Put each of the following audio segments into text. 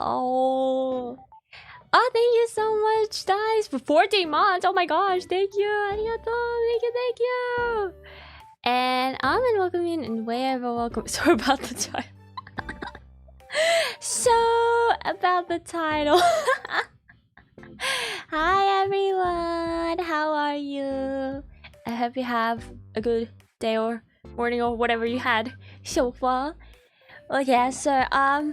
Oh, thank you so much, guys, for 14 months. Oh my gosh, thank you. Arigato. Thank you. And and welcome in and wherever welcome. So about the title. About the title. Hi everyone. How are you? I hope you have a good day or morning or whatever you had so far. Well, yeah, so I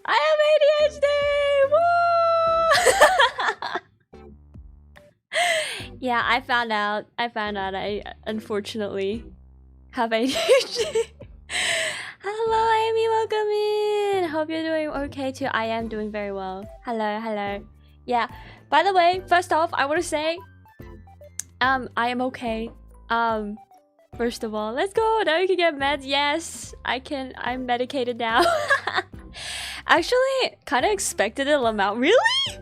have ADHD. Woo! Yeah, I found out I unfortunately have ADHD. Hello, Amy, welcome in. Hope you're doing okay too. I am doing very well. Hello. Yeah. By the way, first off, I want to say, I am okay. First of all, let's go. Now you can get meds. Yes, I can. I'm medicated now. Actually, kind of expected a little amount. Really?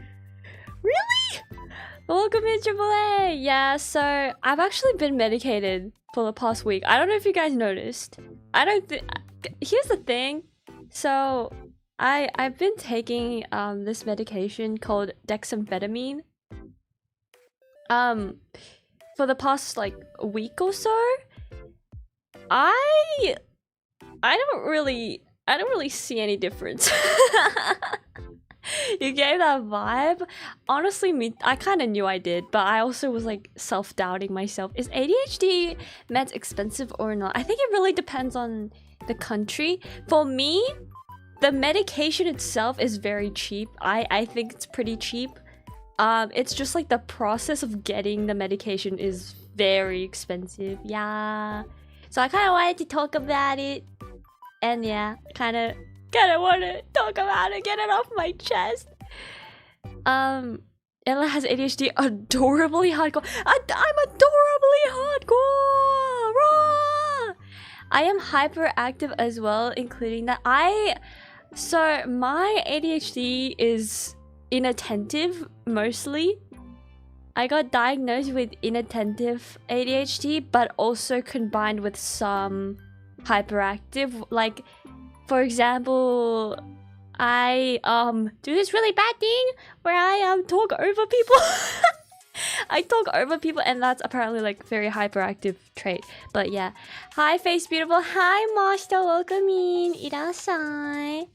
Welcome in, AAA. Yeah, so I've actually been medicated for the past week. I don't know if you guys noticed. Here's the thing. So I've been taking this medication called dexamphetamine. For the past like a week or so. I don't really see any difference. You gave that vibe. Honestly, I kind of knew I did, but I also was like self-doubting myself. Is ADHD meds expensive or not? I think it really depends on the country. For me, the medication itself is very cheap. I think it's pretty cheap. It's just like the process of getting the medication is very expensive. Yeah. So I kind of wanted to talk about it. And yeah, kind of want to talk about it, get it off my chest. Ella has ADHD adorably hardcore. I'm adorably hardcore! Raw! I am hyperactive as well, including that. So my ADHD is inattentive mostly. I got diagnosed with inattentive ADHD, but also combined with some hyperactive. Like, for example, I do this really bad thing where I talk over people. I talk over people, and that's apparently like very hyperactive trait. But yeah. Hi, Face Beautiful. Hi, Master. Welcome in. Irasai.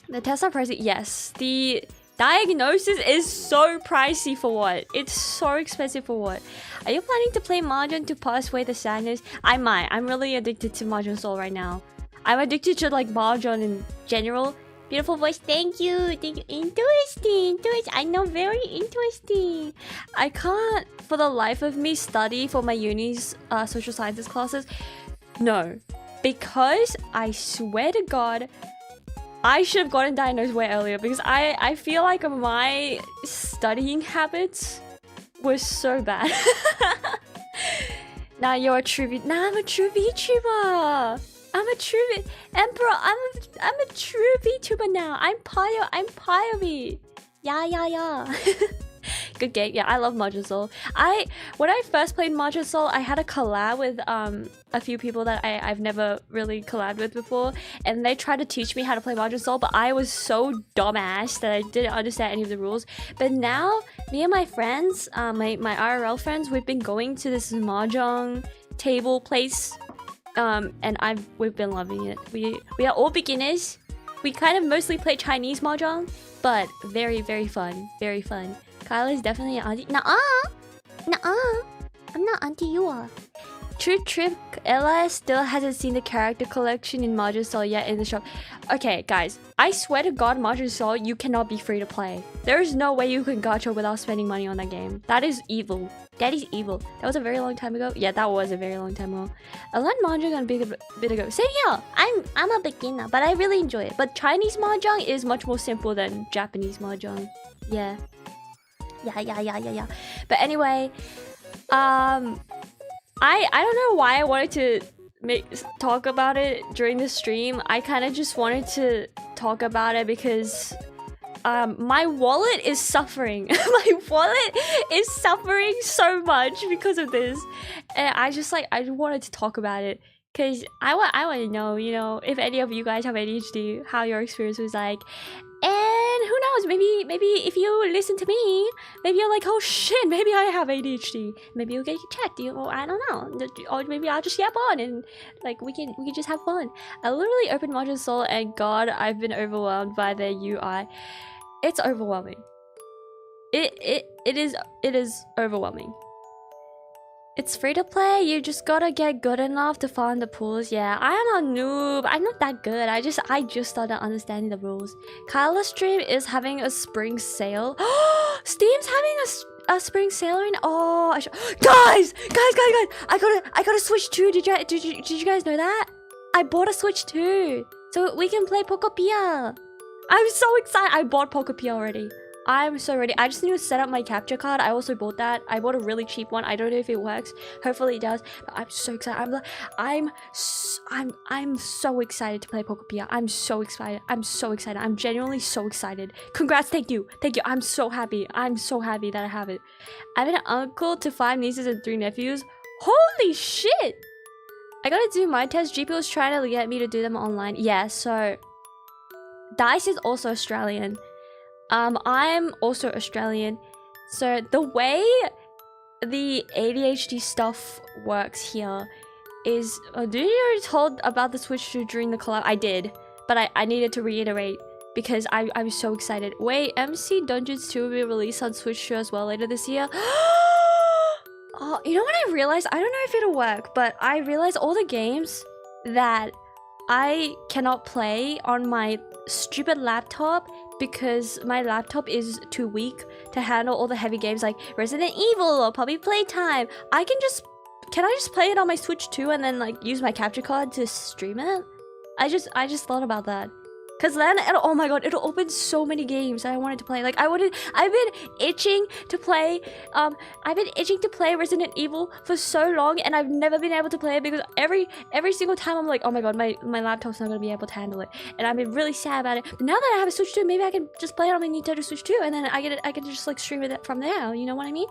The tests are pricey. Yes, the diagnosis is so pricey for what? It's so expensive for what? Are you planning to play Mahjong to pass away the sadness? I might. I'm really addicted to Mahjong Soul right now. I'm addicted to like Mahjong in general. Beautiful voice. Thank you. Interesting. I know, very interesting. I can't for the life of me study for my uni's social sciences classes. No. Because I swear to God, I should have gotten diagnosed way earlier, because I feel like my studying habits were so bad. Nah, you're a true Nah, I'm a true VTuber. I'm a true Emperor. I'm a true VTuber now. I'm Pyre. Yeah. Good game. Yeah, I love Mahjong Soul. When I first played Mahjong Soul, I had a collab with a few people that I've never really collabed with before, and they tried to teach me how to play Mahjong Soul, but I was so dumbass that I didn't understand any of the rules. But now, me and my friends, my IRL friends, we've been going to this Mahjong table place, and we've been loving it. We are all beginners. We kind of mostly play Chinese Mahjong, but very, very fun. Very fun. Kaella is definitely an auntie. Nuh-uh. I'm not auntie, you are. True trip, Ella still hasn't seen the character collection in Mahjong Soul yet in the shop. Okay, guys, I swear to God, Mahjong Soul, you cannot be free to play. There is no way you can gacha without spending money on that game. That is evil. That is evil. That was a very long time ago. Yeah, that was a very long time ago. I learned Mahjong a bit ago. Same here. I'm a beginner, but I really enjoy it. But Chinese Mahjong is much more simple than Japanese Mahjong. Yeah. Yeah. But anyway, I don't know why I wanted to talk about it during the stream. I kind of just wanted to talk about it because my wallet is suffering. My wallet is suffering so much because of this, and I wanted to talk about it Because I want to know, you know, if any of you guys have ADHD, how your experience was like. And who knows, maybe if you listen to me, maybe you're like, oh shit, maybe I have ADHD. Maybe you'll get checked, you know, I don't know. Or maybe I'll just yap on and like we can just have fun. I literally opened Module Soul and god, I've been overwhelmed by their UI. It's overwhelming. It is overwhelming. It's free to play, you just gotta get good enough to find the pools. Yeah, I am a noob. I'm not that good. I just started understanding the rules. Kaella stream is having a spring sale. Steam's having a spring sale right now. Oh, guys! I got a Switch 2. Did you guys know that? I bought a Switch 2. So we can play Pokopia. I'm so excited. I bought Pokopia already. I'm so ready. I just need to set up my capture card. I also bought that. I bought a really cheap one. I don't know if it works. Hopefully it does. But I'm so excited. I'm so excited to play Pokopia. I'm so excited. I'm genuinely so excited. Congrats. Thank you. I'm so happy. I'm so happy that I have it. I'm an uncle to 5 nieces and 3 nephews. Holy shit! I gotta do my test. GP was trying to get me to do them online. Yeah, so Dice is also Australian. I'm also Australian, so the way the ADHD stuff works here is... did you already told about the Switch 2 during the collab? I did, but I needed to reiterate because I'm so excited. Wait, MC Dungeons 2 will be released on Switch 2 as well later this year. Oh, you know what I realized? I don't know if it'll work, but I realized all the games that I cannot play on my stupid laptop because my laptop is too weak to handle all the heavy games like Resident Evil or Puppy Playtime. Can I just play it on my Switch 2 and then like use my capture card to stream it? I just thought about that. Cause then oh my god, it'll open so many games that I wanted to play. Like I've been itching to play Resident Evil for so long and I've never been able to play it because every single time I'm like, oh my god, my laptop's not gonna be able to handle it. And I've been really sad about it. But now that I have a Switch 2, maybe I can just play it on my Nintendo Switch 2 and then I can just like stream it from there, you know what I mean?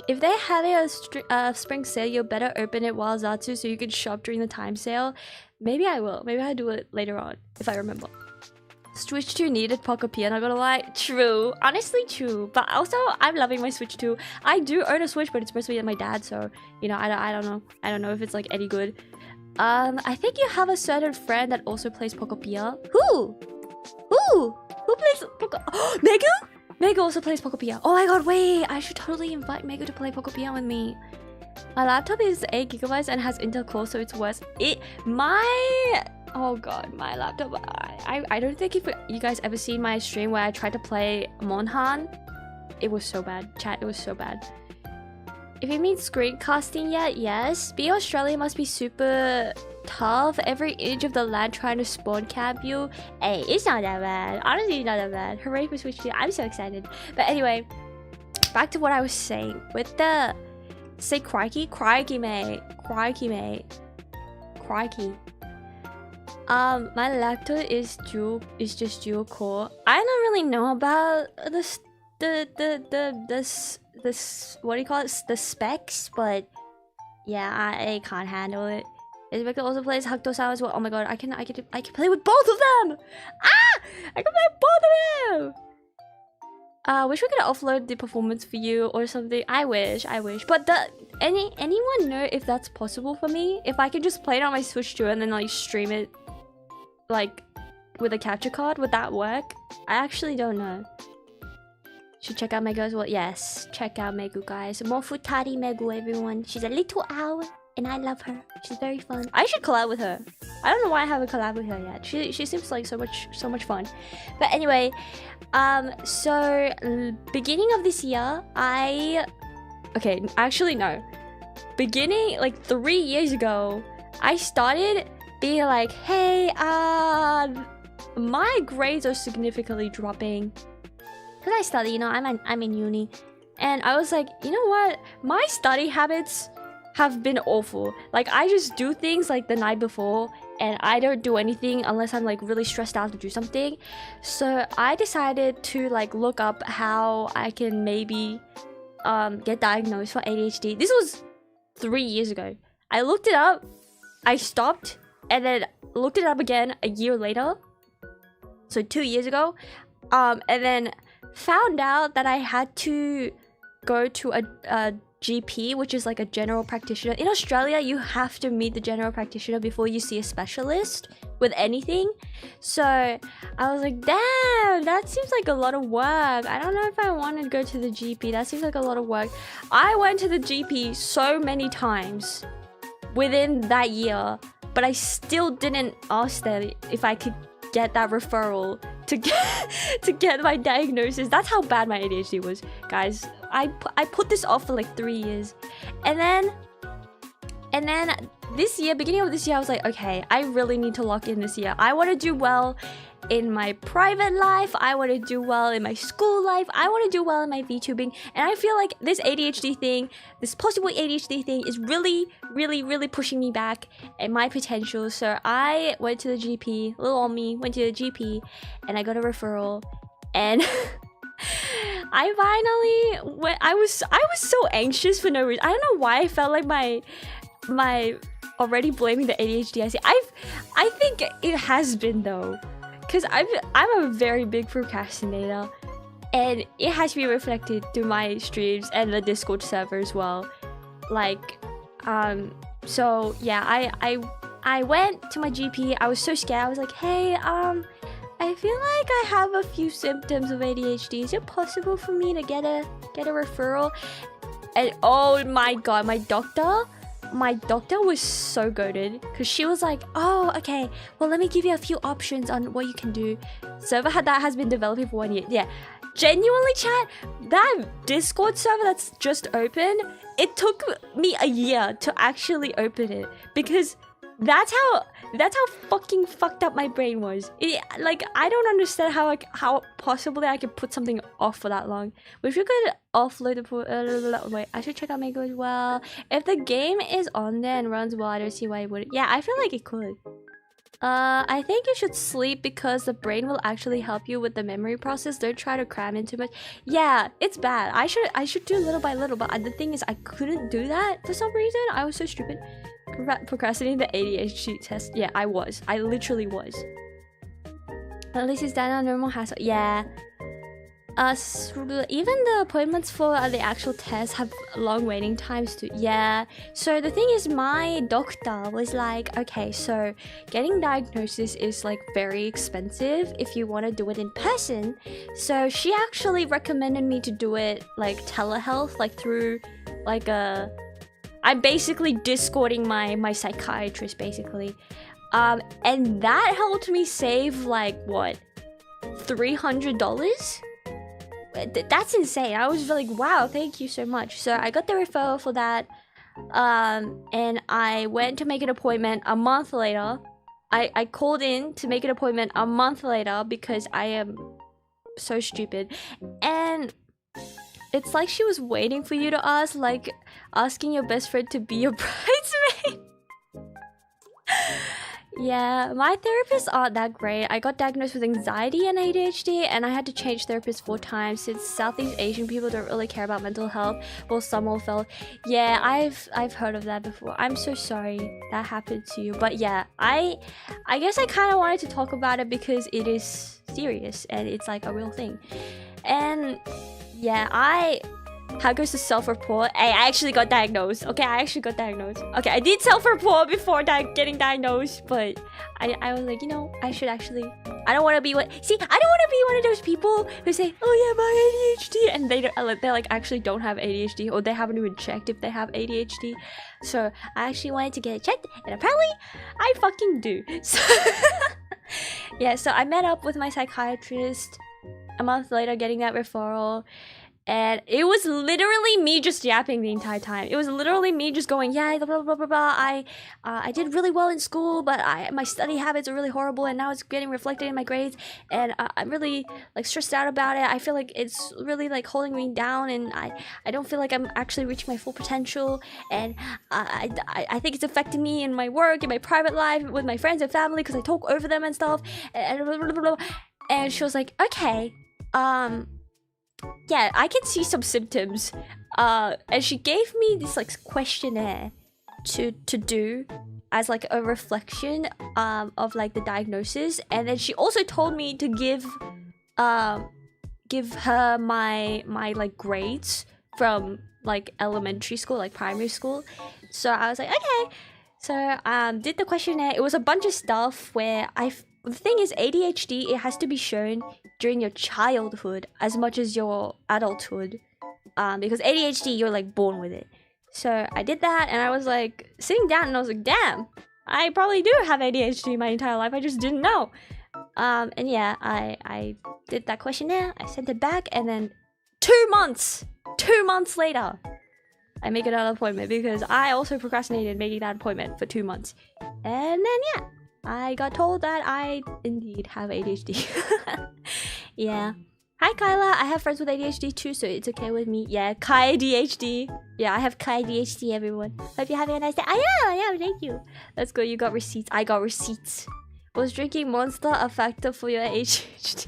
If they have a spring sale, you better open it while Zatsu so you can shop during the time sale. Maybe I will. Maybe I'll do it later on, if I remember. Switch 2 needed Pokopia, not gonna lie. True. Honestly, true. But also, I'm loving my Switch 2. I do own a Switch, but it's supposed to be my dad, so, you know, I don't know. I don't know if it's, like, any good. I think you have a certain friend that also plays Pokopia. Who? Who plays Pokopia? Megu? Megu also plays Pokopia. Oh my god, wait. I should totally invite Megu to play Pokopia with me. My laptop is 8 gigabytes and has Intel Core, so it's worse. Oh god, my laptop. I don't think if you guys ever seen my stream where I tried to play Monhan. It was so bad. Chat, it was so bad. If you mean screencasting yet, yes. Being Australian must be super tough. Every inch of the land trying to spawn camp you. Hey, it's not that bad. Honestly, it's not that bad. Hooray for Switch 2. I'm so excited. But anyway, back to what I was saying. With the... Say crikey? Crikey, mate. Crikey, mate. Crikey. My laptop is just dual core. I don't really know about this what do you call it? The specs, but yeah, I can't handle it. Isabeka also plays Hakuto-san as well. Oh my god, I can play with both of them! Ah! I can play with both of them! Wish we could offload the performance for you or something. I wish. But anyone know if that's possible for me? If I can just play it on my Switch 2 and then like stream it like with a capture card, would that work? I actually don't know. Should check out Megu as well. Yes, check out Megu, guys. More Futari Megu, everyone. She's a little owl and I love her. She's very fun. I should collab with her. I don't know why I haven't collabed with her yet. She seems like so much fun. But anyway, so beginning of this year, okay, actually no. Beginning like 3 years ago, I started being like, hey, my grades are significantly dropping. Cause I study, you know, I'm in uni. And I was like, you know what? My study habits have been awful. Like I just do things like the night before and I don't do anything unless I'm like really stressed out to do something. So I decided to like look up how I can maybe get diagnosed for ADHD. This was 3 years ago. I looked it up I stopped and then looked it up again a year later, so 2 years ago, and then found out that I had to go to a GP, which is like a general practitioner. In Australia, you have to meet the general practitioner before you see a specialist with anything. So I was like, damn, that seems like a lot of work. I don't know if I want to go to the GP. That seems like a lot of work. I went to the GP so many times within that year, but I still didn't ask them if I could get that referral to get my diagnosis. That's how bad my ADHD was, guys. I put this off for like 3 years, and then this year, beginning of this year, I was like, okay, I really need to lock in this year. I want to do well in my private life. I want to do well in my school life. I want to do well in my VTubing. And I feel like this ADHD thing, this possible ADHD thing is really, really, really pushing me back at my potential. So I went to the GP, little old me, went to the GP, and I got a referral. And I finally went. I was so anxious for no reason. I don't know why I felt like my already blaming the ADHD. I think it has been though. Because I'm a very big procrastinator, and it has to be reflected through my streams and the Discord server as well. Like, so yeah, I went to my GP. I was so scared. I was like, hey, I feel like I have a few symptoms of ADHD. Is it possible for me to get a referral? And oh my god, my doctor was so goated, because she was like, oh, okay, well, let me give you a few options on what you can do. Server that has been developing for 1 year. Yeah, genuinely, chat, that Discord server that's just open, it took me a year to actually open it, because that's how fucking fucked up my brain was. Like, I don't understand how possibly I could put something off for that long. Wish we could offload the wait, I should check out Mega as well. If the game is on there and runs well, I don't see why it wouldn't. Yeah, I feel like it could. I think you should sleep because the brain will actually help you with the memory process. Don't try to cram in too much. Yeah, it's bad. I should do little by little, but the thing is I couldn't do that for some reason. I was so stupid. Procrastinating the ADHD test. Yeah, I literally was. At least it's done on normal hassle. Yeah. Even the appointments for the actual tests have long waiting times too. Yeah. So the thing is, my doctor was like, okay, so getting diagnosis is like very expensive if you want to do it in person. So she actually recommended me to do it like telehealth, like through like I'm basically discording my psychiatrist basically. And that helped me save like what, $300? That's insane. I was like, wow, thank you so much. So I got the referral for that, and I went to make an appointment a month later. I called in to make an appointment a month later because I am so stupid, and it's like she was waiting for you to ask, like asking your best friend to be your bridesmaid. Yeah, my therapists aren't that great. I got diagnosed with anxiety and ADHD, and I had to change therapists 4 times since Southeast Asian people don't really care about mental health. Well, some all felt. Yeah, I've heard of that before. I'm so sorry that happened to you. But yeah, I guess I kind of wanted to talk about it because it is serious and it's like a real thing. And yeah, how goes the self-report? Hey, I actually got diagnosed. Okay, I actually got diagnosed. Okay, I did self-report before getting diagnosed, but I was like, you know, I should actually... I don't want to be I don't want to be one of those people who say, oh yeah, my ADHD, and they like actually don't have ADHD, or they haven't even checked if they have ADHD. So I actually wanted to get it checked, and apparently I fucking do. So yeah, so I met up with my psychiatrist a month later, getting that referral. And it was literally me just yapping the entire time. It was literally me just going, yeah, blah, blah, blah, blah, blah. I did really well in school, but my study habits are really horrible, and now it's getting reflected in my grades, and I'm really like stressed out about it. I feel like it's really like holding me down, and I don't feel like I'm actually reaching my full potential, and I think it's affecting me in my work, in my private life, with my friends and family, because I talk over them and stuff, and blah, blah, blah, blah. And she was like, okay, yeah, I can see some symptoms. And she gave me this like questionnaire, to do as like a reflection of like the diagnosis, and then she also told me to give her my like grades from like elementary school, like primary school. So I was like, okay. So did the questionnaire. It was a bunch of stuff where the thing is, ADHD, it has to be shown during your childhood as much as your adulthood, because ADHD, you're like born with it. So I did that, and I was like sitting down, and I was like, damn, I probably do have ADHD my entire life. I just didn't know. And yeah, I did that questionnaire. I sent it back, and then 2 months later, I make another appointment because I also procrastinated making that appointment for 2 months. And then yeah, I got told that I indeed have ADHD. Yeah. Hi Kaella, I have friends with ADHD too, so it's okay with me. Yeah, Kai ADHD. Yeah, I have Kai ADHD, everyone. Hope you're having a nice day. I am, thank you. That's good, you got receipts. I got receipts. Was drinking Monster a factor for your ADHD?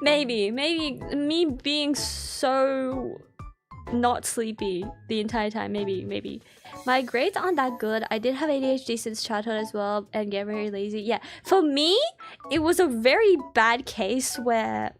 Maybe me being so not sleepy the entire time, maybe. My grades aren't that good. I did have ADHD since childhood as well and get very lazy. Yeah, for me, it was a very bad case where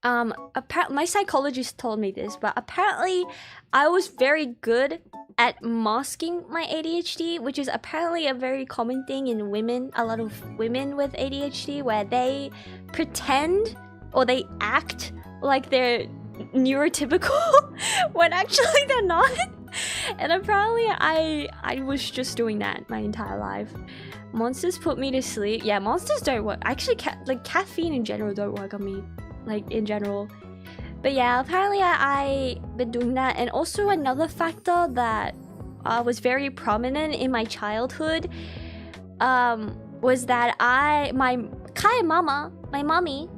my psychologist told me this, but apparently I was very good at masking my ADHD, which is apparently a very common thing in women. A lot of women with ADHD, where they pretend or they act like they're neurotypical when actually they're not. And apparently I was just doing that my entire life. Monsters put me to sleep. Yeah, monsters don't work. Actually, like caffeine in general don't work on me. Like in general. But yeah, apparently I've been doing that. And also another factor that was very prominent in my childhood was that my mommy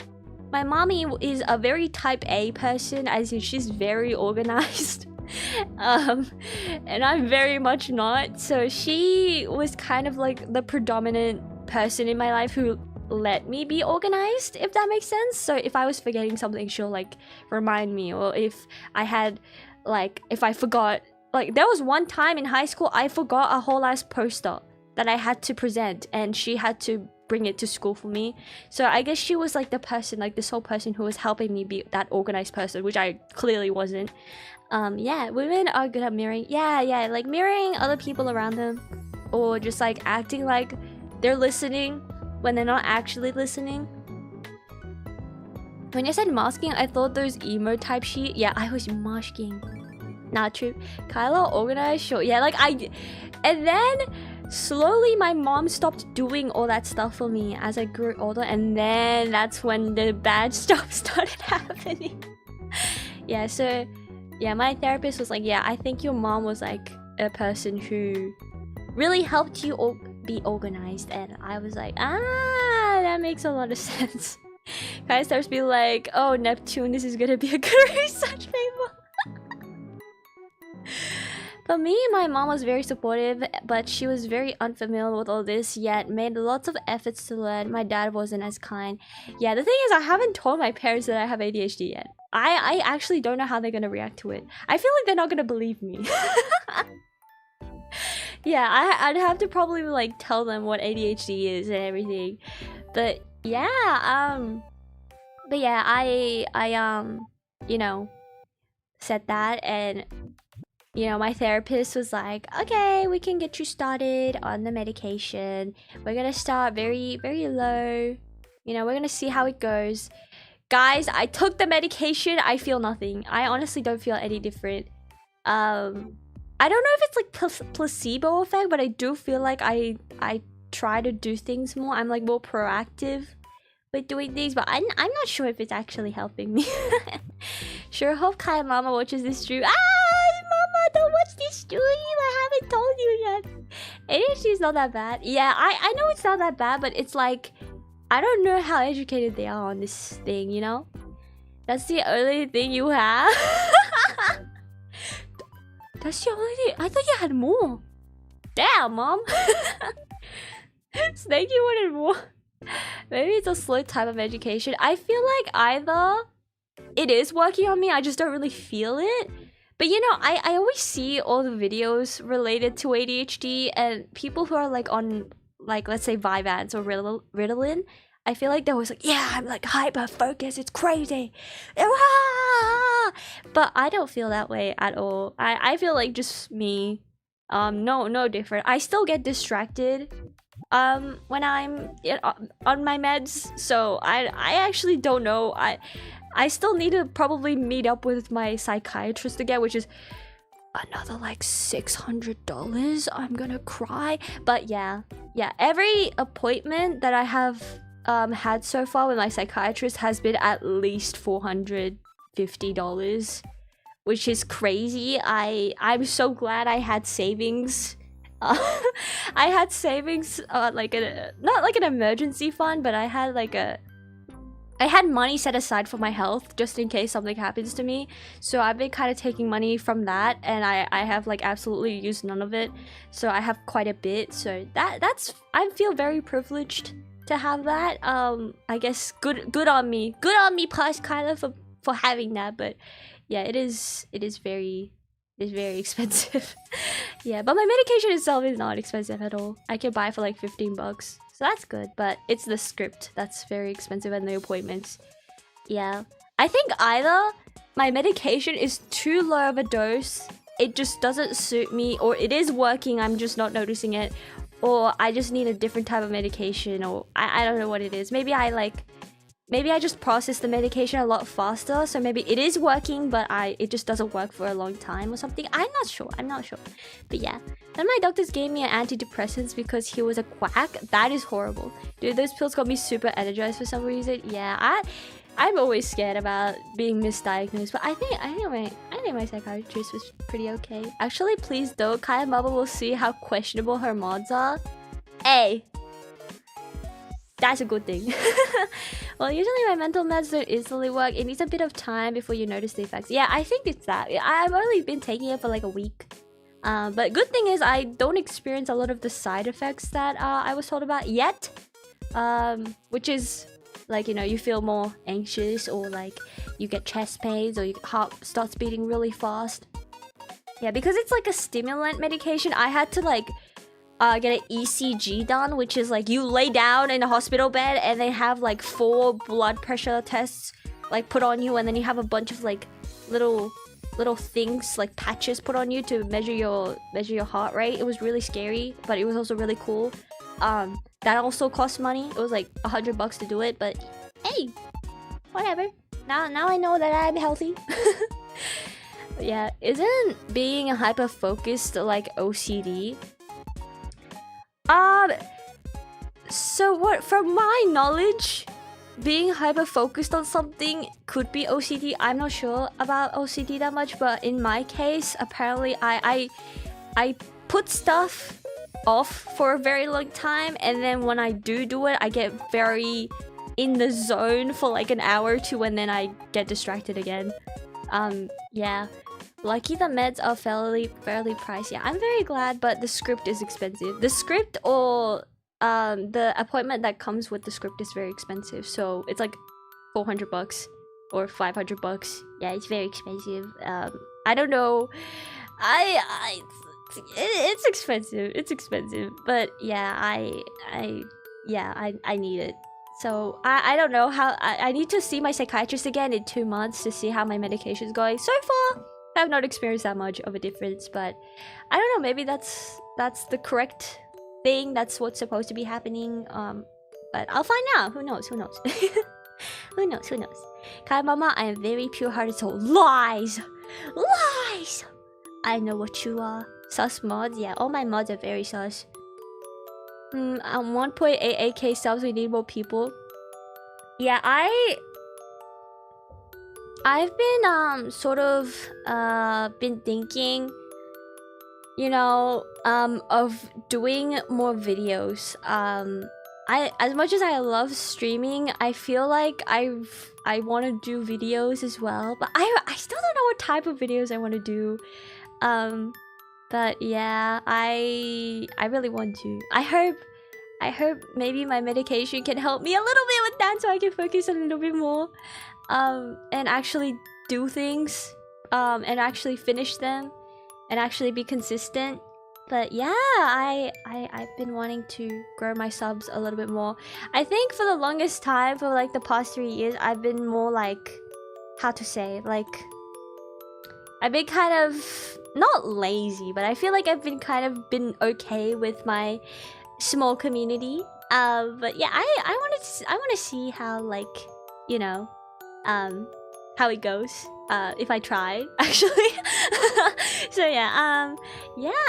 is a very type A person, as in she's very organized. And I'm very much not. So she was kind of like the predominant person in my life who let me be organized, if that makes sense. So if I was forgetting something, she'll like remind me, or if I forgot, like there was one time in high school I forgot a whole ass poster that I had to present, and she had to bring it to school for me. So I guess she was like the person, like the sole person who was helping me be that organized person, which I clearly wasn't. Yeah, women are good at mirroring. Yeah, like mirroring other people around them, or just like acting like they're listening when they're not actually listening. When you said masking, I thought those emo type shit. Yeah, I was masking. Not true. Kaella organized, sure. Yeah, like and then slowly my mom stopped doing all that stuff for me as I grew older, and then that's when the bad stuff started happening. Yeah, so yeah, my therapist was like, yeah, I think your mom was like a person who really helped you be organized. And I was like, that makes a lot of sense. Guys starts to be like, oh, Neptune, this is gonna be a good research paper. For me, my mom was very supportive, but she was very unfamiliar with all this, yet made lots of efforts to learn. My dad wasn't as kind. Yeah, the thing is, I haven't told my parents that I have ADHD yet. I actually don't know how they're gonna react to it. I feel like they're not gonna believe me. Yeah, I'd have to probably like tell them what ADHD is and everything. But yeah, I you know, said that, and you know, my therapist was like, okay, we can get you started on the medication. We're gonna start very, very low. You know, we're gonna see how it goes. Guys, I took the medication. I feel nothing. I honestly don't feel any different. I don't know if it's like placebo effect, but I do feel like I try to do things more. I'm like more proactive with doing things, but I'm not sure if it's actually helping me. Sure hope Kai Mama watches this stream. Mama, don't watch this stream. I haven't told you yet. ADHD is not that bad. Yeah, I know it's not that bad, but it's like, I don't know how educated they are on this thing, you know? That's the only thing you have? That's the only thing? I thought you had more. Damn, Mom. Snake, you wanted more. Maybe it's a slow type of education. I feel like either it is working on me, I just don't really feel it. But you know, I always see all the videos related to ADHD and people who are like on like let's say Vyvanse or Ritalin. I feel like they're always like, yeah, I'm like hyper focused, it's crazy. But I don't feel that way at all. I feel like just me. No different. I still get distracted when I'm on my meds, so I actually don't know. I still need to probably meet up with my psychiatrist again, which is another like $600. I'm gonna cry. But yeah, every appointment that I have had so far with my psychiatrist has been at least $450, which is crazy. I'm so glad I had savings. I had savings, like not like an emergency fund, but I had money set aside for my health just in case something happens to me. So I've been kind of taking money from that, and I have like absolutely used none of it. So I have quite a bit. So that's I feel very privileged to have that. I guess good on me. Good on me, plus Kaella for having that. But yeah, it is very expensive. Yeah, but my medication itself is not expensive at all. I can buy for like $15, so that's good. But it's the script that's very expensive and the appointments. Yeah, I think either my medication is too low of a dose, it just doesn't suit me, or it is working, I'm just not noticing it, or I just need a different type of medication, or I don't know what it is. Maybe I just process the medication a lot faster, so maybe it is working, but it just doesn't work for a long time or something. I'm not sure. But yeah. Then my doctors gave me antidepressants because he was a quack. That is horrible. Dude, those pills got me super energized for some reason. Yeah, I'm always scared about being misdiagnosed, but I think my psychiatrist was pretty okay. Actually, please don't. Kaya Mama will see how questionable her mods are. Hey! That's a good thing. Well, usually my mental meds don't instantly work. It needs a bit of time before you notice the effects. Yeah, I think it's that. I've only been taking it for like a week. But good thing is I don't experience a lot of the side effects that I was told about yet. Which is like, you know, you feel more anxious, or like you get chest pains, or your heart starts beating really fast. Yeah, because it's like a stimulant medication, I had to like get an ECG done, which is like you lay down in a hospital bed and they have like 4 blood pressure tests like put on you, and then you have a bunch of like little things like patches put on you to measure your heart rate. It was really scary, but it was also really cool. That also cost money. It was like $100 to do it, but hey, whatever. Now I know that I'm healthy. But yeah, isn't being hyper focused like OCD? So what, from my knowledge, being hyper focused on something could be OCD. I'm not sure about OCD that much, but in my case, apparently I put stuff off for a very long time, and then when I do it, I get very in the zone for like an hour or two, and then I get distracted again. Yeah. Lucky the meds are fairly pricey. Yeah, I'm very glad, but the script is expensive. The script or the appointment that comes with the script is very expensive. So it's like $400 or $500. Yeah, it's very expensive. I don't know. It's expensive. It's expensive. But yeah, I need it. So I don't know how. I need to see my psychiatrist again in 2 months to see how my medication is going. So far, I have not experienced that much of a difference, but I don't know. Maybe that's the correct thing. That's what's supposed to be happening. But I'll find out. Who knows? Who knows? Who knows? Who knows? Kai Mama, I am very pure-hearted soul. Lies, lies. I know what you are. Sus mods, yeah. All my mods are very sus. 1.88k subs. We need more people. Yeah, I've been sort of been thinking, you know, of doing more videos. As much as I love streaming, I feel like I want to do videos as well, but I still don't know what type of videos I want to do. But yeah, I really want to. I hope maybe my medication can help me a little bit with that, so I can focus a little bit more and actually do things. and actually finish them and actually be consistent. But yeah, I've been wanting to grow my subs a little bit more. I think for the longest time, for like the past 3 years, I've been more like, how to say, like, I've been kind of not lazy, but I feel like I've been kind of been okay with my small community. But yeah, I want to see how, like, you know, how it goes. If I try, actually. So yeah,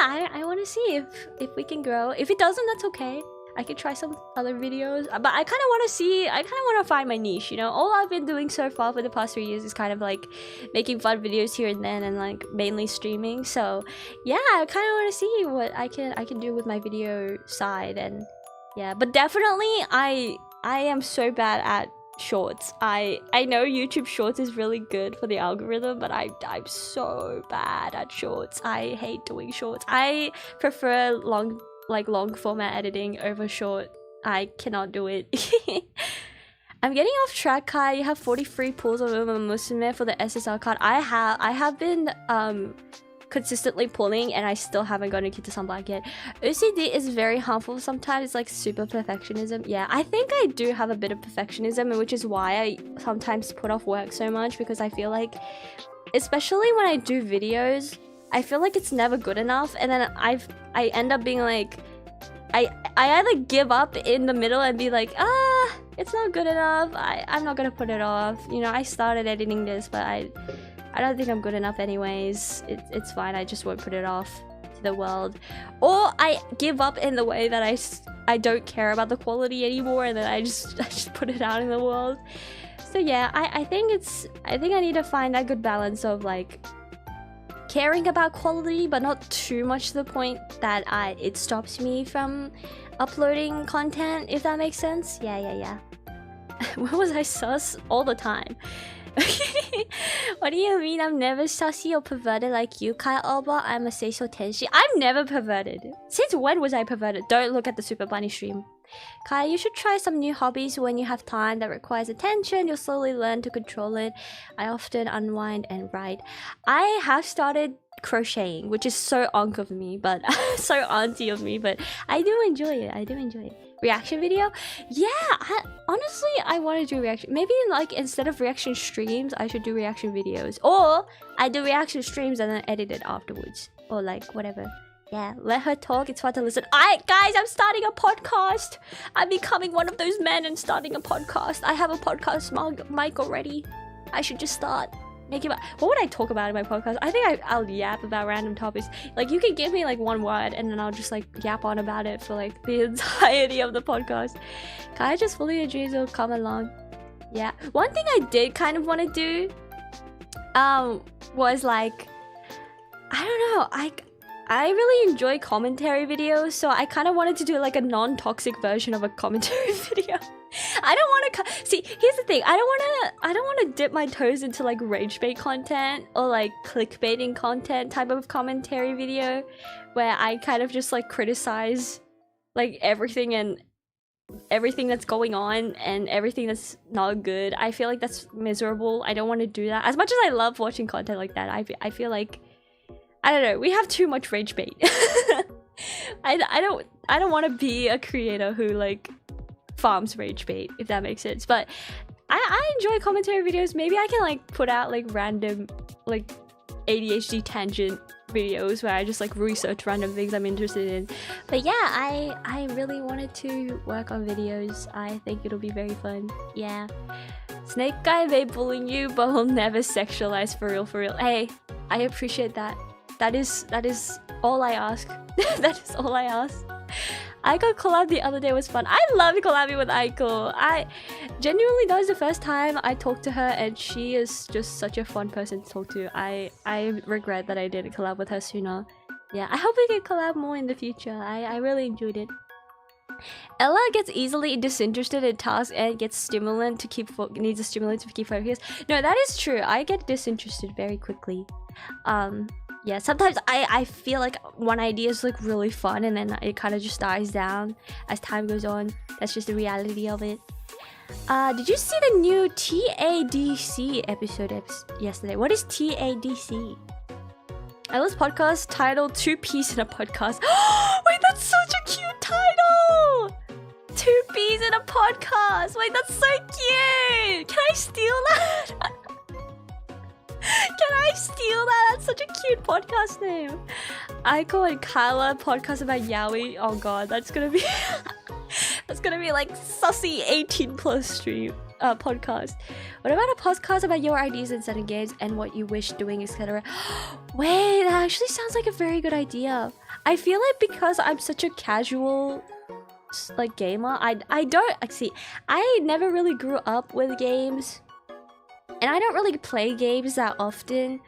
I want to see if we can grow. If it doesn't, that's okay. I could try some other videos, but I kind of want to find my niche, you know. All I've been doing so far for the past 3 years is kind of like making fun videos here and then, and like mainly streaming. So yeah, I kind of want to see what I can do with my video side. And yeah, but definitely I am so bad at shorts. I know YouTube Shorts is really good for the algorithm, but I'm so bad at shorts. I hate doing shorts. I prefer long format editing over short. I cannot do it. I'm getting off track, Kai. You have 43 pulls of umamusume for the SSR card. I have been consistently pulling, and I still haven't gotten Kita Sunblack yet. OCD is very harmful sometimes. It's like super perfectionism. Yeah, I think I do have a bit of perfectionism, which is why I sometimes put off work so much, because I feel like, especially when I do videos, I feel like it's never good enough, and then I end up being like, I either give up in the middle and be like, it's not good enough, I'm not gonna put it off, you know, I started editing this, but I don't think I'm good enough anyways. It's fine, I just won't put it off to the world. Or I give up in the way that I don't care about the quality anymore, and then I just put it out in the world. So yeah, I think I need to find that good balance of like caring about quality, but not too much to the point that it stops me from uploading content, if that makes sense. Yeah. When was I sus? All the time. What do you mean I'm never sussy or perverted like you, Kaellaumise? I'm a Seisho Tenshi. I'm never perverted. Since when was I perverted? Don't look at the Super Bunny stream. Kai, you should try some new hobbies when you have time that requires attention. You'll slowly learn to control it. I often unwind and write. I have started crocheting, which is so onk of me, but so auntie of me, but I do enjoy it. Reaction video? Yeah, honestly, I want to do reaction. Maybe like instead of reaction streams, I should do reaction videos. Or I do reaction streams and then edit it afterwards. Or like whatever. Yeah, let her talk. It's fun to listen. Guys, I'm starting a podcast. I'm becoming one of those men and starting a podcast. I have a podcast mic already. I should just start making what would I talk about in my podcast? I think I'll yap about random topics. Like, you can give me like one word and then I'll just like yap on about it for like the entirety of the podcast. Kai just fully dreams will come along. Yeah. One thing I did kind of want to do was like, I don't know, I really enjoy commentary videos, so I kind of wanted to do like a non-toxic version of a commentary video. I don't want to see, here's the thing, I don't want to dip my toes into like rage bait content or like clickbaiting content type of commentary video where I kind of just like criticize like everything that's going on and everything that's not good. I feel like that's miserable. I don't want to do that. As much as I love watching content like that, I feel like, I don't know, we have too much rage bait. I don't want to be a creator who like farms rage bait, if that makes sense. But I enjoy commentary videos. Maybe I can like put out like random like ADHD tangent videos where I just like research random things I'm interested in. But yeah, I really wanted to work on videos. I think it'll be very fun. Yeah. Snake guy may bully you, but he'll never sexualize for real. Hey, I appreciate that. That is all I ask. That is all I ask. Aiko collab the other day was fun. I love collabing with Aiko. I genuinely, that was the first time I talked to her, and she is just such a fun person to talk to. I regret that I didn't collab with her sooner. Yeah, I hope we can collab more in the future. I really enjoyed it. Ella gets easily disinterested in tasks and gets needs a stimulant to keep focused. No, that is true. I get disinterested very quickly. Yeah, sometimes I feel like one idea is like really fun and then it kind of just dies down as time goes on. That's just the reality of it. Did you see the new TADC episode yesterday? What is TADC? I was podcast titled Two Peas in a Podcast. Wait, that's such a cute title! Two Peas in a Podcast. Wait, that's so cute! Can I steal that? Can I steal that? That's such a cute podcast name. Aiko and Kaella podcast about yaoi. Oh god, that's gonna be that's gonna be like sussy 18 plus stream podcast. What about a podcast about your ideas in certain games and what you wish doing, etc.? Wait, that actually sounds like a very good idea. I feel like because I'm such a casual like gamer, I don't see. I never really grew up with games, and I don't really play games that often.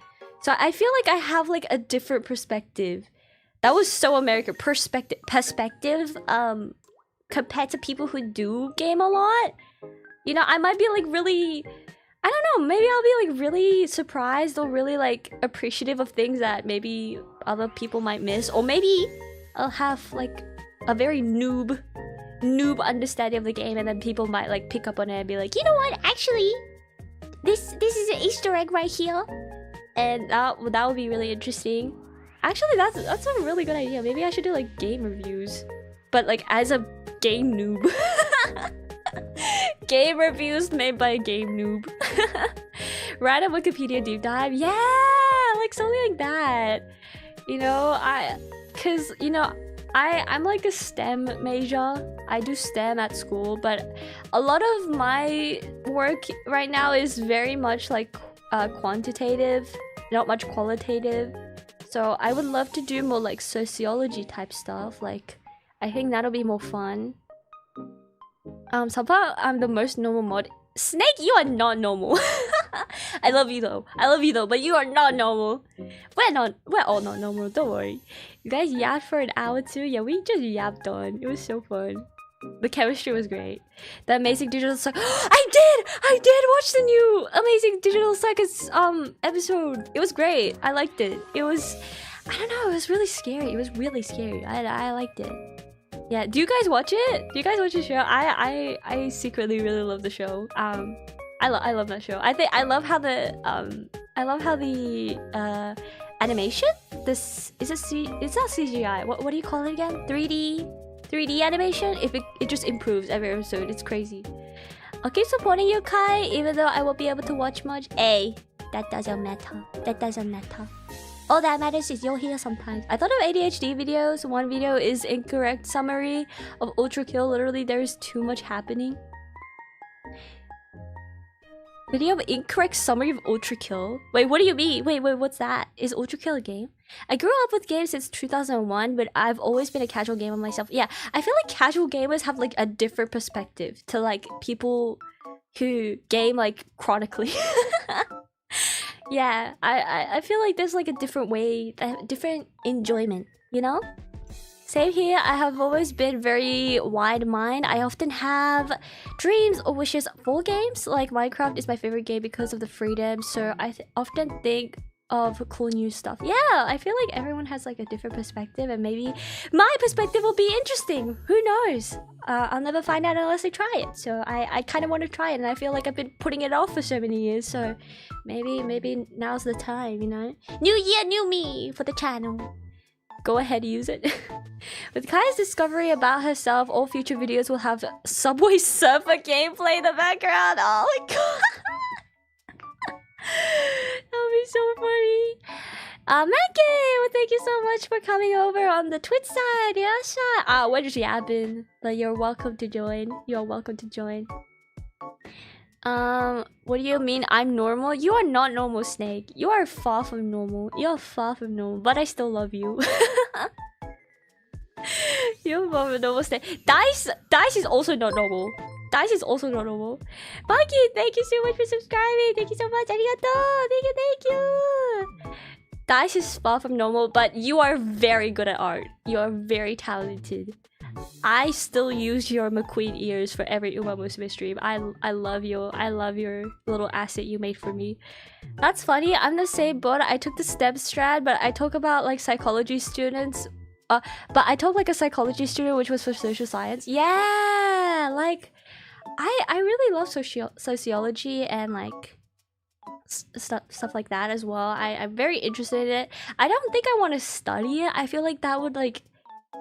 So I feel like I have like a different perspective. That was so American. Perspective compared to people who do game a lot. You know, I might be like really, I don't know, maybe I'll be like really surprised or really like appreciative of things that maybe other people might miss. Or maybe I'll have like a very noob understanding of the game, and then people might like pick up on it and be like, you know what, actually, this is an Easter egg right here. And that would be really interesting. Actually, that's a really good idea. Maybe I should do like game reviews, but like as a game noob. Game reviews made by a game noob. Random Wikipedia deep dive. Yeah, like something like that. You know, cause you know, I'm like a STEM major. I do STEM at school, but a lot of my work right now is very much like quantitative, not much qualitative. So I would love to do more like sociology type stuff. Like, I think that'll be more fun. Somehow I'm the most normal mod. Snake, you are not normal. I love you though, but you are not normal. We're all not normal, don't worry. You guys yapped for an hour too? Yeah, we just yapped on. It was so fun. The chemistry was great. The Amazing Digital Circus. I did watch the new Amazing Digital Circus episode. It was great. I liked it. It was, I don't know, it was really scary. It was really scary. I liked it. Yeah, do you guys watch it? Do you guys watch the show? I secretly really love the show. I love that show. I love how the animation. It's not CGI. What do you call it again? 3D animation. It just improves every episode. It's crazy. I'll keep supporting you, Kai, even though I won't be able to watch much. That doesn't matter. That doesn't matter. All that matters is you're here sometimes. I thought of ADHD videos. One video is incorrect summary of Ultra Kill. Literally, there is too much happening. Video of incorrect summary of Ultra Kill. Wait, what do you mean? Wait, what's that? Is Ultra Kill a game? I grew up with games since 2001, but I've always been a casual gamer myself. Yeah, I feel like casual gamers have like a different perspective to like people who game like chronically. Yeah, I feel like there's like a different way, different enjoyment, you know? Same here, I have always been very wide mind. I often have dreams or wishes for games. Like Minecraft is my favorite game because of the freedom, so I often think of cool new stuff. Yeah, I feel like everyone has like a different perspective, and maybe my perspective will be interesting. Who knows? I'll never find out unless I try it. So I kind of want to try it, and I feel like I've been putting it off for so many years. So maybe now's the time, you know? New year, new me for the channel. Go ahead, use it. With Kai's discovery about herself, all future videos will have Subway Surfer gameplay in the background. Oh my god. That would be so funny. Manke, well, thank you so much for coming over on the Twitch side. Yeah, what just happened? But you're welcome to join. You're welcome to join. What do you mean I'm normal? You are not normal, Snake. You are far from normal. You are far from normal, but I still love you. You're far from normal, Snake. Dice is also not normal. Dice is also not normal. Monkey, thank you so much for subscribing. Thank you so much. Arigato. Thank you. Dice is far from normal, but you are very good at art. You are very talented. I still use your McQueen ears for every umamusume stream. I love you. I love your little asset you made for me. That's funny. I'm the same boat. I took the STEM strat, but I talk about like psychology students. But I took like a psychology student which was for social science. Yeah, like I really love sociology and like stuff like that as well. I'm very interested in it. I don't think I want to study it. I feel like that would like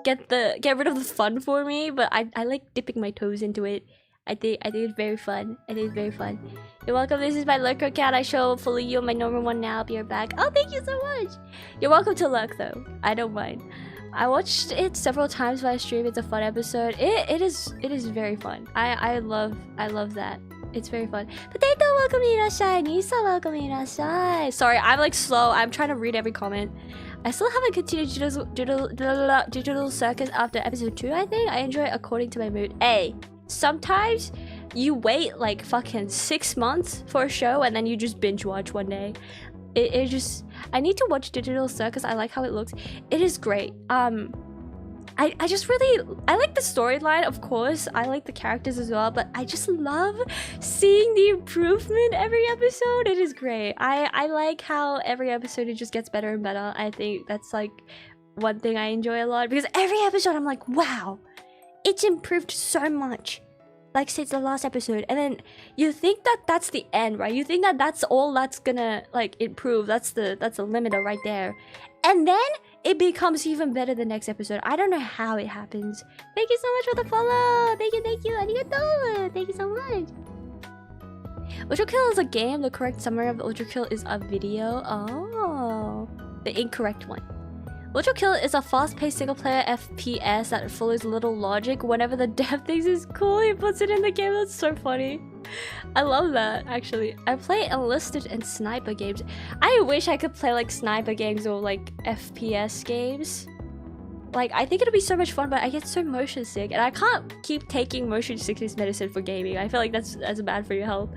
get rid of the fun for me, but I like dipping my toes into it. I think it's very fun. It is very fun. You're welcome. This is my lurker cat. I show fully you on my normal one now. I'll be right back. Oh, thank you so much. You're welcome to lurk though. I don't mind. I watched it several times via stream. It's a fun episode. It is very fun. I love that. It's very fun. Potato, welcome irashai. Nisa, welcome irashai. Sorry, I'm like slow. I'm trying to read every comment. I still haven't continued digital circus after episode 2, I think. I enjoy it according to my mood. Hey, sometimes you wait like fucking 6 months for a show and then you just binge watch one day. It just... I need to watch Digital Circus. I like how it looks. It is great. I just really... I like the storyline, of course. I like the characters as well. But I just love seeing the improvement every episode. It is great. I like how every episode it just gets better and better. I think that's like one thing I enjoy a lot. Because every episode I'm like, wow. It's improved so much. Like since the last episode. And then you think that that's the end, right? You think that that's all that's gonna like improve. That's the limiter right there. And then it becomes even better the next episode. I don't know how it happens. Thank you so much for the follow. Thank you. Arigato. Thank you so much. Ultra Kill is a game. The correct summary of Ultra Kill is a video. Oh, the incorrect one. Ultra Kill is a fast-paced single-player FPS that follows little logic. Whenever the dev thinks it's cool, he puts it in the game. That's so funny. I love that, actually. I play enlisted and sniper games. I wish I could play like sniper games or like FPS games. Like, I think it'd be so much fun, but I get so motion sick. And I can't keep taking motion sickness medicine for gaming. I feel like that's bad for your health.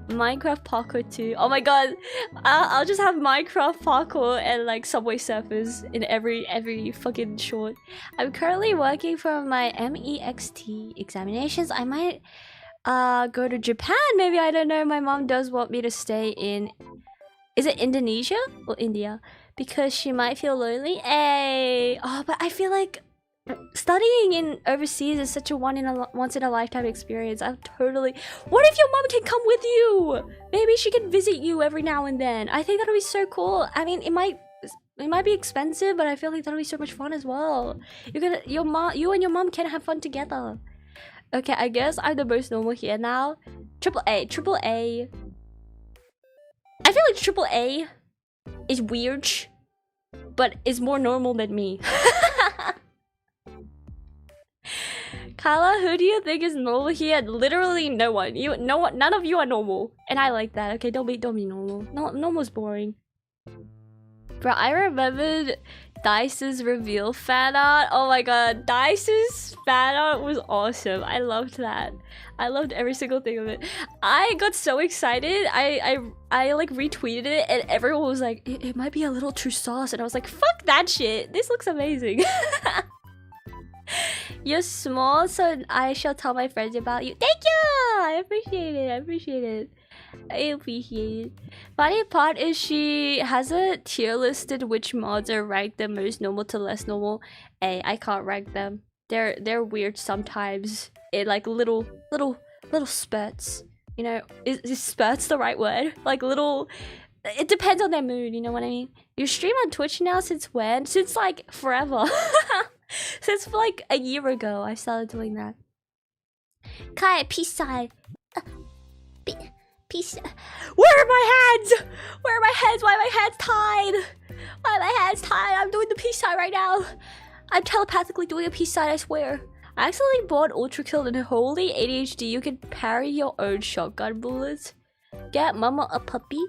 Minecraft parkour too. Oh my god, I'll just have Minecraft parkour and like Subway Surfers in every fucking short. I'm currently working for my MEXT examinations. I might go to Japan maybe. I don't know. My mom does want me to stay in, is it Indonesia or India, because she might feel lonely. Hey, oh, but I feel like studying in overseas is such a once in a lifetime experience. I'm totally... What if your mom can come with you? Maybe she can visit you every now and then. I think that'll be so cool. I mean, it might be expensive, but I feel like that'll be so much fun as well. You and your mom can have fun together. Okay, I guess I'm the most normal here now. Triple A. I feel like Triple A is weird, but is more normal than me. Kaella, who do you think is normal here? Literally no one. None of you are normal, and I like that. Okay, don't be normal. No, normal's boring. Bro, I remembered Dice's reveal fan art. Oh my god, Dice's fan art was awesome. I loved that. I loved every single thing of it. I got so excited. I like retweeted it, and everyone was like, it might be a little too sauce, and I was like, fuck that shit. This looks amazing. You're small, so I shall tell my friends about you. Thank you! I appreciate it. Funny part is she has a tier listed which mods are ranked the most normal to less normal. Hey, I can't rank them. They're weird sometimes. It like little spurts. You know, is spurts the right word? Like little... It depends on their mood, you know what I mean? You stream on Twitch now since when? Since like forever. Since like a year ago, I started doing that. Kai, peace sign. Peace. Where are my hands? Where are my hands? Why are my hands tied? Why are my hands tied? I'm doing the peace sign right now. I'm telepathically doing a peace sign, I swear. I accidentally bought Ultra Kill and holy ADHD, you can parry your own shotgun bullets. Get mama a puppy.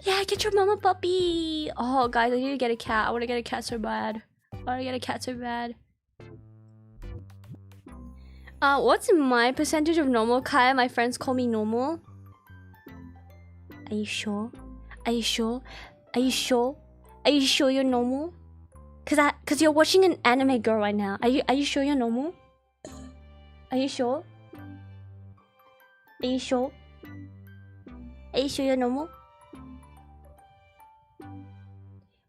Yeah, get your mama puppy. Oh, guys, I need to get a cat. I want to get a cat so bad. What's my percentage of normal? Kaya, my friends call me normal. Are you sure? Are you sure you're normal? Cause you're watching an anime girl right now. Are you sure you're normal? Are you sure you're normal?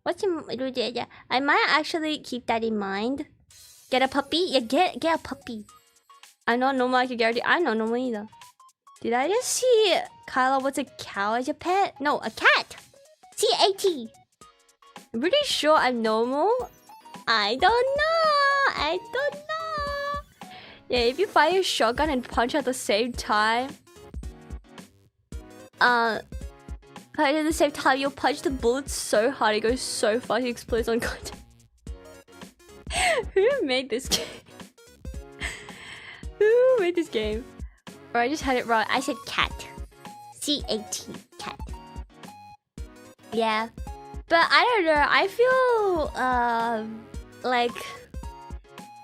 What's your... I might actually keep that in mind. Get a puppy? Yeah, get a puppy. I know no more, I can guarantee. I know no more either. Did I just see Kaella with a cow as a pet? No, a cat. C-A-T. I'm pretty sure I'm normal. I don't know. Yeah, if you fire a shotgun and punch at the same time, you'll punch the bullets so hard it goes so fast it explodes on contact. Who made this game? Who made this game? Or I just had it wrong. I said cat. C-A-T. Cat. Yeah. But I don't know. I feel like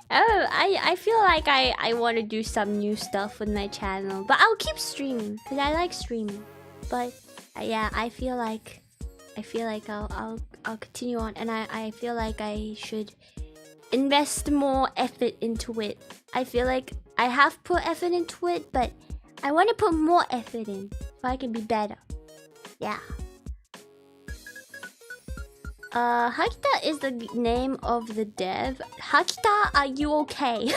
I feel like I want to do some new stuff with my channel. But I'll keep streaming because I like streaming. But yeah, I feel like I'll continue on, and I feel like I should invest more effort into it. I feel like I have put effort into it, but I want to put more effort in so I can be better. Yeah. Hakita is the name of the dev. Hakita, are you okay?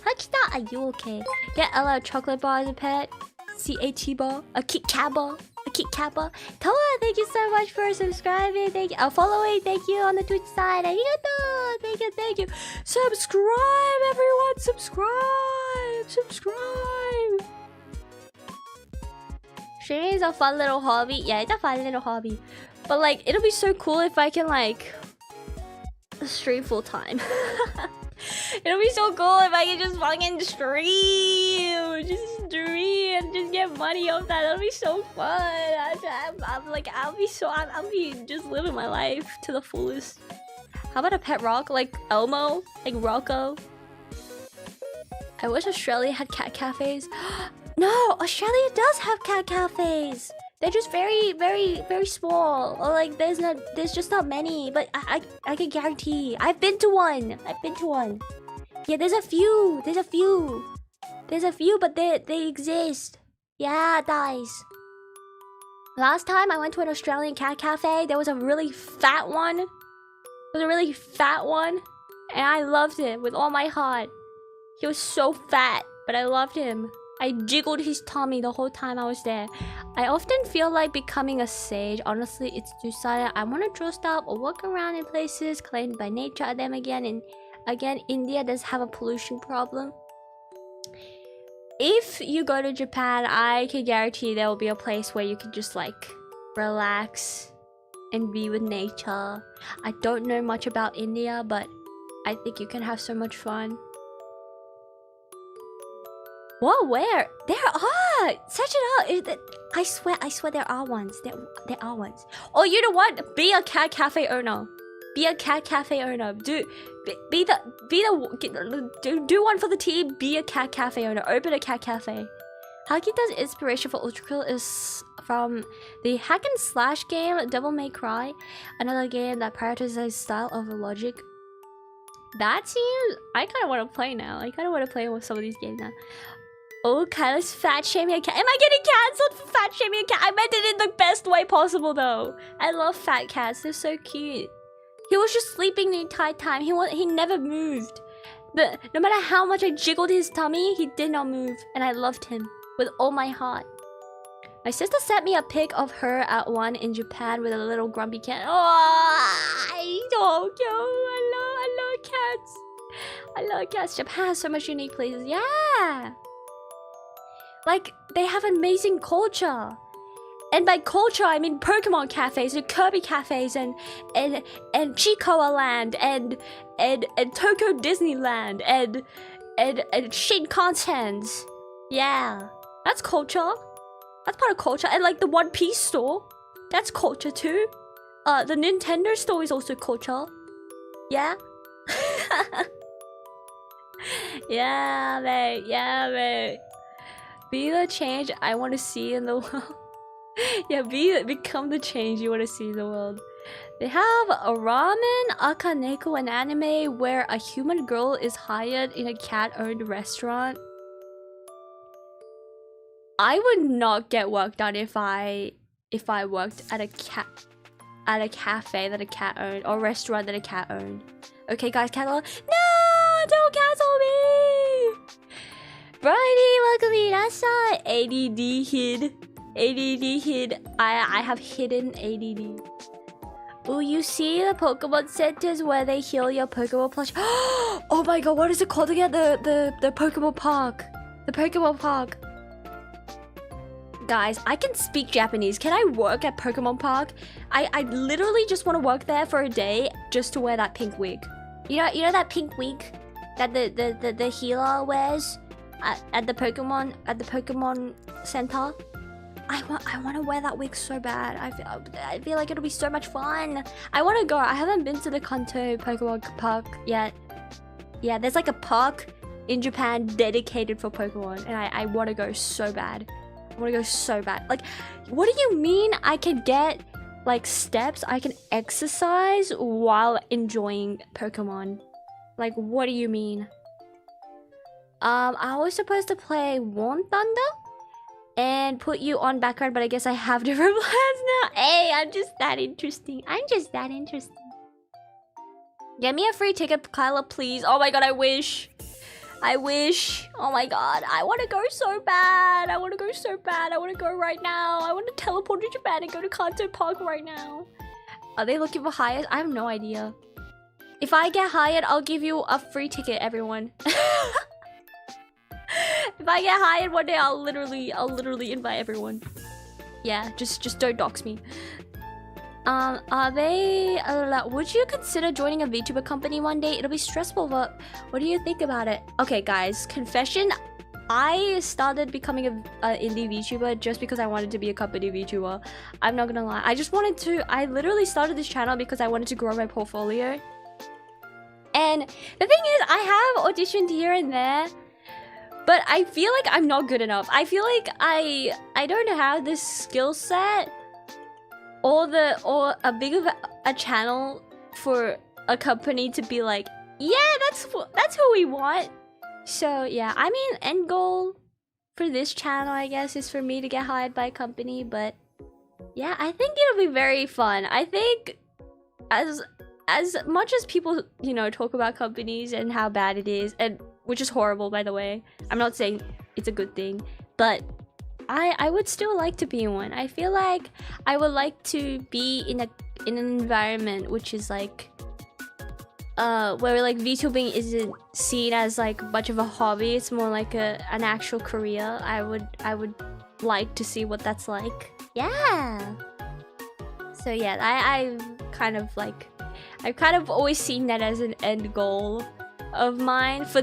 Hakita, are you okay? Get Ella a chocolate bar as a pet. C-A-T bar. A Kit Kat bar. A Kit Kat bar. Toa, thank you so much for subscribing. Thank you. Following. Thank you on the Twitch side. Arigato. Thank you. Subscribe, everyone. Subscribe. Streaming is a fun little hobby. Yeah, it's a fun little hobby. But like, it'll be so cool if I can like stream full time. It'll be so cool if I can just fucking stream. Just get money off that. That'll be so fun. I'll be just living my life to the fullest. How about a pet rock like Elmo? Like Rocco? I wish Australia had cat cafes. No, Australia does have cat cafes. They're just very small. Or like there's just not many. But I can guarantee. I've been to one. Yeah, there's a few, but they exist. Yeah, guys. Last time I went to an Australian cat cafe, there was a really fat one. And I loved him with all my heart. He was so fat, but I loved him. I jiggled his tummy the whole time I was there. I often feel like becoming a sage. Honestly, it's too silent. I want to draw stuff or walk around in places claimed by nature. Them again, India does have a pollution problem. If you go to Japan, I can guarantee there will be a place where you can just like relax and be with nature. I don't know much about India, but I think you can have so much fun. Whoa, where? There are! Search it out! I swear there are ones. There are ones. Oh, you know what? Be a cat cafe owner. Do one for the team. Be a cat cafe owner. Open a cat cafe. Hakita's inspiration for Ultra Kill is from the hack and slash game Devil May Cry, another game that prioritizes style over logic. That seems... I kind of want to play now. I kind of want to play with some of these games now. Oh, Kaila's fat shaming a cat. Am I getting cancelled for fat shaming a cat? I meant it in the best way possible, though. I love fat cats. They're so cute. He was just sleeping the entire time. He never moved. No matter how much I jiggled his tummy, he did not move. And I loved him with all my heart. My sister sent me a pic of her at one in Japan with a little grumpy cat. Oh, so cute. I love cats. I love cats. Japan has so much unique places. Yeah. Like, they have amazing culture. And by culture, I mean Pokemon cafes and Kirby cafes and Chicoa Land and Tokyo Disneyland and Shinkansens. Yeah. That's culture. That's part of culture. And like the One Piece store. That's culture too. The Nintendo store is also culture. Yeah. Yeah, mate. Be the change I want to see in the world. Yeah, become the change you want to see in the world. They have a Ramen Akaneko, an anime where a human girl is hired in a cat-owned restaurant. I would not get work done if I worked at a cafe that a cat owned or restaurant that a cat owned. Okay, guys, cat. No, don't cancel me. Brody, welcome irasshai. ADD hid. ADD hid. I have hidden ADD. Oh, you see the Pokemon centers where they heal your Pokemon plush? Oh my god, what is it called again? The Pokemon Park. The Pokemon Park. Guys, I can speak Japanese. Can I work at Pokemon Park? I literally just want to work there for a day just to wear that pink wig. You know that pink wig that the healer wears at the Pokemon Center? I want to wear that wig so bad. I feel like it'll be so much fun. I want to go. I haven't been to the Kanto Pokemon Park yet. Yeah, there's like a park in Japan dedicated for Pokemon, and I want to go so bad. I want to go so bad. Like, what do you mean I can get like steps? I can exercise while enjoying Pokemon. Like, what do you mean? I was supposed to play Warm Thunder and put you on background, but I guess I have different plans now. Hey, I'm just that interesting. Get me a free ticket, Kaella, please. Oh my god, I wish. Oh my god, I want to go so bad. I want to go right now. I want to teleport to Japan and go to Kanto Park right now. Are they looking for hires? I have no idea. If I get hired, I'll give you a free ticket, everyone. If I get hired one day, I'll literally invite everyone. Yeah, just don't dox me. Are they would you consider joining a VTuber company one day? It'll be stressful, but what do you think about it? Okay, guys, confession. I started becoming an indie VTuber just because I wanted to be a company VTuber. I'm not gonna lie. I literally started this channel because I wanted to grow my portfolio. And the thing is, I have auditioned here and there, but I feel like I'm not good enough. I feel like I don't have this skill set or a big of a channel for a company to be like, yeah, that's who we want. So yeah, I mean, end goal for this channel, I guess, is for me to get hired by a company. But yeah, I think it'll be very fun. I think as much as people, you know, talk about companies and how bad it is, and which is horrible, by the way. I'm not saying it's a good thing, but I would still like to be in one. I feel like I would like to be in an environment which is like where like VTubing isn't seen as like much of a hobby. It's more like an actual career. I would like to see what that's like. Yeah. So yeah, I've kind of always seen that as an end goal of mine for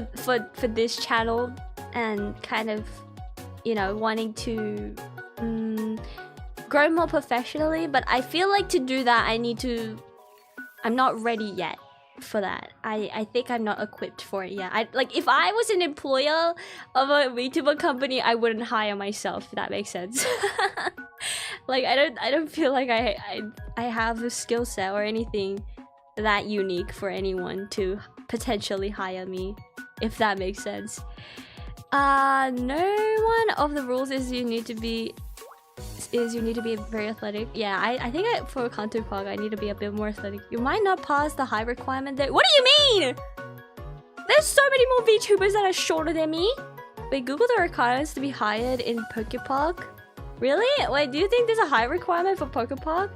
this channel, and kind of, you know, wanting to grow more professionally. But I feel like to do that I'm not ready yet for that. I think I'm not equipped for it yet. Like, if I was an employer of a VTuber company, I wouldn't hire myself, if that makes sense. Like, I don't feel like I have a skill set or anything that unique for anyone to potentially hire me, if that makes sense. No one of the rules is you need to be very athletic. Yeah, I think for Kanto Park I need to be a bit more athletic. You might not pass the height requirement there. What do you mean? There's so many more VTubers that are shorter than me. Wait, Google the requirements to be hired in Pokepark. Really? Wait, do you think there's a height requirement for Pokepark?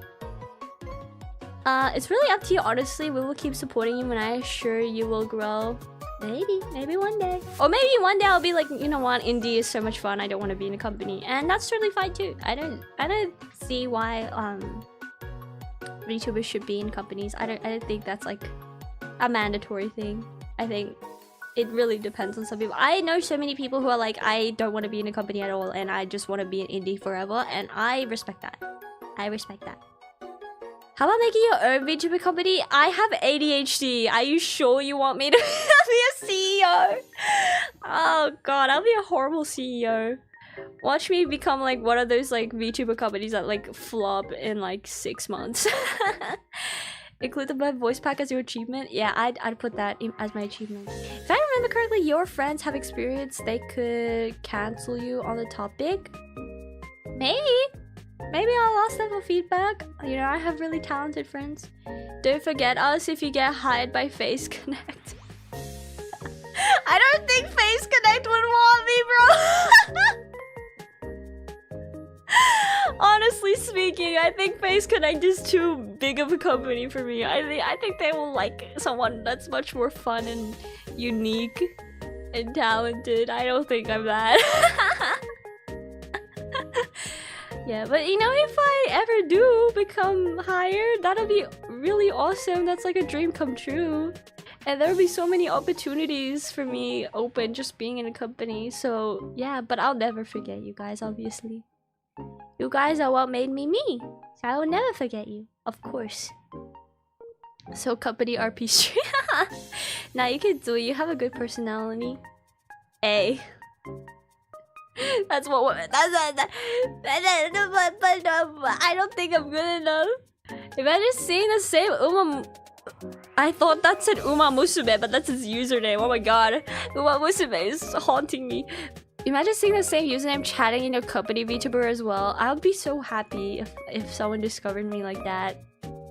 It's really up to you, honestly. We will keep supporting you, and I assure you will grow. Maybe one day. Or maybe one day I'll be like, you know what, indie is so much fun, I don't want to be in a company. And that's totally fine too. I don't see why VTubers should be in companies. I don't think that's like a mandatory thing. I think it really depends on some people. I know so many people who are like, I don't want to be in a company at all, and I just want to be an indie forever, and I respect that. How about making your own VTuber company? I have ADHD. Are you sure you want me to be a CEO? Oh god, I'll be a horrible CEO. Watch me become like one of those like VTuber companies that like flop in like 6 months. Include the voice pack as your achievement? Yeah, I'd put that as my achievement. If I remember correctly, your friends have experience they could cancel you on the topic. Maybe I'll ask them for feedback. You know, I have really talented friends. Don't forget us if you get hired by Face Connect. I don't think Face Connect would want me, bro. Honestly speaking, I think Face Connect is too big of a company for me. I think they will like someone that's much more fun and unique and talented. I don't think I'm that. Yeah, but you know, if I ever do become hired, that'll be really awesome. That's like a dream come true. And there'll be so many opportunities for me open just being in a company. So yeah, but I'll never forget you guys, obviously. You guys are what made me me. So I will never forget you, of course. So company RP stream. Nah, you can do it. You have a good personality. A. That's what. But I don't think I'm good enough. Imagine seeing the same I thought that said umamusume, but that's his username. Oh my god, umamusume is haunting me. Imagine seeing the same username chatting in your company VTuber as well. I would be so happy if someone discovered me like that.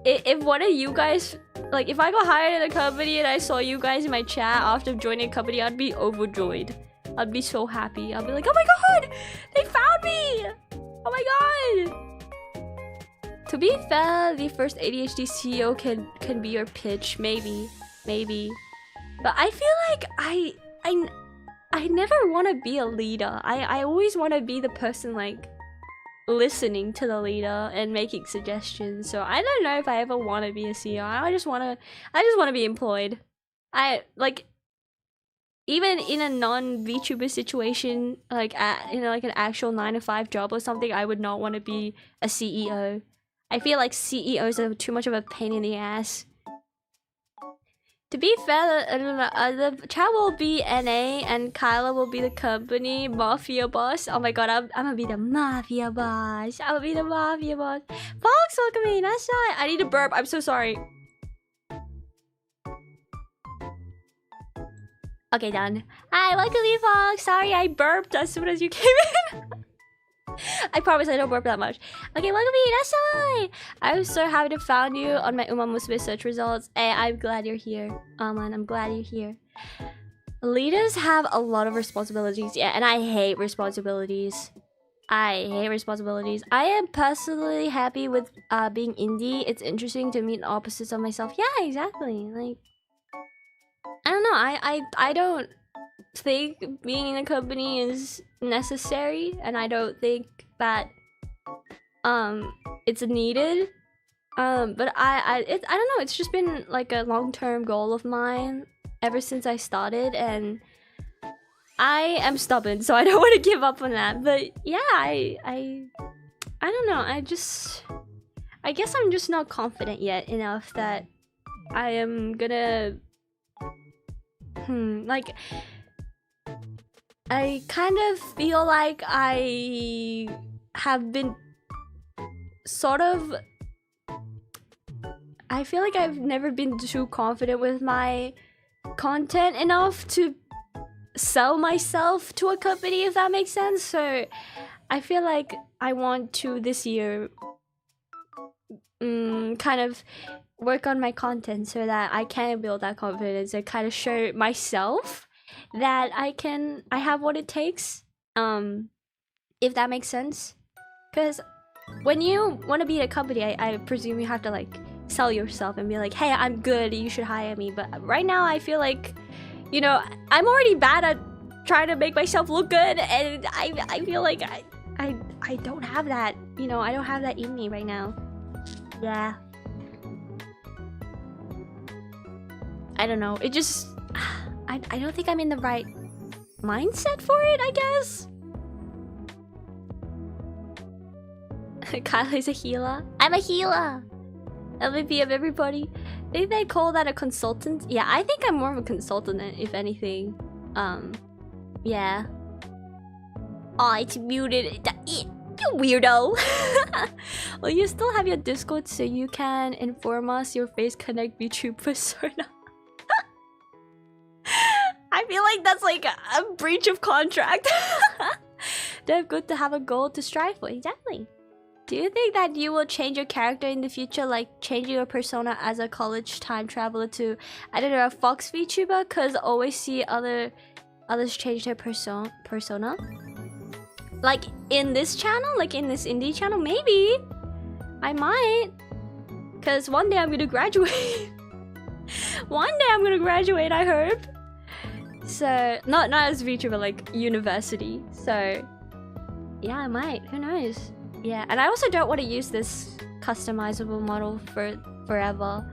If one of you guys, like, if I got hired in a company and I saw you guys in my chat after joining a company, I'd be overjoyed. I'd be so happy. I'd be like, oh my god! They found me! Oh my god! To be fair, the first ADHD CEO can be your pitch. Maybe. But I feel like I never want to be a leader. I always want to be the person, like, listening to the leader and making suggestions. So I don't know if I ever want to be a CEO. I just want to be employed. Even in a non-VTuber situation, like in like an actual 9-to-5 job or something, I would not want to be a CEO. I feel like CEOs are too much of a pain in the ass. To be fair, the chat will be NA and Kaella will be the company mafia boss. Oh my god, I'm gonna be the mafia boss. I'm gonna be the mafia boss. Fox, look at me. That's right. I need to burp. I'm so sorry. Okay, done. Hi, welcome to Fox. Sorry, I burped as soon as you came in. I promise I don't burp that much. Okay, welcome to Irashai! I'm so happy to find you on my umamusume search results. Hey, I'm glad you're here. Man, I'm glad you're here. Leaders have a lot of responsibilities. Yeah, and I hate responsibilities. I am personally happy with being indie. It's interesting to meet opposites of myself. Yeah, exactly. Like, I don't know. I don't think being in a company is necessary, and I don't think that it's needed. But I don't know. It's just been like a long-term goal of mine ever since I started, and I am stubborn, so I don't want to give up on that. But yeah, I don't know. I guess I'm just not confident yet enough that I am gonna like, I kind of feel like I have been sort of, I feel like I've never been too confident with my content enough to sell myself to a company, if that makes sense. So I feel like I want to this year kind of work on my content so that I can build that confidence and kind of show myself that I have what it takes, if that makes sense. Because when you want to be at a company, I presume you have to like sell yourself and be like, hey, I'm good, you should hire me. But right now I feel like, you know, I'm already bad at trying to make myself look good, and I feel like I don't have that, you know, I don't have that in me right now. Yeah. I don't know, it just, I don't think I'm in the right mindset for it, I guess. Kaella is a healer. I'm a healer! MVP of everybody. Think they call that a consultant? Yeah, I think I'm more of a consultant, if anything. Yeah. Oh, it's muted. You weirdo! Well, you still have your Discord, so you can inform us your face connect VTube persona. I feel like that's like a breach of contract. They're good to have a goal to strive for. Exactly. Do you think that you will change your character in the future, like changing your persona as a college time traveler to, I don't know, a Fox VTuber? Cause I always see others change their persona. Like in this channel, like in this indie channel, maybe I might. Cause one day I'm gonna graduate. One day I'm gonna graduate, I hope. So not as VTuber, like university. So yeah, I might. Who knows? Yeah, and I also don't want to use this customizable model for forever.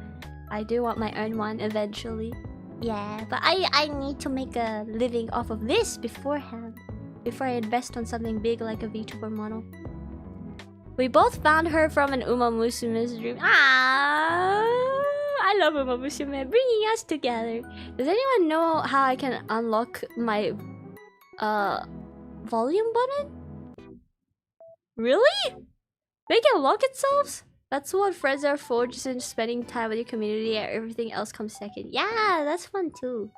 I do want my own one eventually. Yeah, but I need to make a living off of this beforehand. Before I invest on something big like a VTuber model. We both found her from an umamusume's dream. Ah, I love umamusume bringing us together. Does anyone know how I can unlock my volume button? Really? They can lock themselves? That's what friends are for, just in spending time with your community and everything else comes second. Yeah, that's fun too.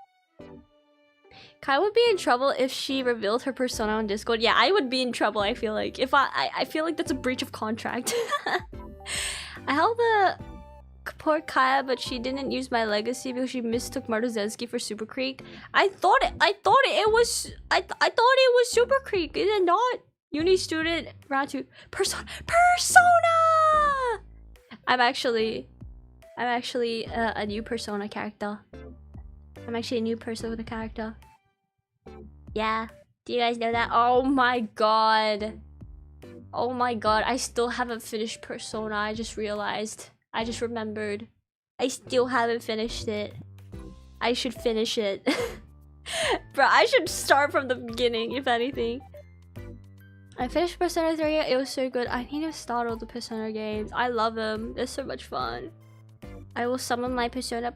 Kai would be in trouble if she revealed her persona on Discord. Yeah, I would be in trouble, I feel like. If I feel like that's a breach of contract. I helped the poor Kaella, but she didn't use my legacy because she mistook Martozensky for Super Creek. I thought it was Super Creek, is it not? Uni student, round 2. Persona! I'm actually a new Persona character. I'm actually a new Persona character. Yeah. Do you guys know that? Oh my god. Oh my god. I still haven't finished Persona. I just realized. I just remembered. I still haven't finished it. I should finish it. Bro, I should start from the beginning, if anything. I finished Persona 3, it was so good. I need to start all the Persona games. I love them. They're so much fun. I will summon my Persona.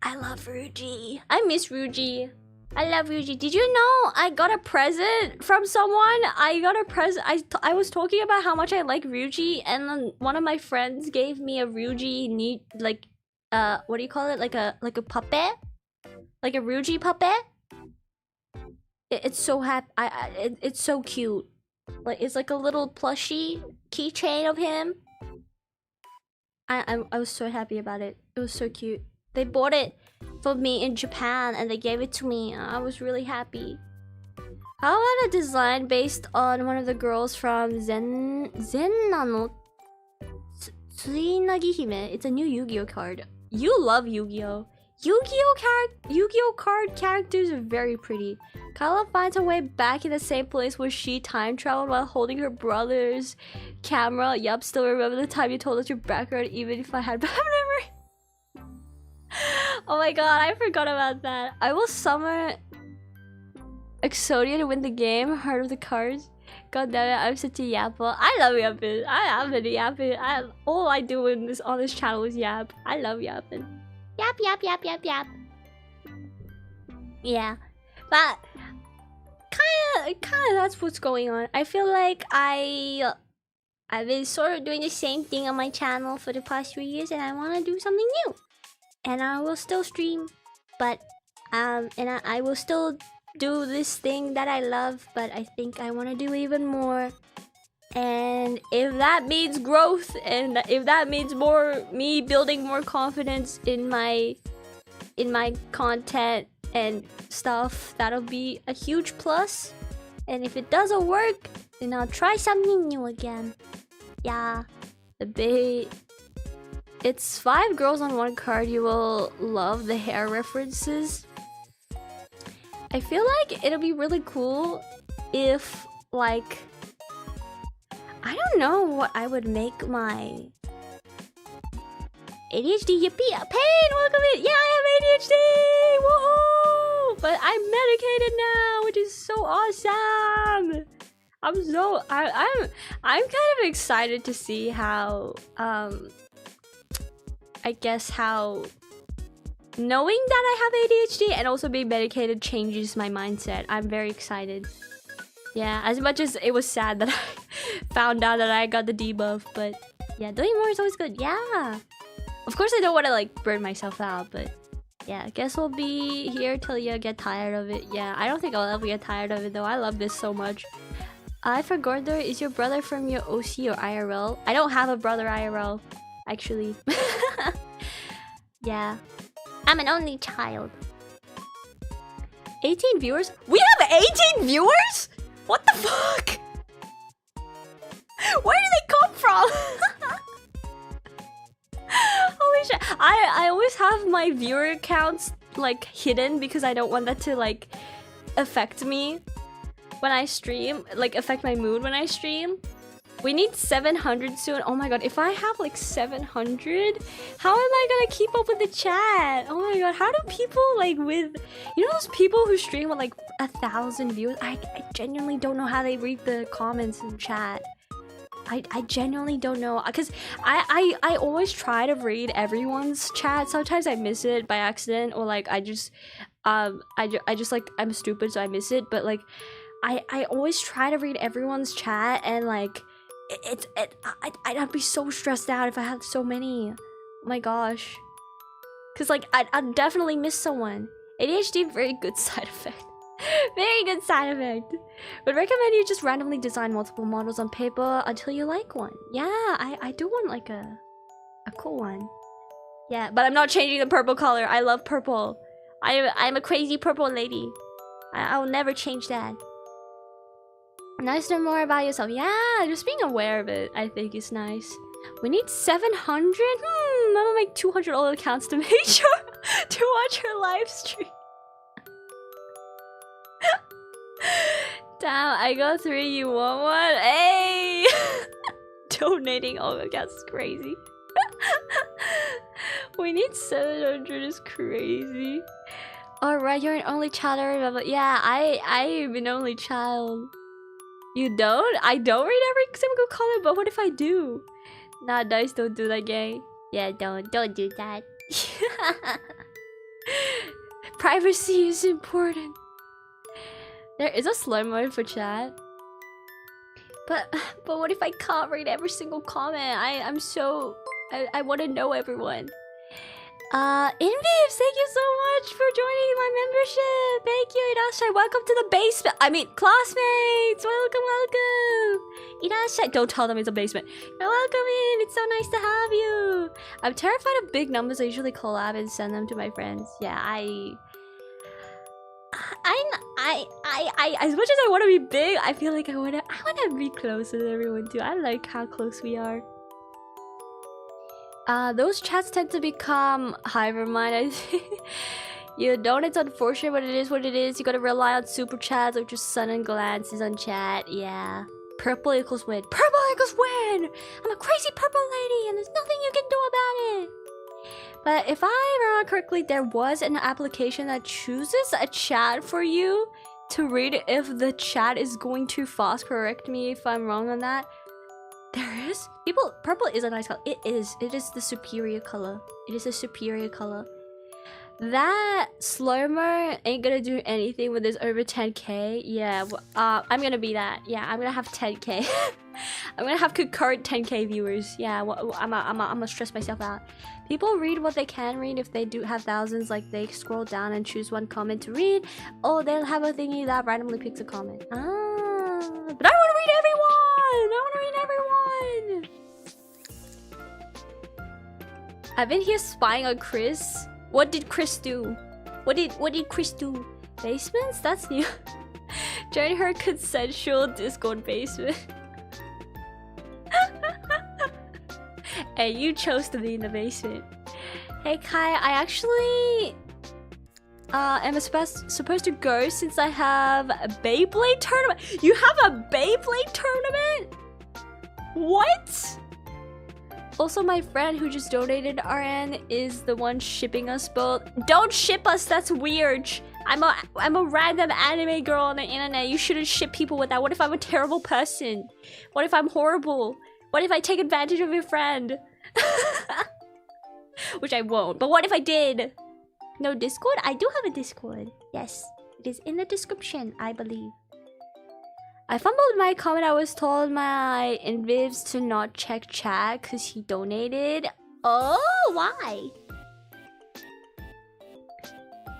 I love Ryuji. I miss Ryuji. I love Ryuji. Did you know I got a present from someone? I got a present. I was talking about how much I like Ryuji, and then one of my friends gave me a Ryuji what do you call it? Like a puppet? Like a Ryuji puppet? It's so it's so cute. Like it's like a little plushie keychain of him. I was so happy about it. It was so cute. They bought it for me in Japan and they gave it to me. I was really happy. How about a design based on one of the girls from Zen Nano Tsuinagi Hime? It's a new Yu-Gi-Oh card. You love Yu-Gi-Oh! Yu-Gi-Oh card characters are very pretty. Kaella finds her way back in the same place where she time traveled while holding her brother's camera. Yup, still remember the time you told us your background even if I had bad memory. Oh my god, I forgot about that. I will summon Exodia to win the game. Heard of the cards? God damn it, I'm such a yapper. I love yapping. I am a yapping. All I do on this channel is yap. I love yapping. Yap, yap, yap, yap, yap. Yeah. But kinda that's what's going on. I feel like I've been sort of doing the same thing on my channel for the past 3 years, and I want to do something new. And I will still stream, but and I will still do this thing that I love, but I think I want to do even more. And if that means growth, and if that means me building more confidence in my content and stuff, that'll be a huge plus. And if it doesn't work, then I'll try something new again. Yeah, it's 5 girls on 1 card. You will love the hair references. I feel like it'll be really cool if, like, I don't know what I would make my ADHD. Yippee! Pain! Welcome in! Yeah, I have ADHD! Woohoo! But I'm medicated now, which is so awesome! I'm kind of excited to see how, I guess how knowing that I have ADHD and also being medicated changes my mindset. I'm very excited. Yeah, as much as it was sad that I found out that I got the debuff, but yeah, doing more is always good. Yeah. Of course I don't want to like burn myself out, but Yeah, guess we'll be here till you get tired of it. Yeah, I don't think I'll ever get tired of it though. I love this so much. I forgot there, is your brother from your OC or IRL? I don't have a brother IRL, actually. Yeah. I'm an only child. 18 viewers? We have 18 viewers? What the fuck? Where did they come from? Holy shit. I always have my viewer counts like hidden because I don't want that to like affect me when I stream, like affect my mood when I stream. We need 700 soon. Oh my god, if I have like 700, how am I gonna keep up with the chat? Oh my god, how do people like with, you know those people who stream with like 1,000 views? I genuinely don't know how they read the comments in chat. I genuinely don't know, because I always try to read everyone's chat. Sometimes I miss it by accident, or like I just like, I'm stupid so I miss it, but like I always try to read everyone's chat, and like I'd be so stressed out if I had so many. Oh my gosh, because like I'd definitely miss someone. ADHD, very good side effect. Very good side effect. Would recommend you just randomly design multiple models on paper until you like one. Yeah, I do want like a cool one. Yeah, but I'm not changing the purple color. I love purple. I'm a crazy purple lady. I will never change that. Nice to know more about yourself. Yeah, just being aware of it, I think, is nice. We need 700? I'm gonna make 200 old accounts to make sure to watch her live stream. Damn, I got 3, you want one? Hey! Donating all accounts is crazy. We need 700 is crazy. Alright, you're an only child, I remember. Yeah, I'm an only child. You don't? I don't read every single comment, but what if I do? Nah, dice, don't do that, gang. Yeah, don't do that. Privacy is important. There is a slow mode for chat. But what if I can't read every single comment? I'm so... I want to know everyone. Invives, thank you so much for joining my membership. Thank you, Irashai. Welcome to the basement. I mean, classmates. Welcome. Irashai. Don't tell them it's a basement. You're welcome in. It's so nice to have you. I'm terrified of big numbers. I usually collab and send them to my friends. Yeah, as much as I want to be big, I feel like I wanna be closer to everyone too. I like how close we are. Those chats tend to become hive mind. I think. You don't. It's unfortunate, but it is what it is. You gotta rely on super chats or just sudden glances on chat. Yeah. Purple equals win. Purple equals win. I'm a crazy purple lady, and there's nothing you can do about it. But if I remember correctly, there was an application that chooses a chat for you to read if the chat is going too fast. Correct me if I'm wrong on that. There is? Purple is a nice color. It is the superior color. It is a superior color. That slow-mo ain't gonna do anything with this over 10k. Yeah, I'm gonna be that. Yeah, I'm gonna have 10k. I'm gonna have concurrent 10k viewers. Yeah, I'm gonna stress myself out. People read what they can read. If they do have thousands, like they scroll down and choose one comment to read. Oh, they'll have a thingy that randomly picks a comment. But I want to read everyone! I want to read everyone! I've been here spying on Chris. What did Chris do? What did Chris do? Basements? That's new. Join her consensual Discord basement. Hey, you chose to be in the basement. Hey Kai, I actually am supposed to go since I have a Beyblade tournament. You have a Beyblade tournament? What? Also, my friend who just donated RN is the one shipping us both. Don't ship us, that's weird. I'm a random anime girl on the internet. You shouldn't ship people with that. What if I'm a terrible person? What if I'm horrible? What if I take advantage of your friend? Which I won't, but what if I did? No Discord? I do have a Discord. Yes, it is in the description, I believe. I fumbled my comment. I was told my invivs to not check chat because he donated. Oh, why?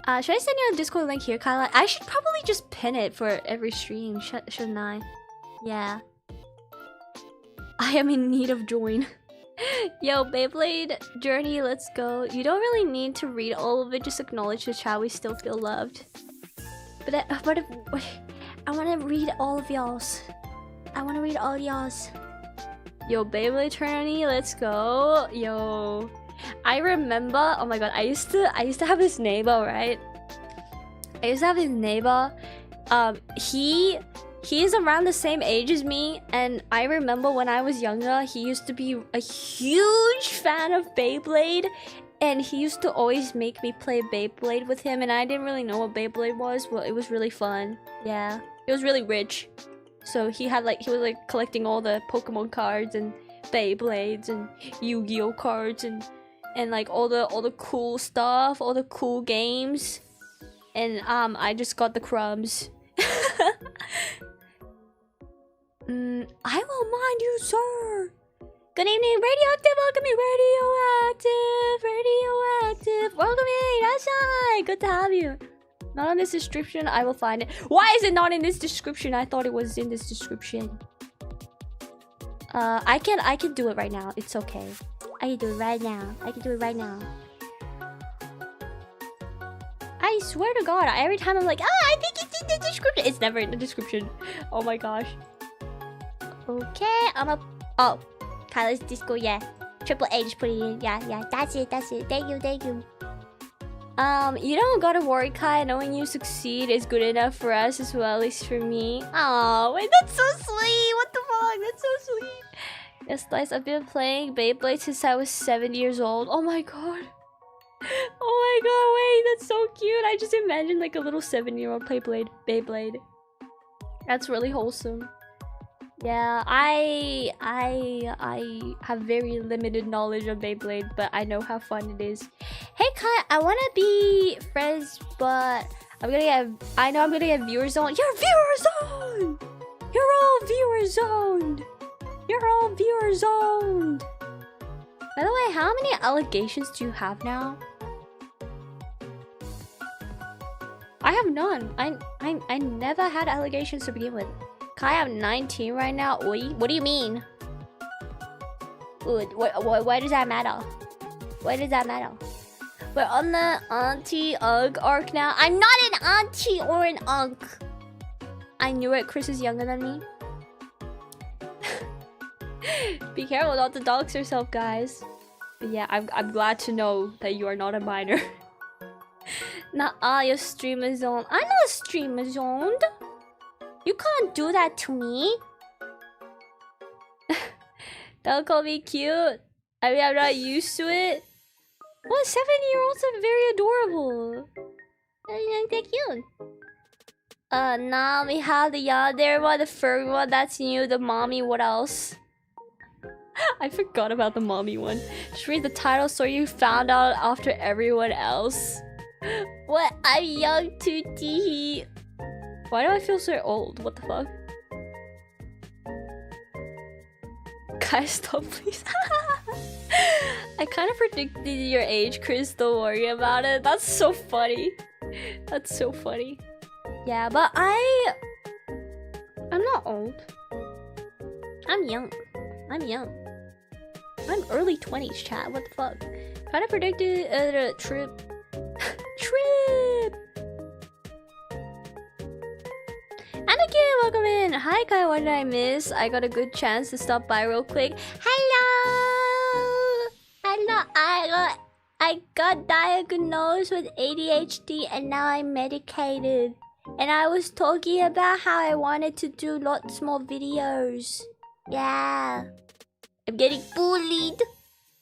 Should I send you a Discord link here, Kaella? I should probably just pin it for every stream, shouldn't I? Yeah. I am in need of join. Yo, Beyblade Journey, let's go. You don't really need to read all of it, just acknowledge the chat, we still feel loved. But I want to read all of y'all's. I want to read all y'all's. Yo, Beyblade Journey, let's go. Yo. I remember, oh my god, I used to have this neighbor, right? I used to have this neighbor. He is around the same age as me, and I remember when I was younger, he used to be a huge fan of Beyblade, and he used to always make me play Beyblade with him, and I didn't really know what Beyblade was, but it was really fun. Yeah, he was really rich, so he was like collecting all the Pokemon cards and Beyblades and Yu-Gi-Oh cards and like all the cool stuff, all the cool games, and I just got the crumbs. I will mind you, sir. Good evening, Radioactive. Welcome in, Radioactive. Welcome in, Irashai. Good to have you. Not on this description. I will find it. Why is it not in this description? I thought it was in this description. I can do it right now. It's okay. I can do it right now. I swear to God, every time I'm like, I think it's in the description. It's never in the description. Oh my gosh. Okay, oh, Kaella's Discord, yeah. Triple A just put it in. Yeah, that's it. Thank you. You don't gotta worry, Kai. Knowing you succeed is good enough for us as well, at least for me. Oh, wait, that's so sweet. What the fuck? That's so sweet. Yes, Slice, I've been playing Beyblade since I was 7 years old. Oh my god. Oh my god, wait, that's so cute. I just imagined like a little 7-year-old play Beyblade. That's really wholesome. Yeah, I have very limited knowledge of Beyblade, but I know how fun it is. Hey Kai, I wanna be friends, but I'm gonna get viewer zone. You're viewer zoned! You're all viewer zoned! By the way, how many allegations do you have now? I have none. I never had allegations to begin with. Kai, I'm 19 right now. Oi? What do you mean? Why does that matter? We're on the auntie-ugh arc now. I'm not an auntie or an unk. I knew it. Chris is younger than me. Be careful not to dox yourself, guys. But yeah, I'm glad to know that you are not a minor. Nah, your streamer zoned. I'm not streamer zoned. You can't do that to me. Don't call me cute. I mean, I'm not used to it. Well, 7-year-olds are very adorable. They're cute. Nah, we have the yandere one, the furry one. That's new. The mommy, what else? I forgot about the mommy one. Just read the title so you found out after everyone else. What? I'm young too, teehee. Why do I feel so old? What the fuck? Guys, stop, please. I kind of predicted your age, Chris. Don't worry about it. That's so funny. Yeah, but I'm not old. I'm young. I'm early 20s, chat. What the fuck? Kind of predicted a trip. Anakin, welcome in. Hi, Kai. What did I miss? I got a good chance to stop by real quick. Hello. I got diagnosed with ADHD and now I'm medicated. And I was talking about how I wanted to do lots more videos. Yeah. I'm getting bullied.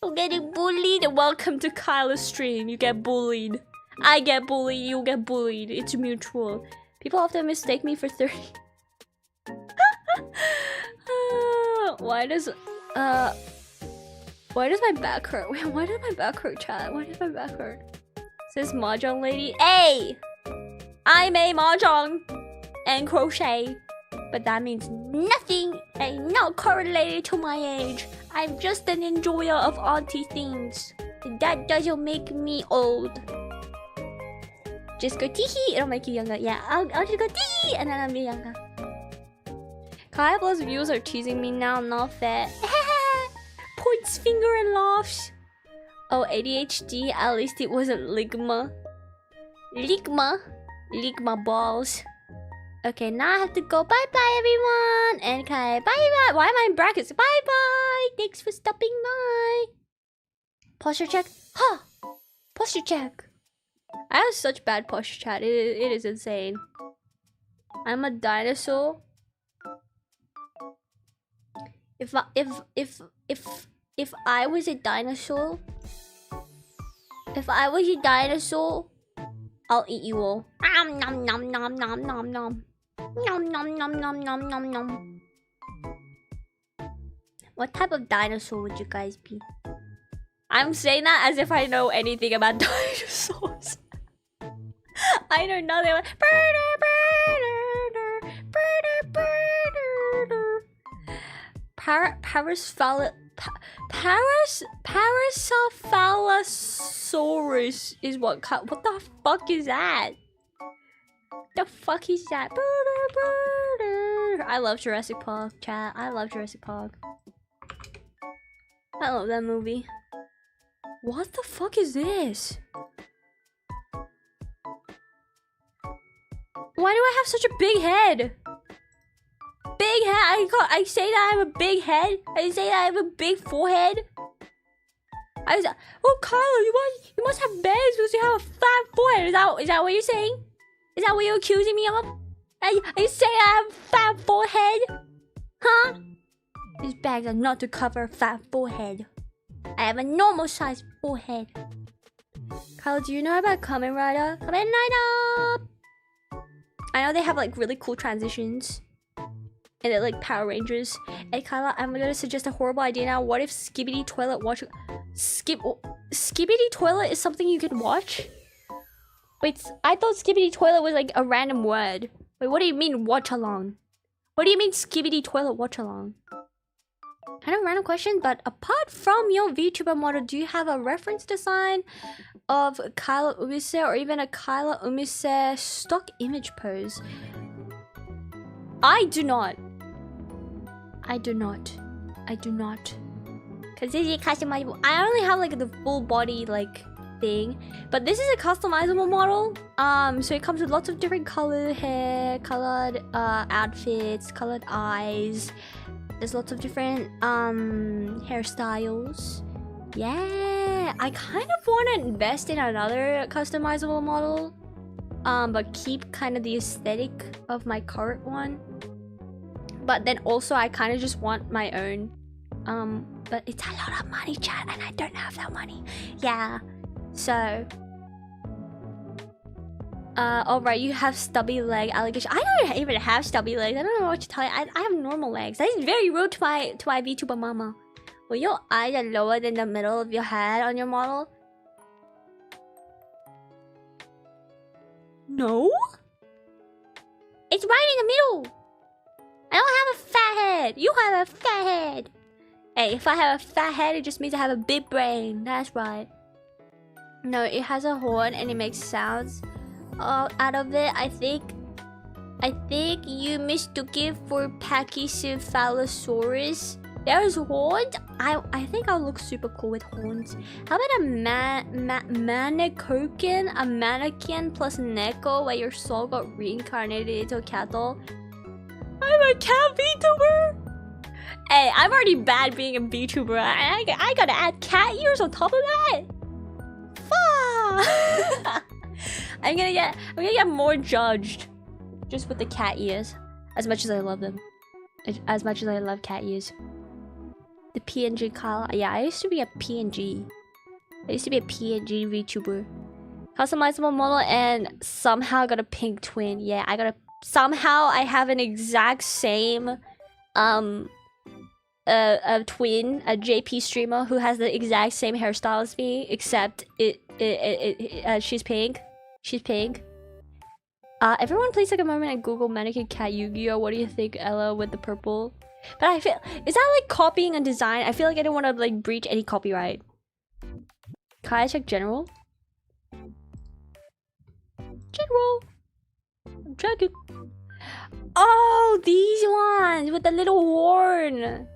Welcome to Kaella's stream. You get bullied. I get bullied. You get bullied. It's mutual. People often mistake me for 30. Why does my back hurt? Wait, why does my back hurt, chat? Why does my back hurt? Says Mahjong lady. Hey! I'm a Mahjong and crochet. But that means nothing. I'm not correlated to my age. I'm just an enjoyer of auntie things. That doesn't make me old. Just go tee-hee, it'll make you younger. Yeah, I'll just go tee-hee and then I'll be younger. Kaella's views are teasing me now, not fair. Points finger and laughs. Oh, ADHD, at least it wasn't ligma. Ligma balls. Okay, now I have to go. Bye-bye, everyone. And Kai, bye-bye. Why am I in brackets? Bye-bye. Thanks for stopping by. Posture check. Huh. Posture check. I have such bad posture chat. It is insane. I'm a dinosaur. If I was a dinosaur, I'll eat you all. Nom nom nom nom nom nom nom. Nom nom nom nom nom nom nom. What type of dinosaur would you guys be? I'm saying that as if I know anything about dinosaurs. I know nothing about Paracephalosaurus is what the fuck is that? The fuck is that? I love Jurassic Park, chat. I love Jurassic Park. I love that movie. What the fuck is this? Why do I have such a big head? Big head? I say that I have a big head? I say that I have a big forehead? Oh, Kaella, you must have bangs because you have a fat forehead. Is that what you're saying? Is that what you're accusing me of? Are you saying I have a fat forehead? Huh? These bags are not to cover a fat forehead. I have a normal sized forehead. Kaella, do you know about Kamen Rider? Kamen Rider! I know they have like really cool transitions. And they're like Power Rangers. Hey Kaella, I'm gonna suggest a horrible idea now. What if Skibidi Toilet watch... Skibidi Toilet is something you can watch? Wait, I thought Skibidi Toilet was like a random word. Wait, what do you mean watch along? What do you mean Skibidi Toilet watch along? Kind of random question, but apart from your VTuber model, do you have a reference design of Kaella Umise or even a Kaella Umise stock image pose? I do not. I do not. Cause this is customizable. I only have like the full body like thing, but this is a customizable model. So it comes with lots of different colored hair, colored outfits, colored eyes. There's lots of different hairstyles. Yeah, I kind of want to invest in another customizable model, but keep kind of the aesthetic of my current one. But then also I kind of just want my own. But it's a lot of money, chat, and I don't have that money. Yeah, so. Alright, you have stubby leg allegation. I don't even have stubby legs. I don't know what to tell you. I have normal legs. That is very rude to my VTuber mama. Well, your eyes are lower than the middle of your head on your model. No? It's right in the middle. I don't have a fat head. You have a fat head. Hey, if I have a fat head, it just means I have a big brain. That's right. No, it has a horn and it makes sounds. Out of it, I think you mistook it for Pachycephalosaurus. There's horns. I think I'll look super cool with horns. How about a mannequin plus Neko, where your soul got reincarnated into a cattle? I'm a cat VTuber. Hey, I'm already bad being a VTuber. I gotta add cat ears on top of that. Fuck. I'm gonna get more judged just with the cat ears. As much as I love them. As much as I love cat ears. The PNG Kaella. Yeah, I used to be a PNG. I used to be a PNG VTuber. Customizable model and somehow got a pink twin. Yeah, I got a... Somehow I have an exact same... a twin, a JP streamer who has the exact same hairstyle as me, except she's pink. She's pink. Everyone please take a moment and Google mannequin cat Yu-Gi-Oh! What do you think, Ella, with the purple? But I feel... Is that like copying a design? I feel like I don't want to like breach any copyright. Can I check general? General. I'm checking. Oh, these ones with the little horn.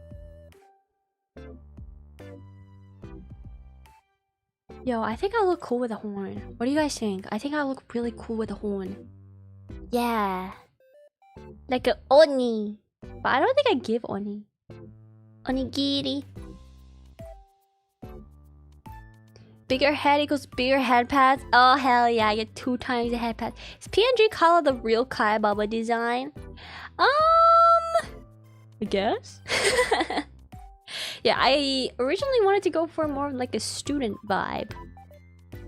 Yo, I think I look cool with a horn. What do you guys think? I think I look really cool with a horn. Yeah. Like a oni. But I don't think I give oni. Onigiri. Bigger head equals bigger head pads. Oh hell yeah, I get 2 times the head pads. Is PNG color the real Kaellaumise design? I guess. Yeah, I originally wanted to go for more of like a student vibe.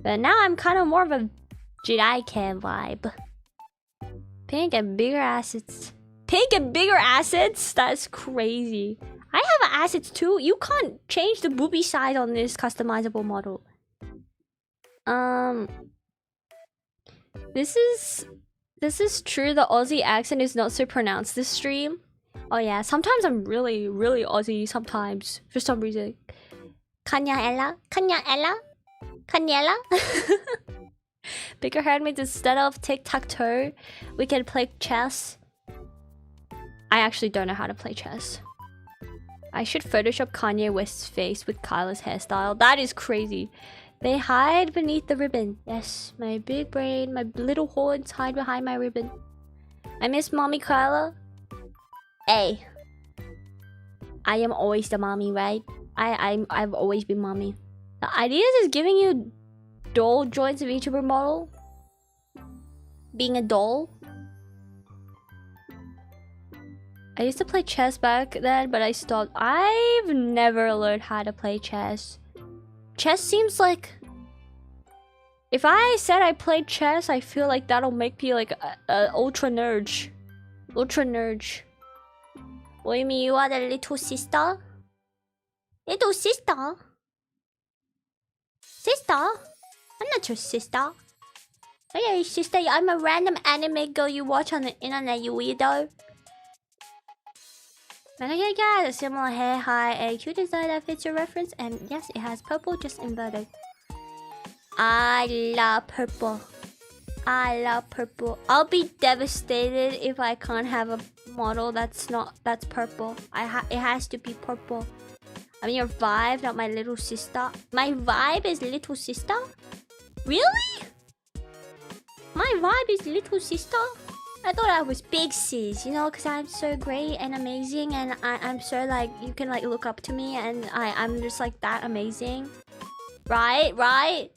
But now I'm kind of more of a Jedi Cam vibe. Pink and bigger assets. Pink and bigger assets? That's crazy. I have assets too. You can't change the boobie size on this customizable model. This is true. The Aussie accent is not so pronounced this stream. Oh yeah, sometimes I'm really Aussie sometimes for some reason. Kaella? Bigger head means instead of tic-tac-toe, we can play chess. I actually don't know how to play chess. I should Photoshop Kanye West's face with Kyla's hairstyle. That is crazy. They hide beneath the ribbon. Yes, my big brain, my little horns hide behind my ribbon. I miss mommy Kaella. Hey, I am always the mommy, right? I've always been mommy. The idea is giving you doll joints of VTuber model. Being a doll. I used to play chess back then, but I stopped. I've never learned how to play chess. Chess seems like... If I said I played chess, I feel like that'll make me like a ultra nerd. Ultra nerd. What do you mean you are the little sister? Little sister? Sister? I'm not your sister. Oh yeah, your sister. I'm a random anime girl you watch on the internet, you weirdo. Manager guy has a similar hair, high, a cute design that fits your reference, and yes, it has purple, just inverted. I love purple. I love purple. I'll be devastated if I can't have a model that's purple. It has to be purple. I mean your vibe, not my little sister. My vibe is little sister? Really? My vibe is little sister? I thought I was big sis, you know, because I'm so great and amazing, and I'm so like, you can like look up to me, and I'm just like that amazing. Right? I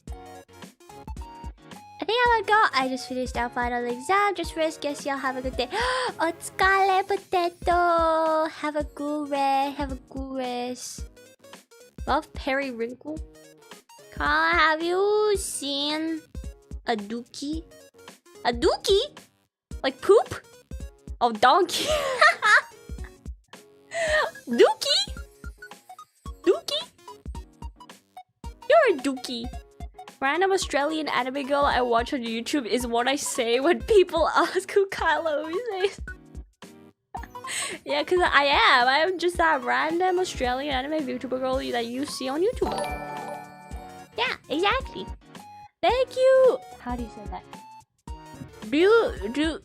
think I would go. I just finished our final exam. Just rest. Guess y'all have a good day. Otsukare potato. Have a good rest. Have a good rest. Love periwinkle. Carl, have you seen a dookie? A dookie? Like poop? Oh, donkey. Dookie? Dookie? You're a dookie. Random Australian anime girl I watch on YouTube is what I say when people ask who Kaellaumise is. Yeah, because I am. I am just that random Australian anime VTuber girl that you see on YouTube. Yeah, exactly. Thank you. How do you say that? Rudai?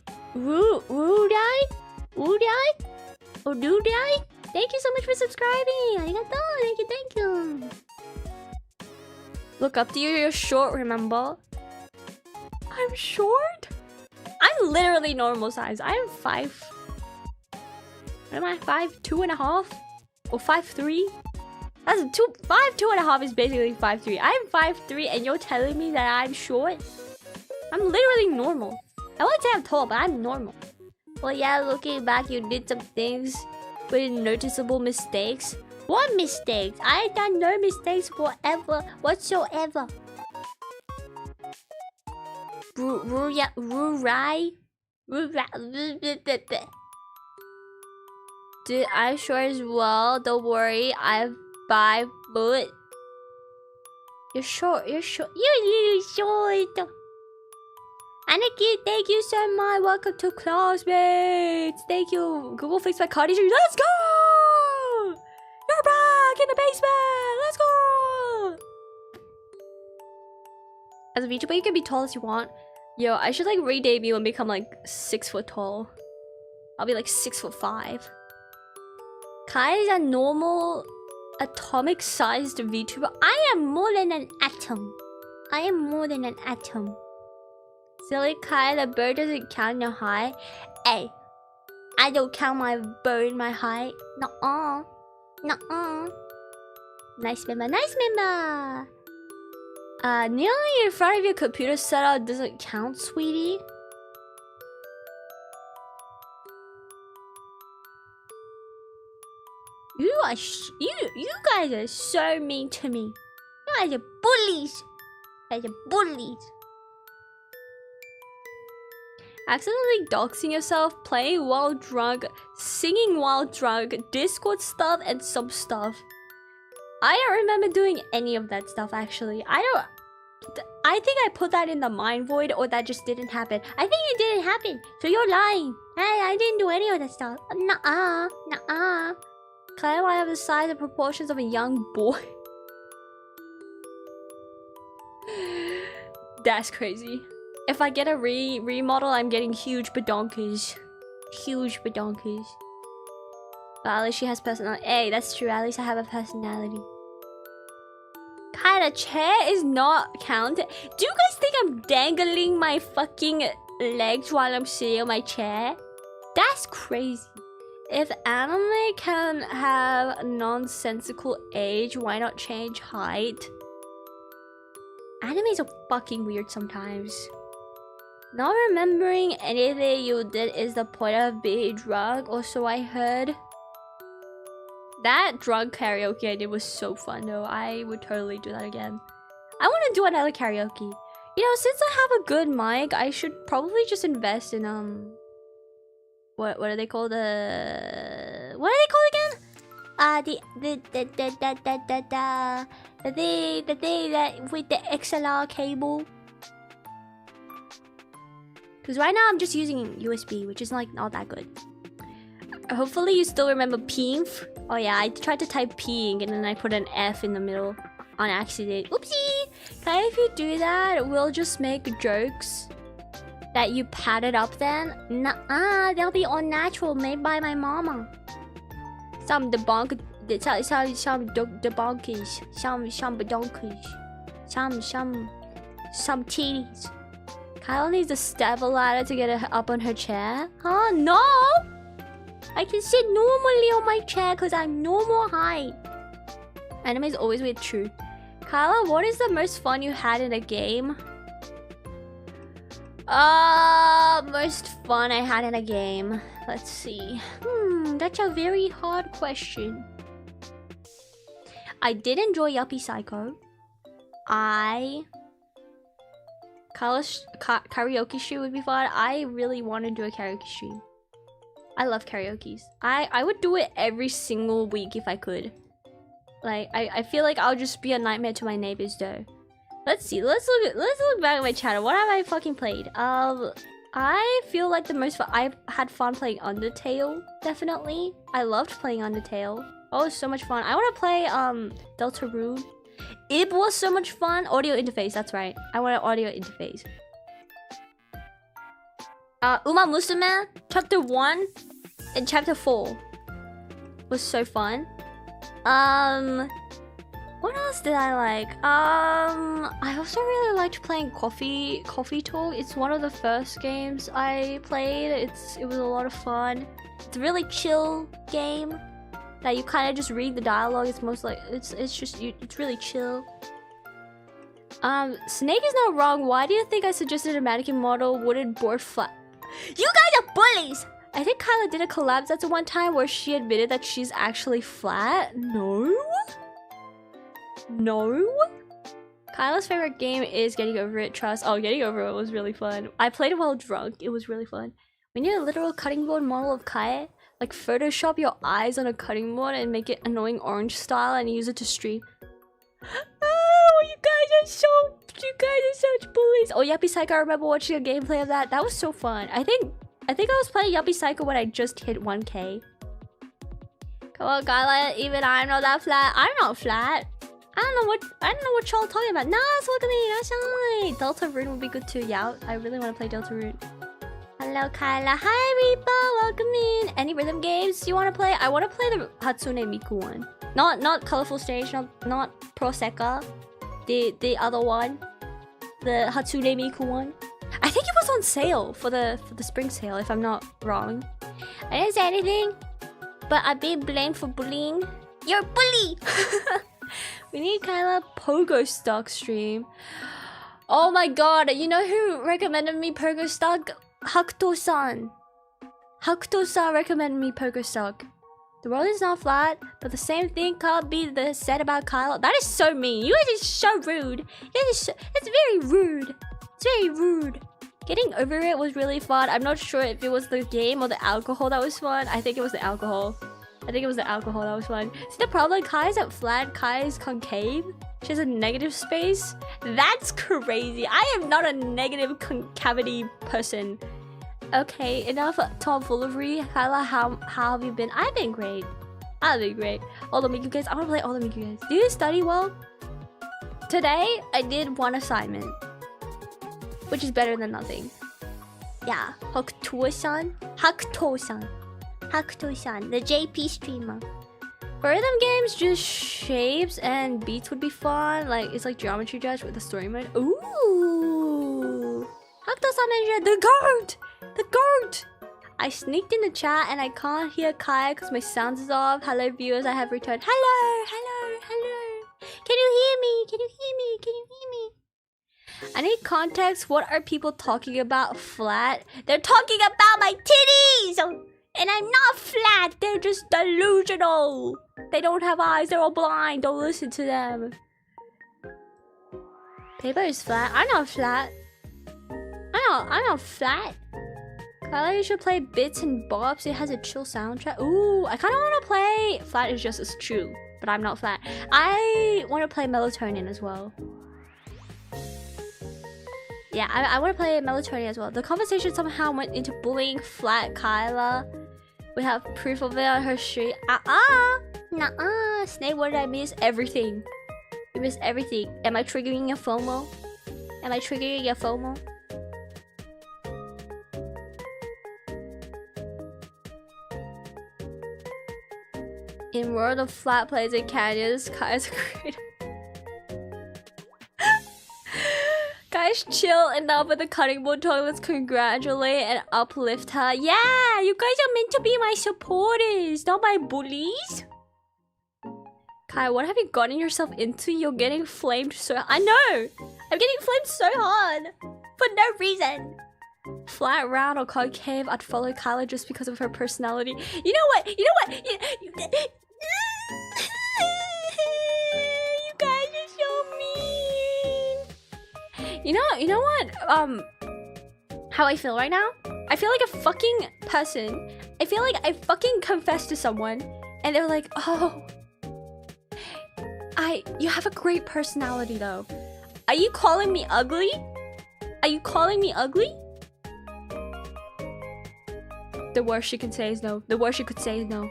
Or Dudai? Thank you so much for subscribing. Arigato. Thank you. Look up to you, you're short, remember? I'm short? I'm literally normal size. I am 5. What am I? 5'2.5"? Or 5'3"? That's 5'2.5" is basically 5'3". I'm 5'3" and you're telling me that I'm short? I'm literally normal. I wouldn't say I'm tall, but I'm normal. Well, yeah, looking back, you did some things with noticeable mistakes. What mistakes? I done no mistakes whatsoever. Dude, I'm short as well. Don't worry, I'm 5 foot. You're short. You're little short. Aniki, thank you so much. Welcome to Classmates. Thank you. Google fixed my card issue. Let's go! You're back in the basement. Let's go! As a VTuber, you can be tall as you want. Yo, I should like re-debut and become like 6 foot tall. I'll be like 6'5". Kai is a normal atomic-sized VTuber. I am more than an atom. I am more than an atom. Silly Kai, the bird doesn't count your height. Hey, I don't count my bird, my height. Nuh-uh. Nuh-uh. Nice member, nice member. Kneeling in front of your computer setup doesn't count, sweetie. You guys are so mean to me. You guys are bullies. You guys are bullies. Accidentally doxing yourself, playing while drunk, singing while drunk, Discord stuff, and some stuff. I don't remember doing any of that stuff actually. I think I put that in the mind void, or that just didn't happen. I think it didn't happen, so you're lying. Hey, I didn't do any of that stuff. Nuh-uh, nuh-uh. Kaella, I have the size and proportions of a young boy. That's crazy. If I get a remodel, I'm getting huge badonkers. Huge badonkers. But at least she has personality. Hey, that's true. At least I have a personality. Kaella, chair is not counted. Do you guys think I'm dangling my fucking legs while I'm sitting on my chair? That's crazy. If anime can have nonsensical age, why not change height? Animes are fucking weird sometimes. Not remembering anything you did is the point of being drunk, or so I heard. That drunk karaoke I did was so fun though. I would totally do that again. I want to do another karaoke. You know, since I have a good mic, I should probably just invest in what are they called? What are they called again? The thing that with the XLR cable. Because right now I'm just using USB, which is like not that good. Hopefully you still remember PNG. Oh yeah, I tried to type PNG and then I put an F in the middle on accident. Oopsie! Kai, if you do that, we'll just make jokes that you padded up then. Nuh-uh, they'll be all natural, made by my mama. Some debonkies, some titties. Kyle needs a step ladder to get her up on her chair. Huh? No! I can sit normally on my chair because I'm normal height. Anime is always with truth. Kaella, what is the most fun you had in a game? Most fun I had in a game. Let's see. That's a very hard question. I did enjoy Yuppie Psycho. Kaella's karaoke stream would be fun. I really want to do a karaoke stream. I love karaoke's. I would do it every single week if I could. Like I feel like I'll just be a nightmare to my neighbors though. Let's see. Let's look back at my channel. What have I fucking played? I feel like the most fun I've had fun playing Undertale. Definitely. I loved playing Undertale. Oh, it was so much fun. I want to play Deltarune. It was so much fun. Audio interface. That's right. I want an audio interface. Umamusume chapter 1 and chapter 4 was so fun. What else did I like? I also really liked playing Coffee Talk. It's one of the first games I played. It was a lot of fun. It's a really chill game that you kind of just read the dialogue. It's most like it's really chill. Snake is not wrong. Why do you think I suggested a mannequin model wouldn't board flat? You guys are bullies! I think Kaella did a collab that's one time where she admitted that she's actually flat. No? Kaella's favorite game is Getting Over It, trust. Oh, Getting Over It was really fun. I played it while drunk. It was really fun. We need a literal cutting board model of Kai. Like Photoshop your eyes on a cutting board and make it annoying orange style and use it to stream. Oh, you guys are such bullies. Oh, Yuppie Psycho, I remember watching a gameplay of that. That was so fun. I think I was playing Yuppie Psycho when I just hit 1K. Come on, Kaella, even I'm not that flat. I'm not flat. I don't know what y'all talking about. Nah, so look at me. Deltarune would be good too. Yeah, I really want to play Deltarune. Hello, Kaella. Hi, Reaper. Welcome in. Any rhythm games you want to play? I want to play the Hatsune Miku one. Not Colorful Stage. Not Prosecca. The other one. The Hatsune Miku one. I think it was on sale for the spring sale, if I'm not wrong. I didn't say anything, but I've been blamed for bullying. You're a bully. We need Kaella Pogo Stock stream. Oh my god, you know who recommended me Pogo Stock? Hakuto-san. Hakuto-san recommended me Pogo Stock. The world is not flat, but the same thing can't be said about Kaella. That is so mean. You guys are so rude. That's very rude. It's very rude. Getting over it was really fun. I'm not sure if it was the game or the alcohol that was fun. I think it was the alcohol. I think it was the alcohol that was fun. See, the problem, Kai is at flat, Kai is concave. She has a negative space. That's crazy. I am not a negative concavity person. Okay, enough tomfoolery. Kaella, how have you been? I've been great. I've been great. All the Miku guys. I want to play all the Miku guys. Do you study well? Today, I did one assignment, which is better than nothing. Yeah, Hakuto-san. Hakuto-san. Hakuto-san, the JP streamer. For rhythm games, just shapes and beats would be fun. Like, it's like Geometry Dash with the story mode. Ooh! Hakuto-san mentioned the goat! The goat! I sneaked in the chat and I can't hear Kai because my sound is off. Hello viewers, I have returned. Hello! Hello! Hello! Can you hear me? Can you hear me? Can you hear me? I need context. What are people talking about flat? They're talking about my titties! And I'm not flat, they're just delusional. They don't have eyes, they're all blind. Don't listen to them. Paper is flat. I'm not flat. I'm not flat. Kaella, you should play Bits and Bobs. It has a chill soundtrack. Ooh, I kind of want to play Flat is just as chill, but I'm not flat. I want to play Melatonin as well. Yeah, I want to play Melatonin as well. The conversation somehow went into bullying flat Kaella. We have proof of it on her street. Nuh-uh. Snake, what did I miss? Everything. You missed everything. Am I triggering your FOMO? Am I triggering your FOMO? In World of Flat Plays and Canyons, Kai's great. Guys, chill enough with the cutting board talk. Let's congratulate and uplift her. Yeah, you guys are meant to be my supporters, not my bullies. Kai, what have you gotten yourself into? You're getting flamed so... I know! I'm getting flamed so hard! For no reason! Flat, round, or concave, I'd follow Kaella just because of her personality. You know what? You guys are so mean! You know what? How I feel right now? I feel like a fucking person. I feel like I fucking confessed to someone and they're like, oh, you have a great personality though. Are you calling me ugly? Are you calling me ugly? The worst she can say is no. The worst she could say is no.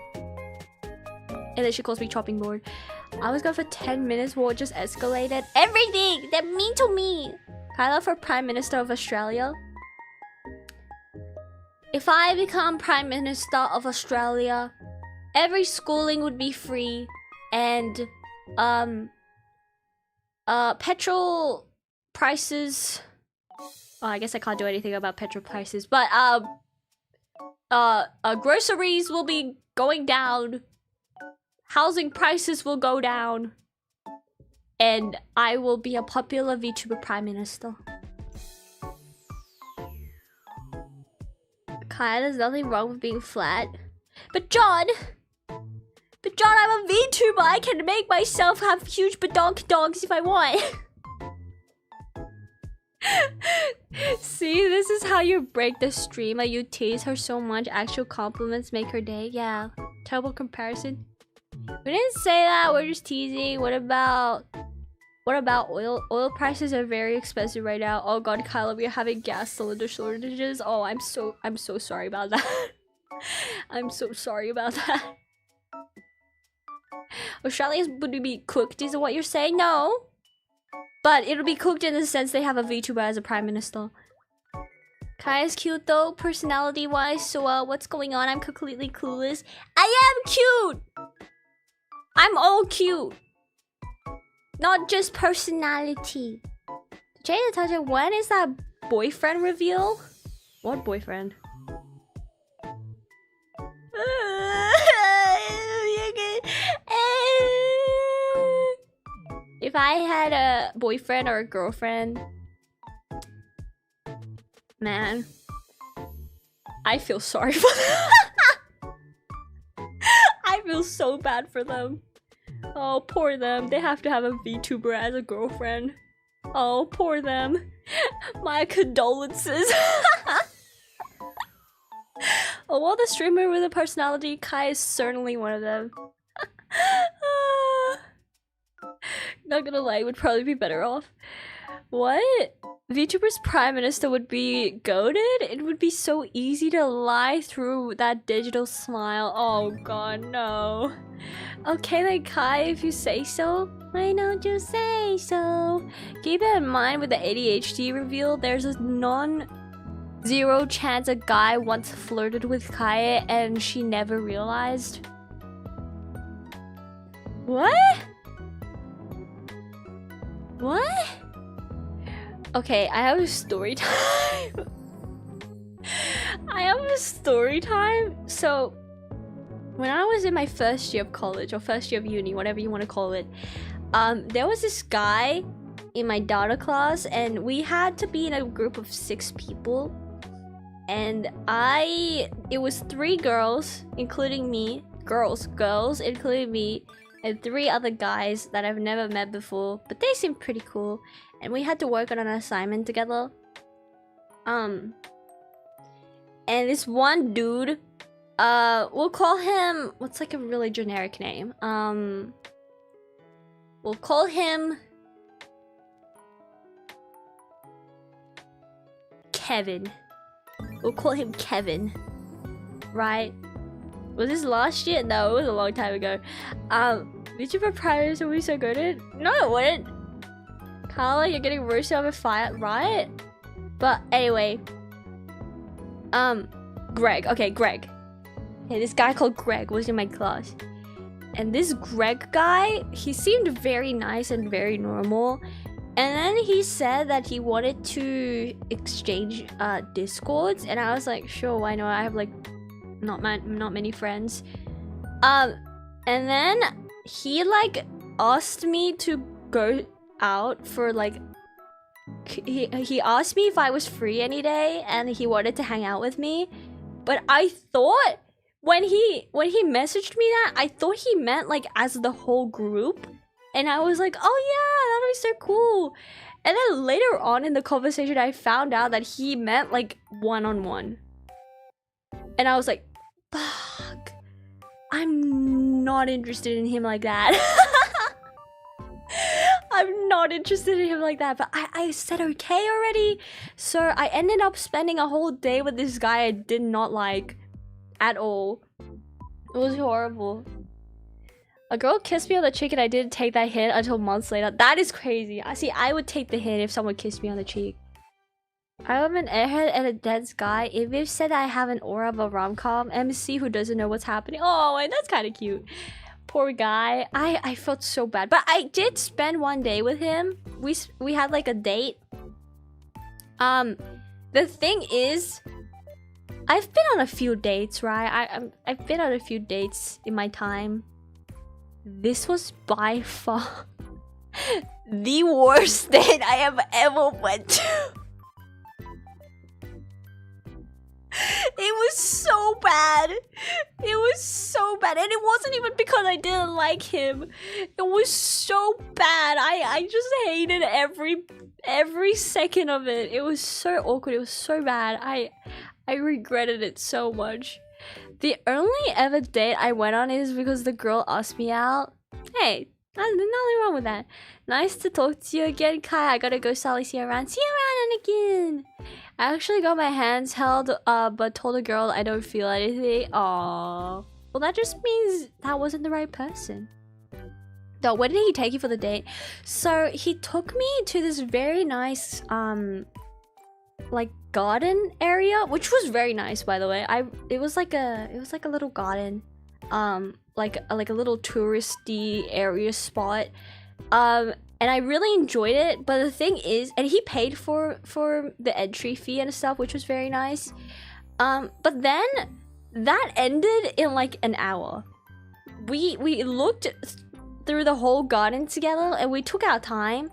And then she calls me chopping board. I was gone for 10 minutes while it just escalated. Everything! They're mean to me! Kaella for Prime Minister of Australia. If I become Prime Minister of Australia, every schooling would be free. And, petrol prices... Oh, I guess I can't do anything about petrol prices. But, groceries will be going down. Housing prices will go down. And I will be a popular VTuber Prime Minister. Kai, there's nothing wrong with being flat. But John, I'm a VTuber. I can make myself have huge badonkadonks if I want. See, this is how you break the streamer. You tease her so much. Actual compliments make her day. Yeah, terrible comparison. We didn't say that. We're just teasing. What about oil? Oil prices are very expensive right now. Oh god, Kaella, we're having gas cylinder shortages. Oh, I'm so sorry about that. I'm so sorry about that. Australia would be cooked, is what you're saying? No. But it'll be cooked in the sense they have a VTuber as a prime minister. Kai is cute though, personality-wise, so what's going on? I'm completely clueless. I am cute! I'm all cute. Not just personality. Jada Taja, when is that boyfriend reveal? What boyfriend? If I had a boyfriend or a girlfriend, man, I feel sorry for them. I feel so bad for them. Oh, poor them. They have to have a VTuber as a girlfriend. Oh, poor them. My condolences. Oh, well, the streamer with a personality, Kai is certainly one of them. Not gonna lie, would probably be better off. What? VTuber's prime minister would be goated? It would be so easy to lie through that digital smile. Oh god, no. Okay then, Kai, if you say so. Why don't you say so? Keep it in mind with the ADHD reveal, there's a non-zero chance a guy once flirted with Kai and she never realized. What? What? Okay, I have a story time. I have a story time. So, when I was in my first year of college or first year of uni, whatever you want to call it, there was this guy in my data class, and we had to be in a group of 6 people. And it was 3 girls, including me, girls, including me, and 3 other guys that I've never met before, but they seemed pretty cool. And we had to work on an assignment together. And this one dude, we'll call him, what's like a really generic name? We'll call him Kevin. We'll call him Kevin. Right? Was this last year? No, it was a long time ago. VTuber priors will be so good. No, it wouldn't. Carla, you're getting roasted over fire, right? But anyway, Greg. Okay, Greg. Okay, this guy called Greg was in my class, and this Greg guy, he seemed very nice and very normal. And then he said that he wanted to exchange Discords, and I was like, sure, why not? I have like not many friends. And then he like asked me to go out for like he asked me if I was free any day, and he wanted to hang out with me. But I thought when he messaged me that, I thought he meant like as the whole group, and I was like, oh yeah, that'll be so cool. And then later on in the conversation, I found out that he meant like one-on-one, and I was like, fuck, I'm not interested in him like that. I'm not interested in him like that. But I said okay already. So I ended up spending a whole day with this guy I did not like at all. It was horrible. A girl kissed me on the cheek and I didn't take that hit until months later. That is crazy. See, I would take the hit if someone kissed me on the cheek. I'm an airhead and a dense guy. If said I have an aura of a rom-com MC who doesn't know what's happening. Oh, and that's kind of cute. Poor guy. I felt so bad. But I did spend one day with him. We had like a date. The thing is, I've been on a few dates, right? I've been on a few dates in my time. This was by far the worst date I have ever went to. It was so bad. It was so bad. And it wasn't even because I didn't like him. It was so bad. I just hated every second of it. It was so awkward. It was so bad. I regretted it so much. The only ever date I went on is because the girl asked me out. Hey, there's nothing wrong with that. Nice to talk to you again, Kai. I gotta go Sally, see you around. See you around and again. I actually got my hands held, but told the girl I don't feel anything. Aww. Well, that just means that wasn't the right person. No, where did he take you for the date? So he took me to this very nice like garden area, which was very nice, by the way. It was like a little garden, like a little touristy area spot, and I really enjoyed it. But the thing is, and he paid for the entry fee and stuff, which was very nice. But then that ended in like an hour. We looked through the whole garden together and we took our time,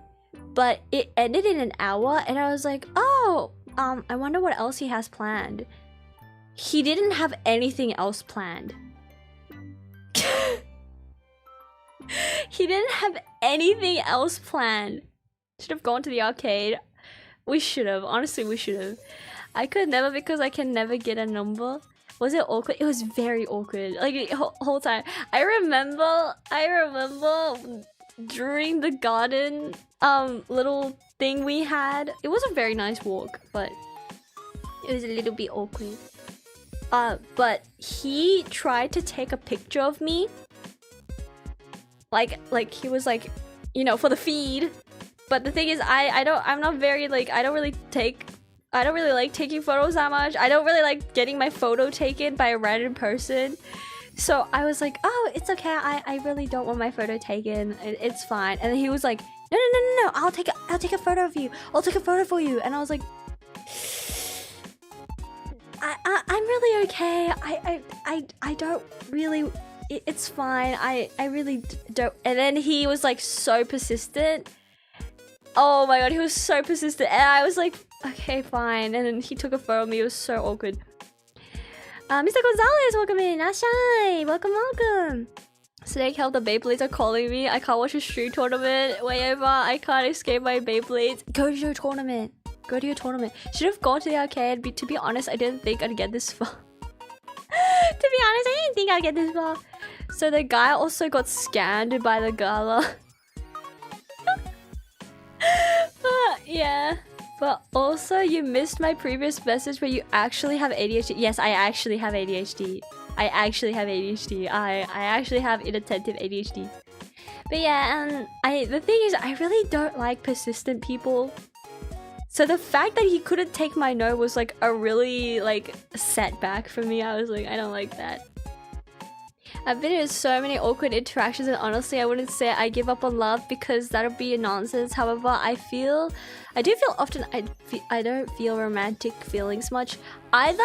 but it ended in an hour, and I was like, oh, I wonder what else he has planned. He didn't have anything else planned. He didn't have anything else planned. Should have gone to the arcade. We should have. Honestly, we should have. I could never, because I can never get a number. Was it awkward? It was very awkward. Like the whole time. I remember during the garden little thing we had. It was a very nice walk, but it was a little bit awkward. But he tried to take a picture of me. Like he was like, you know, for the feed. But the thing is, I'm not very like, I don't really like taking photos that much. I don't really like getting my photo taken by a random person. So I was like, oh, it's okay. I really don't want my photo taken. It's fine. And then he was like, no. I'll take a photo of you. I'll take a photo for you. And I was like, I'm really okay. I don't really. It's fine. I really don't. And then he was like so persistent. Oh my god, he was so persistent. And I was like, okay, fine. And then he took a photo of me. It was so awkward. Mr. Gonzalez, welcome in. Ashai, welcome. Snake Hell, the Beyblades are calling me. I can't watch a street tournament. Wherever I can't escape my Beyblades. Go to your tournament. Should have gone to the arcade. To be honest, I didn't think I'd get this far. So the guy also got scammed by the gala. Yeah. But also, you missed my previous message where you actually have ADHD. Yes, I actually have ADHD. I actually have inattentive ADHD. But yeah, the thing is, I really don't like persistent people. So the fact that he couldn't take my no was like a really like setback for me. I was like, I don't like that. I've been in so many awkward interactions, and honestly, I wouldn't say I give up on love, because that would be a nonsense. However, I do feel often I don't feel romantic feelings much. Either,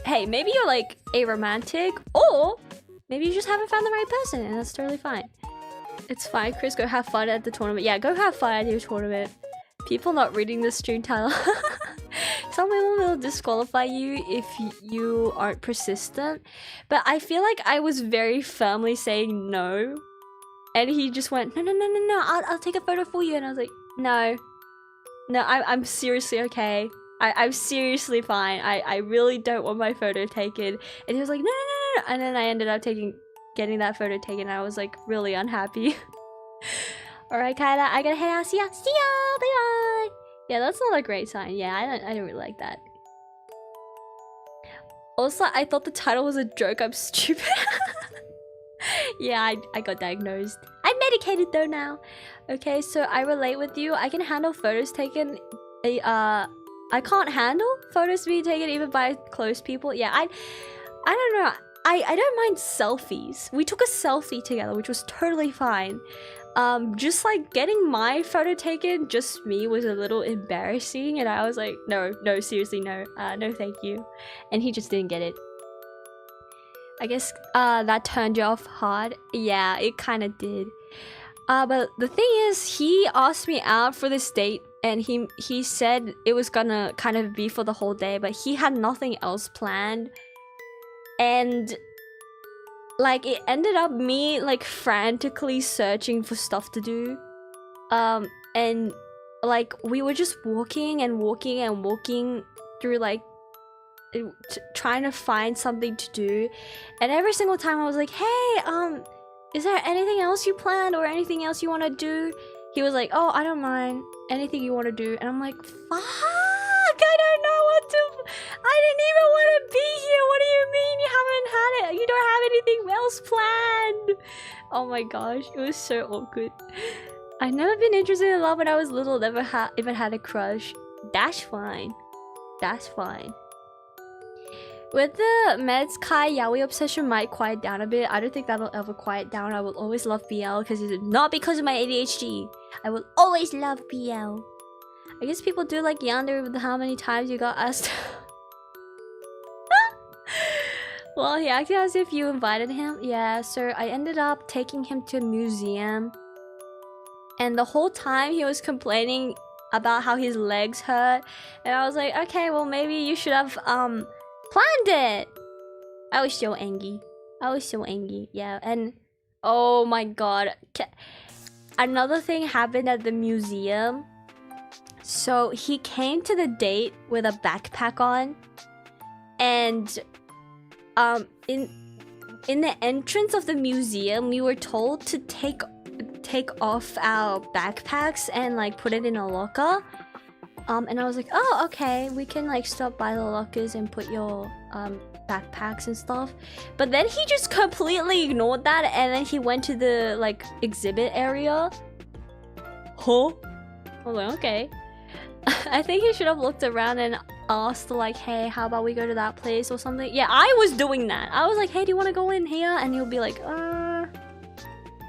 hey, maybe you're like a romantic, or maybe you just haven't found the right person, and that's totally fine. It's fine, Chris. Go have fun at the tournament. Yeah, go have fun at your tournament. People not reading the stream title. Some people will disqualify you if you aren't persistent. But I feel like I was very firmly saying no. And he just went, no, I'll take a photo for you. And I was like, no, I'm seriously okay. I'm seriously fine. I really don't want my photo taken. And he was like, no. And then I ended up getting that photo taken. And I was like really unhappy. Alright, Kaella, I gotta head out. See ya! Bye-bye! Yeah, that's not a great sign. Yeah, I don't really like that. Also, I thought the title was a joke. I'm stupid. Yeah, I got diagnosed. I'm medicated though now. Okay, so I relate with you. I can handle photos taken. I can't handle photos being taken even by close people. Yeah, I don't know. I don't mind selfies. We took a selfie together, which was totally fine. Just like getting my photo taken, just me, was a little embarrassing, and I was like, no, seriously, no, no thank you. And he just didn't get it. I guess that turned you off hard. Yeah, it kind of did. But the thing is, he asked me out for this date, and he said it was gonna kind of be for the whole day, but he had nothing else planned. And like, it ended up me like frantically searching for stuff to do. And like, we were just walking through like trying to find something to do. And every single time I was like, hey, is there anything else you planned or anything else you want to do? He was like, oh, I don't mind anything you want to do. And I'm like, fuck, I don't know want to. I didn't even want to be here. What do you mean you haven't had it? You don't have anything else planned. Oh my gosh, it was so awkward. I've never been interested in love when I was little. Never even had a crush. That's fine. That's fine. With the meds, Kai Yaoi obsession might quiet down a bit. I don't think that'll ever quiet down. I will always love BL because it's not because of my ADHD. I will always love BL. I guess people do like yandere with how many times you got asked. Well, he acted as if you invited him. Yeah, so I ended up taking him to a museum. And the whole time he was complaining about how his legs hurt. And I was like, okay, well maybe you should have planned it. I was so angry. Yeah. And oh my god, another thing happened at the museum. So he came to the date with a backpack on, and in the entrance of the museum we were told to take off our backpacks and like put it in a locker. And I was like, oh, okay, we can like stop by the lockers and put your backpacks and stuff. But then he just completely ignored that, and then he went to the like exhibit area. Huh? I was like, okay. I think he should have looked around and asked like, hey, how about we go to that place or something. Yeah, I was doing that. I was like, hey, do you want to go in here? And he'll be like,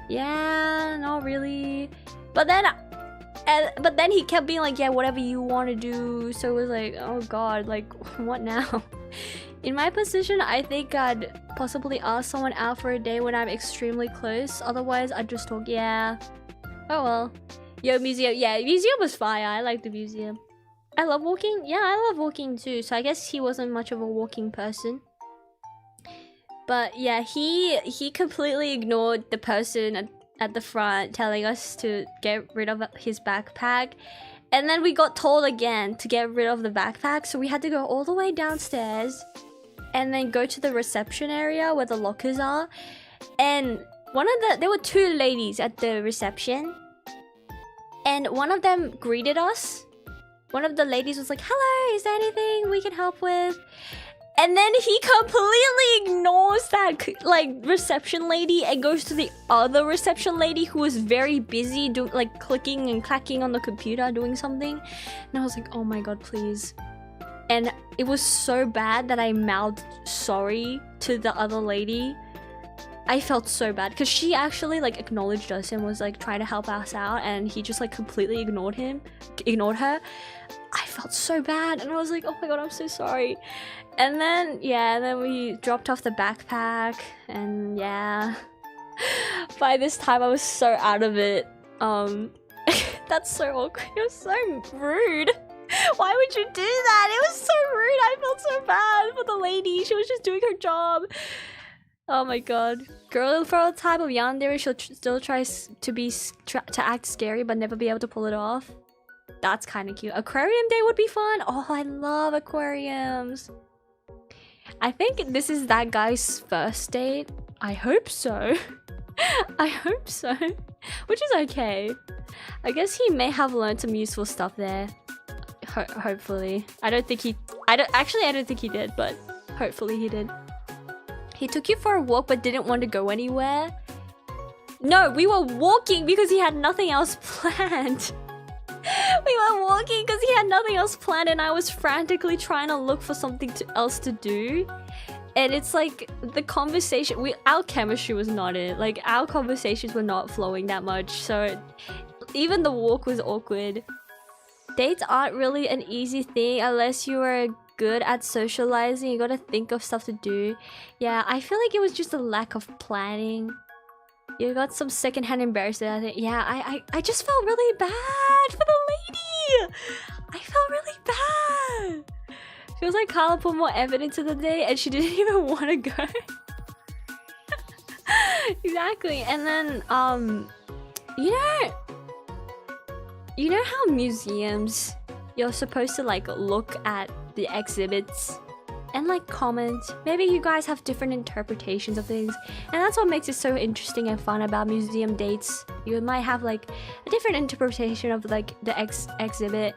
yeah, not really. But then he kept being like, yeah, whatever you want to do. So it was like, oh god, like what now? In my position, I think I'd possibly ask someone out for a day when I'm extremely close. Otherwise I'd just talk. Yeah, oh well. Yo, museum. Yeah, museum was fire. I like the museum. I love walking. Yeah, I love walking too. So I guess he wasn't much of a walking person. But yeah, he completely ignored the person at the front telling us to get rid of his backpack. And then we got told again to get rid of the backpack. So we had to go all the way downstairs and then go to the reception area where the lockers are. And there were two ladies at the reception. And one of them greeted us. One of the ladies was like, hello, is there anything we can help with? And then he completely ignores that like reception lady and goes to the other reception lady who was very busy doing like clicking and clacking on the computer doing something. And I was like, oh my god, please. And it was so bad that I mouthed sorry to the other lady. I felt so bad because she actually like acknowledged us and was like trying to help us out, and he just like completely ignored her. I felt so bad and I was like, oh my god, I'm so sorry. And then yeah, and then we dropped off the backpack, and yeah, by this time I was so out of it. That's so awkward. It was so rude. Why would you do that? It was so rude. I felt so bad for the lady. She was just doing her job. Oh my god. Girl for a type of yandere, she'll still try to act scary but never be able to pull it off. That's kind of cute. Aquarium day would be fun. Oh, I love aquariums. I think this is that guy's first date. I hope so. I hope so. Which is okay. I guess he may have learned some useful stuff there. Hopefully. I don't think he did, but hopefully he did. He took you for a walk but didn't want to go anywhere? No, we were walking because he had nothing else planned. We were walking because he had nothing else planned, and I was frantically trying to look for something else to do. And it's like the conversation, our chemistry was not it. Like our conversations were not flowing that much, so even the walk was awkward. Dates aren't really an easy thing unless you are good at socializing. You gotta think of stuff to do. Yeah, I feel like it was just a lack of planning. You got some secondhand embarrassment, I think. Yeah, I just felt really bad for the lady. I felt really bad. Feels like Kaella put more effort into the day and she didn't even want to go. Exactly. And then you know how museums, you're supposed to like look at the exhibits and like comment. Maybe you guys have different interpretations of things, and that's what makes it so interesting and fun about museum dates. You might have like a different interpretation of like the exhibit,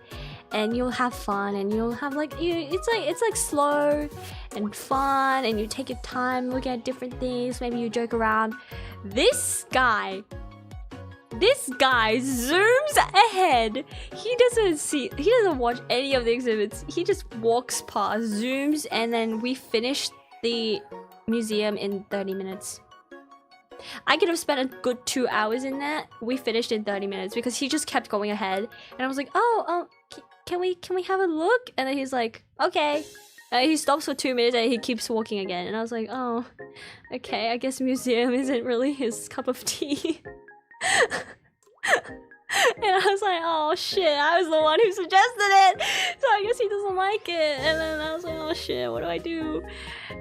and you'll have fun, and you'll have like it's like slow and fun, and you take your time looking at different things. Maybe you joke around. This guy zooms ahead. He doesn't watch any of the exhibits. He just walks past, zooms, and then we finished the museum in 30 minutes. I could have spent a good 2 hours in that. We finished in 30 minutes because he just kept going ahead, and I was like, can we have a look? And then he's like, okay. He stops for 2 minutes and he keeps walking again, and I was like, oh, okay, I guess museum isn't really his cup of tea. And I was like, oh shit, I was the one who suggested it, so I guess he doesn't like it. And then I was like, oh shit, what do I do?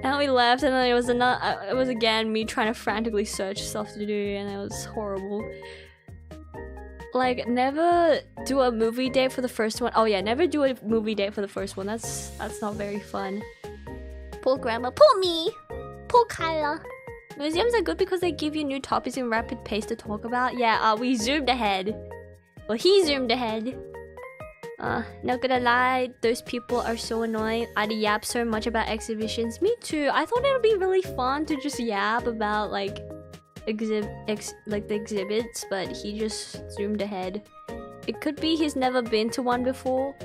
And we left, and then it was again me trying to frantically search stuff to do, and it was horrible. Like, never do a movie date for the first one. Oh yeah, never do a movie date for the first one. That's not very fun. Poor grandma, poor me, poor Kaella. Museums are good because they give you new topics in rapid pace to talk about. Yeah, we zoomed ahead. Well, he zoomed ahead. Not gonna lie, those people are so annoying. I'd yap so much about exhibitions. Me too. I thought it would be really fun to just yap about like the exhibits, but he just zoomed ahead. It could be he's never been to one before.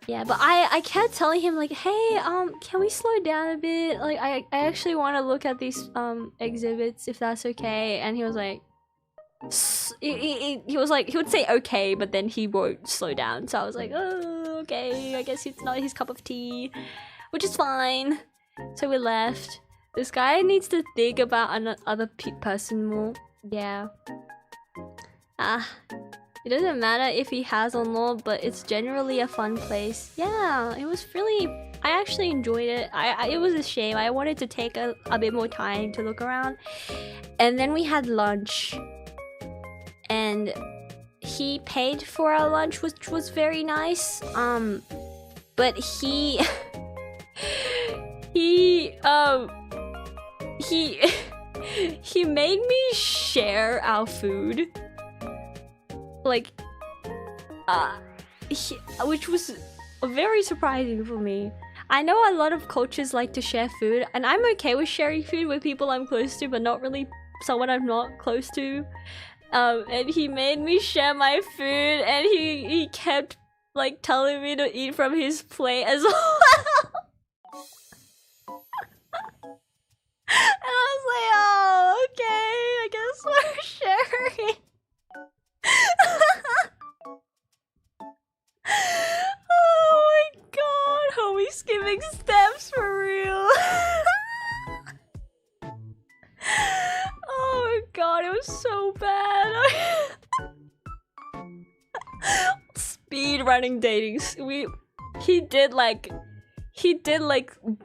Yeah, but I kept telling him like, hey, can we slow down a bit? Like, I actually want to look at these exhibits if that's okay. And he was like, he would say okay, but then he won't slow down. So I was like, oh, okay, I guess it's not his cup of tea, which is fine. So we left. This guy needs to think about another person more. Yeah. It doesn't matter if he has or not, but it's generally a fun place. Yeah, it was really... I actually enjoyed it. It was a shame. I wanted to take a bit more time to look around. And then we had lunch. And he paid for our lunch, which was very nice. But he made me share our food. Like, which was very surprising for me. I know a lot of cultures like to share food, and I'm okay with sharing food with people I'm close to, but not really someone I'm not close to. And he made me share my food, and he kept like telling me to eat from his plate as well. And I was like, oh, okay, I guess we're sharing. Oh my god, homie skipping steps for real. Oh my god, it was so bad. Speed running dating. He did like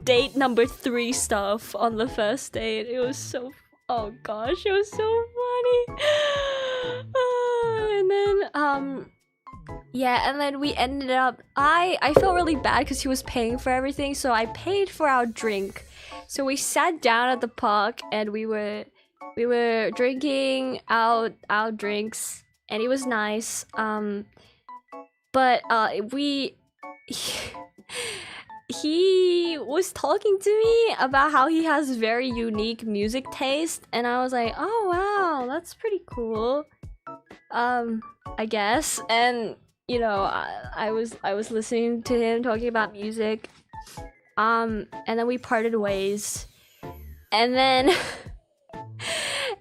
date number 3 stuff on the first date. It was so, oh gosh, it was so funny. And then yeah, and then we ended up, I felt really bad because he was paying for everything, so I paid for our drink. So we sat down at the park and we were drinking our drinks, and it was nice. But he was talking to me about how he has very unique music taste, and I was like, oh wow, that's pretty cool. I guess. And you know, I was listening to him talking about music, and then we parted ways, and then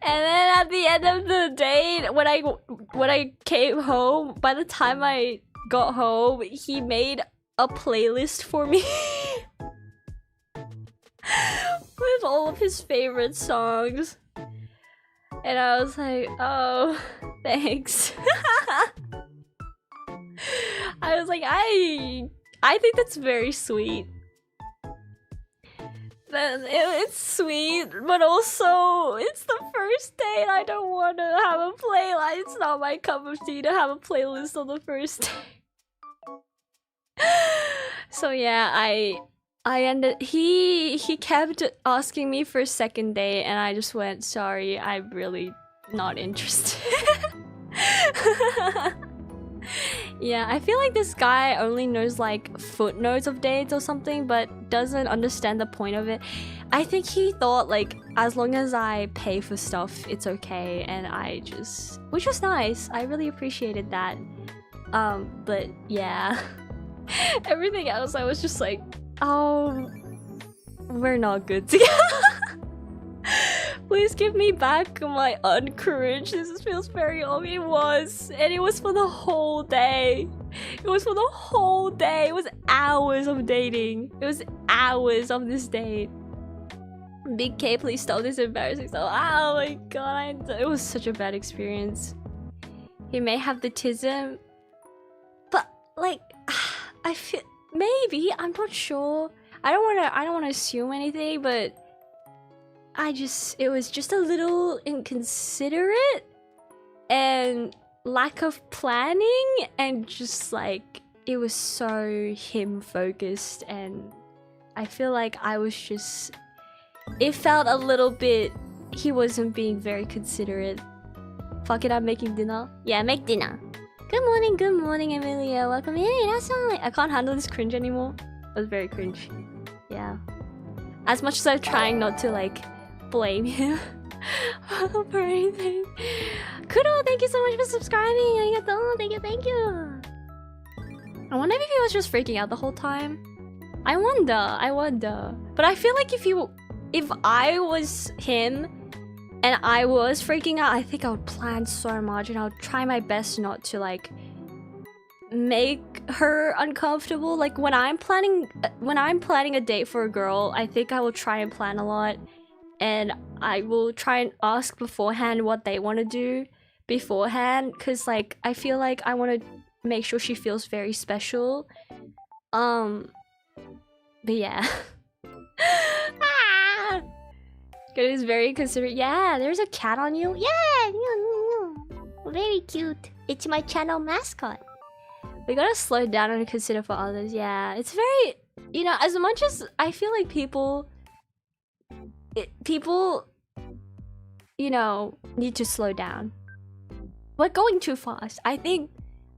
at the end of the day, when I came home, by the time I got home, he made a playlist for me with all of his favorite songs, and I was like, oh, thanks. I was like, I think that's very sweet. It's sweet, but also it's the first date. I don't want to have a playlist. It's not my cup of tea to have a playlist on the first date. So yeah, I ended. He kept asking me for a second date, and I just went, sorry, I'm really not interested. Yeah, I feel like this guy only knows like footnotes of dates or something, but doesn't understand the point of it. I think he thought like as long as I pay for stuff, it's okay, and which was nice. I really appreciated that. But yeah, everything else I was just like, oh, we're not good together. Please give me back my uncourage. This feels very obvious. It was. And it was for the whole day. It was for the whole day. It was hours of dating. It was hours of this date. Big K, please stop this embarrassing stuff. Oh my god. It was such a bad experience. He may have the tism. But, like, I feel... Maybe. I'm not sure. I don't want to assume anything, but... it was just a little inconsiderate and lack of planning, and just like it was so him focused, and I feel like I was just, it felt a little bit, he wasn't being very considerate. Fuck it, I'm making dinner. Yeah, make dinner. Good morning, Emilia. Welcome in. I can't handle this cringe anymore. It was very cringe. Yeah. As much as I'm trying not to like blame him for anything. Kuro, thank you so much for subscribing. Arigato. Thank you. I wonder if he was just freaking out the whole time. I wonder. But I feel like if I was him and I was freaking out, I think I would plan so much and I would try my best not to like make her uncomfortable. Like when I'm planning a date for a girl, I think I will try and plan a lot. And I will try and ask beforehand what they want to do beforehand, because like I feel like I want to make sure she feels very special. But yeah. It is very considerate. Yeah, there's a cat on you. Yeah, very cute. It's my channel mascot. We gotta slow down and consider for others. Yeah, it's very, as much as I feel like people, need to slow down. We're going too fast. I think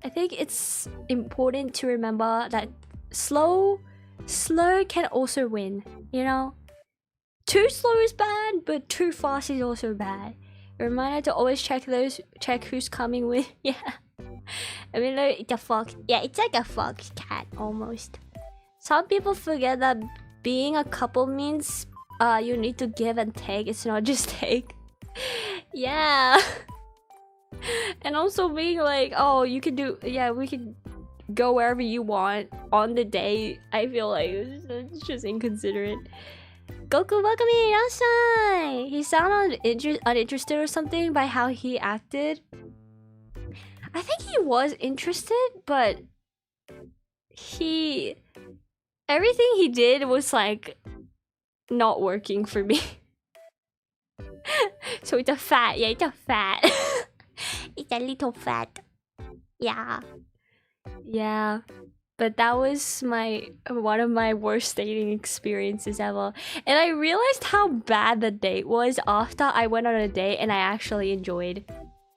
it's important to remember that slow can also win, Too slow is bad, but too fast is also bad. A reminder to always check who's coming with. Yeah. I mean, it's a fox. Yeah, it's like a fox cat almost. Some people forget that being a couple means you need to give and take. It's not just take. Yeah. And also being like, oh, you can do, we can go wherever you want on the day. I feel like it's just inconsiderate. Goku, welcome in, Irashai! He sounded uninterested or something by how he acted. I think he was interested, but everything he did was like not working for me. So it's a fat. Yeah, it's a fat. It's a little fat. Yeah. Yeah. But that was one of my worst dating experiences ever. And I realized how bad the date was after I went on a date and I actually enjoyed.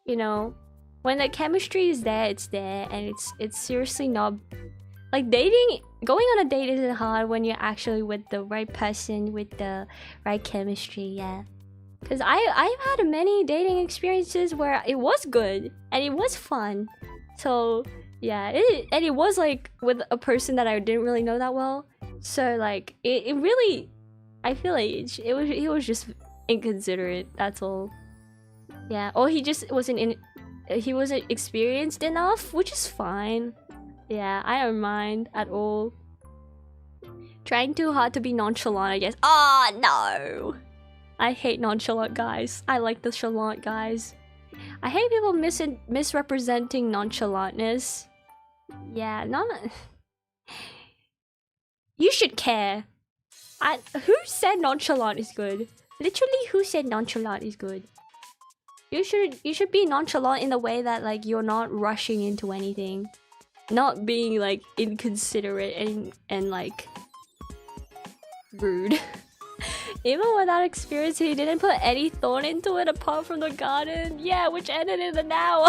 When the chemistry is there, it's there, and it's seriously not like dating. Going on a date isn't hard when you're actually with the right person with the right chemistry. Yeah. Because I've had many dating experiences where it was good and it was fun. So yeah, it was like with a person that I didn't really know that well. So like it really, I feel like he was just inconsiderate. That's all. Yeah. Or he just wasn't experienced enough, which is fine. Yeah, I don't mind at all. Trying too hard to be nonchalant, I guess. Oh no! I hate nonchalant guys. I like the chalant guys. I hate people misrepresenting nonchalantness. Yeah, you should care. Who said nonchalant is good? Literally, who said nonchalant is good? You should be nonchalant in the way that like you're not rushing into anything, not being like inconsiderate and like rude. Even without experience, he didn't put any thought into it apart from the garden. Yeah, which ended in the now.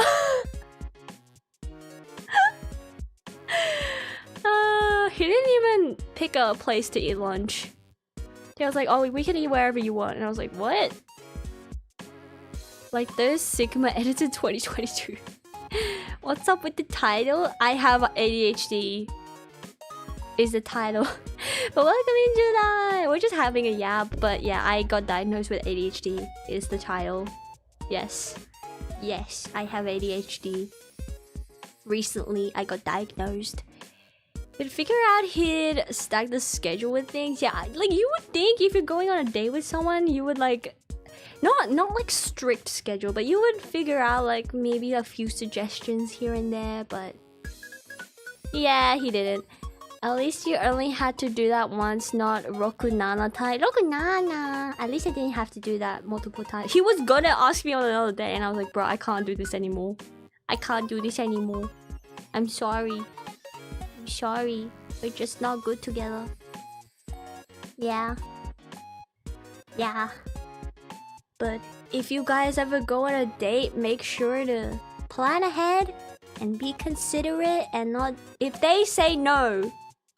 He didn't even pick a place to eat lunch. He was like, oh, we can eat wherever you want. And I was like, what? Like, there's Sigma edited 2022. What's up with the title? I have ADHD. Is the title. But welcome into that. We're just having a yap. But yeah, I got diagnosed with ADHD. Is the title. Yes. Yes, I have ADHD. Recently, I got diagnosed. He'd figure out he'd stack the schedule with things. Yeah, like you would think if you're going on a date with someone, you would like not like strict schedule, but you would figure out like maybe a few suggestions here and there, but yeah, he didn't. At least you only had to do that once, not Rokunana type. Rokunana! At least I didn't have to do that multiple times. He was gonna ask me on another day, and I was like, bro, I can't do this anymore. I can't do this anymore. I'm sorry. I'm sorry. We're just not good together. Yeah. Yeah. But if you guys ever go on a date, make sure to plan ahead and be considerate and not... If they say no,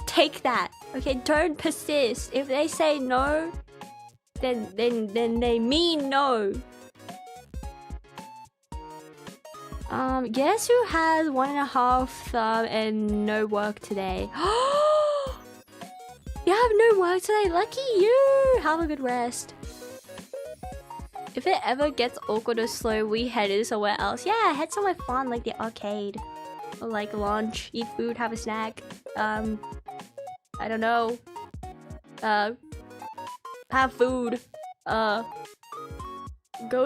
take that. Okay, don't persist. If they say no, then they mean no. Guess who has 1.5 thumb and no work today? You have no work today? Lucky you! Have a good rest. If it ever gets awkward or slow, we headed somewhere else. Yeah, head somewhere fun like the arcade. Or like lunch, eat food, have a snack. I don't know. Have food. Go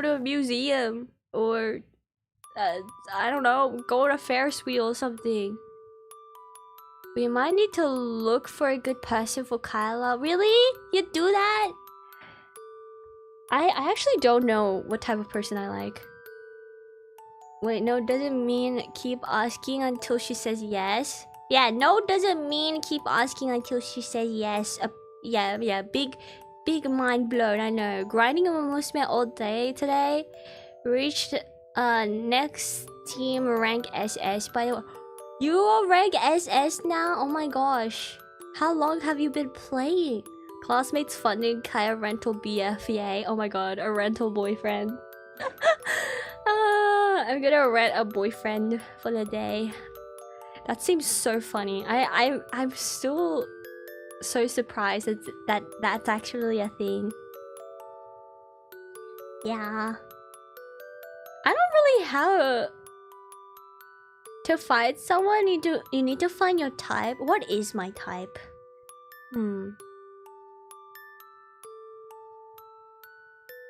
to a museum. Or... I don't know, go on a Ferris wheel or something. We might need to look for a good person for Kaella. Really? You do that? I actually don't know what type of person I like. Wait, no doesn't mean keep asking until she says yes. Yeah, no doesn't mean keep asking until she says yes. Yeah, big mind blown, I know. Grinding umamusume all day today. Reached next team rank SS. By the way, you are rank SS now? Oh my gosh. How long have you been playing? Classmates funding Kaya rental BFA. Oh my god, a rental boyfriend. I'm gonna rent a boyfriend for the day. That seems so funny. I'm still so surprised that that's actually a thing. Yeah. I don't really have to find someone. You need to find your type. What is my type?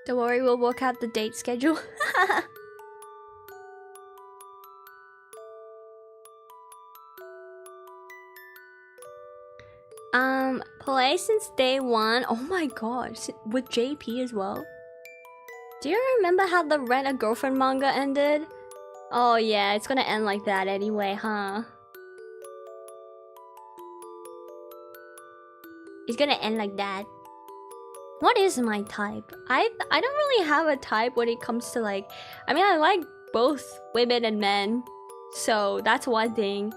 Don't worry, we'll work out the date schedule. Play since day one. Oh my gosh, with JP as well. Do you remember how the Rent a Girlfriend manga ended? Oh yeah, it's gonna end like that anyway, huh? It's gonna end like that. What is my type? I don't really have a type when it comes to like... I mean, I like both women and men. So that's one thing.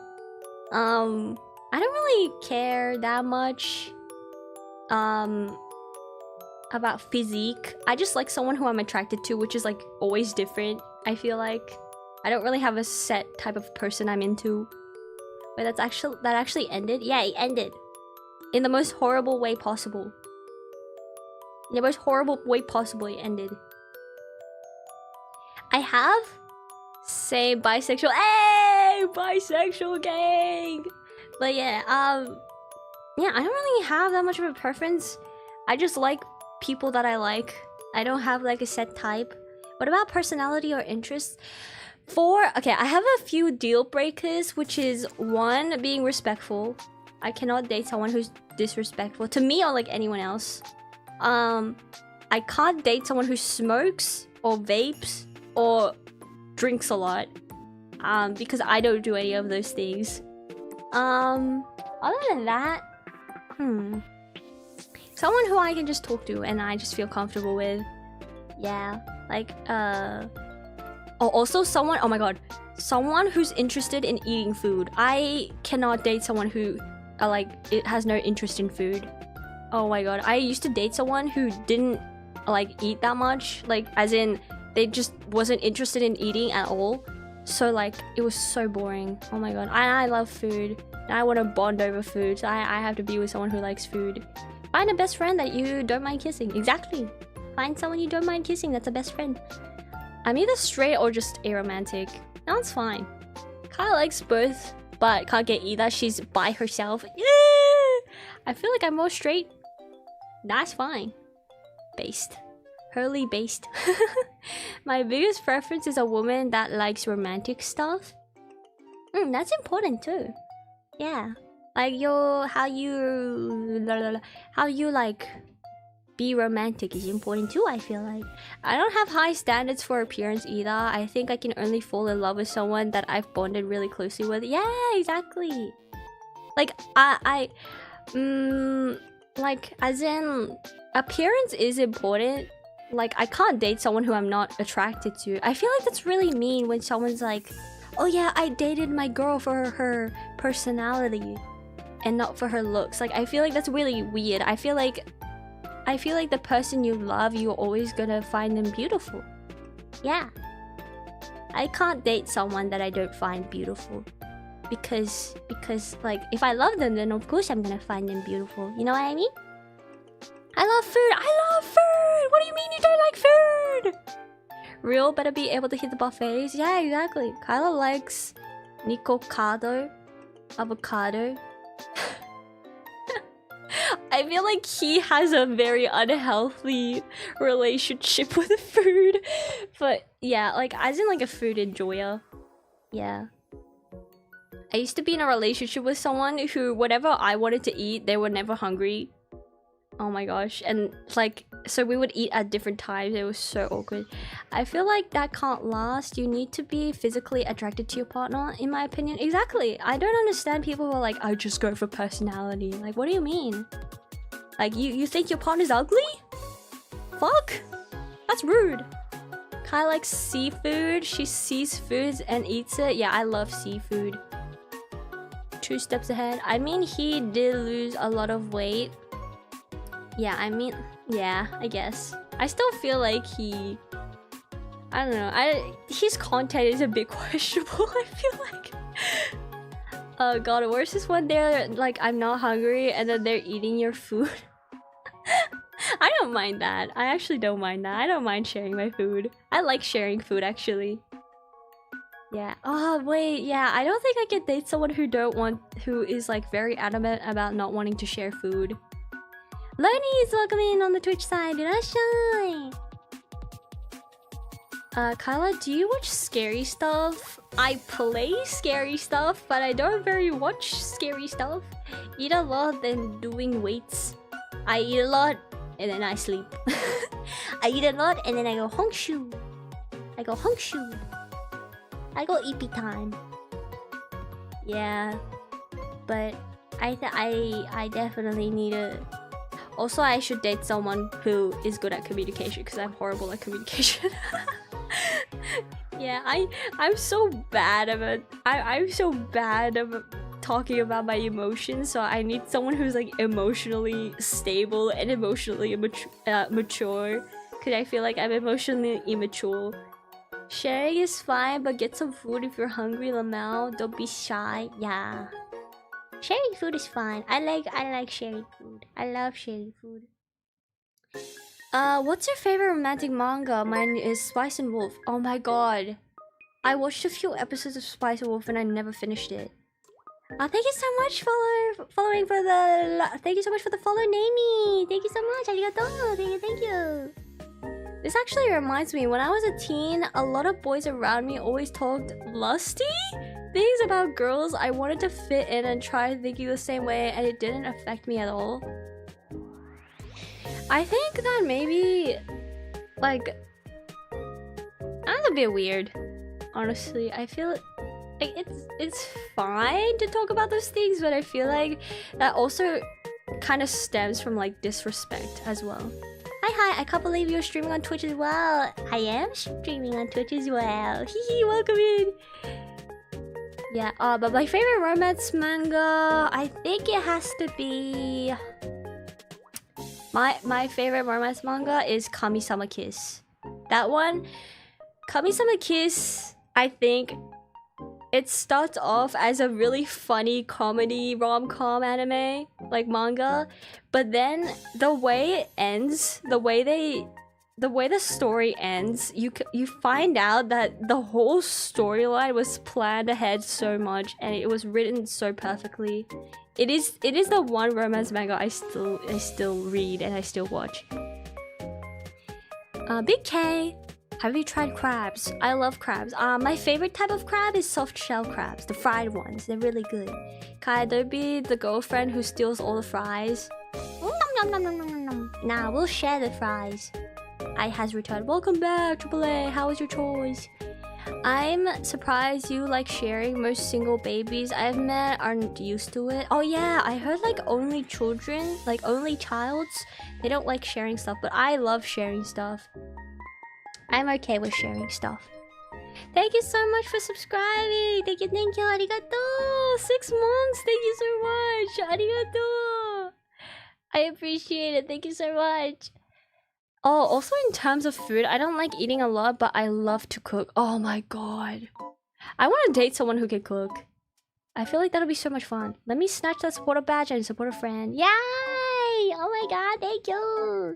I don't really care that much about physique. I just like someone who I'm attracted to, which is like always different, I feel like. I don't really have a set type of person I'm into. Wait, that actually ended? Yeah, it ended. In the most horrible way possible. In the most horrible way possible, it ended. I have... Say bisexual. Hey! Bisexual gang! But yeah, yeah, I don't really have that much of a preference. I just like people that I like. I don't have like a set type. What about personality or interests? Okay, I have a few deal breakers, which is 1, being respectful. I cannot date someone who's disrespectful to me or like anyone else. I can't date someone who smokes or vapes or drinks a lot. Because I don't do any of those things. Other than that, someone who I can just talk to and I just feel comfortable with. Yeah, like, Oh, also someone, oh my god, someone who's interested in eating food. I cannot date someone who like it has no interest in food. Oh my god, I used to date someone who didn't like eat that much, like as in they just wasn't interested in eating at all. So like it was so boring. Oh my god, I love food and I want to bond over food, so I have to be with someone who likes food. Find a best friend that you don't mind kissing. Exactly, find someone you don't mind kissing. That's a best friend. I'm either straight or just aromantic. That's fine. Kaella likes both, but can't get either. She's by herself. I feel like I'm more straight. That's fine. Based. Hurley based. My biggest preference is a woman that likes romantic stuff. That's important too. Yeah. Like how you like be romantic is important too, I feel like. I don't have high standards for appearance either. I think I can only fall in love with someone that I've bonded really closely with. Yeah, exactly. Like like as in appearance is important. Like I can't date someone who I'm not attracted to. I feel like that's really mean when someone's like, oh yeah, I dated my girl for her personality and not for her looks. Like I feel like that's really weird. I feel like the person you love, you're always gonna find them beautiful. Yeah. I can't date someone that I don't find beautiful. Because like, if I love them, then of course I'm gonna find them beautiful. You know what I mean? I love food! I love food! What do you mean you don't like food? Real better be able to hit the buffets? Yeah, exactly. Kaella likes Nikocado, avocado. I feel like he has a very unhealthy relationship with food. But yeah, like as in like a food enjoyer. Yeah. I used to be in a relationship with someone who whatever I wanted to eat, they were never hungry. Oh my gosh. And like, so we would eat at different times. It was so awkward. I feel like that can't last. You need to be physically attracted to your partner, in my opinion. Exactly. I don't understand people who are like, I just go for personality. Like, what do you mean? Like, you think your partner's ugly? Fuck. That's rude. Kai likes seafood. She sees foods and eats it. Yeah, I love seafood. 2 steps ahead. I mean, he did lose a lot of weight. Yeah, I mean, yeah, I guess. I still feel like I don't know. His content is a bit questionable, I feel like. Oh god, where's this one there? Like, I'm not hungry, and then they're eating your food. I don't mind that. I actually don't mind that. I don't mind sharing my food. I like sharing food, actually. Yeah. Oh, wait, yeah. I don't think I can date someone who is, like, very adamant about not wanting to share food. Lonnie's welcome in on the Twitch side. Irashai! Kaella, do you watch scary stuff? I play scary stuff, but I don't very watch scary stuff. Eat a lot, then doing weights. I eat a lot, and then I sleep. I eat a lot, and then I go hongshu. I go EP time. Yeah, but I definitely need a. Also, I should date someone who is good at communication because I'm horrible at communication. Yeah, I'm so bad about I'm so bad about talking about my emotions, so I need someone who's like emotionally stable and emotionally mature. Cause I feel like I'm emotionally immature. Sharing is fine, but get some food if you're hungry, LittleMewn. Don't be shy. Yeah. Sharing food is fine. I like sharing food. I love sharing food. What's your favorite romantic manga? Mine is Spice and Wolf. Oh my god. I watched a few episodes of Spice and Wolf and I never finished it. Thank you so much for following for the thank you so much for the follow, Namie. Thank you so much. Arigato. Thank you. This actually reminds me, when I was a teen, a lot of boys around me always talked lusty things about girls. I wanted to fit in and try thinking the same way, and it didn't affect me at all. I think that maybe, like, that's a bit weird. Honestly, I feel like it's fine to talk about those things, but I feel like that also kind of stems from like disrespect as well. Hi, I can't believe you're streaming on Twitch as well. I am streaming on Twitch as well. Hee, welcome in. Yeah, but my favorite romance manga, I think it has to be... My favorite romance manga is Kami-sama Kiss. That one, Kami-sama Kiss, I think it starts off as a really funny comedy rom-com anime, like manga, but then the way it ends, the way the story ends, you find out that the whole storyline was planned ahead so much and it was written so perfectly. It is the one romance manga I still read and I still watch. Big K, have you tried crabs? I love crabs. My favorite type of crab is soft shell crabs, the fried ones. They're really good. Kai, there be the girlfriend who steals all the fries. Nom, nom, nom, nom, nom, nom. Nah, we'll share the fries. I has returned. Welcome back, AAA. How was your choice? I'm surprised you like sharing. Most single babies I've met aren't used to it. Oh yeah, I heard like only children, like only childs, they don't like sharing stuff, but I love sharing stuff. I'm okay with sharing stuff. Thank you so much for subscribing. Thank you, arigato. 6 months, thank you so much. Arigato. I appreciate it. Thank you so much. Oh, also in terms of food, I don't like eating a lot, but I love to cook. Oh my god. I want to date someone who can cook. I feel like that'll be so much fun. Let me snatch that supporter badge and support a friend. Yay! Oh my god, thank you.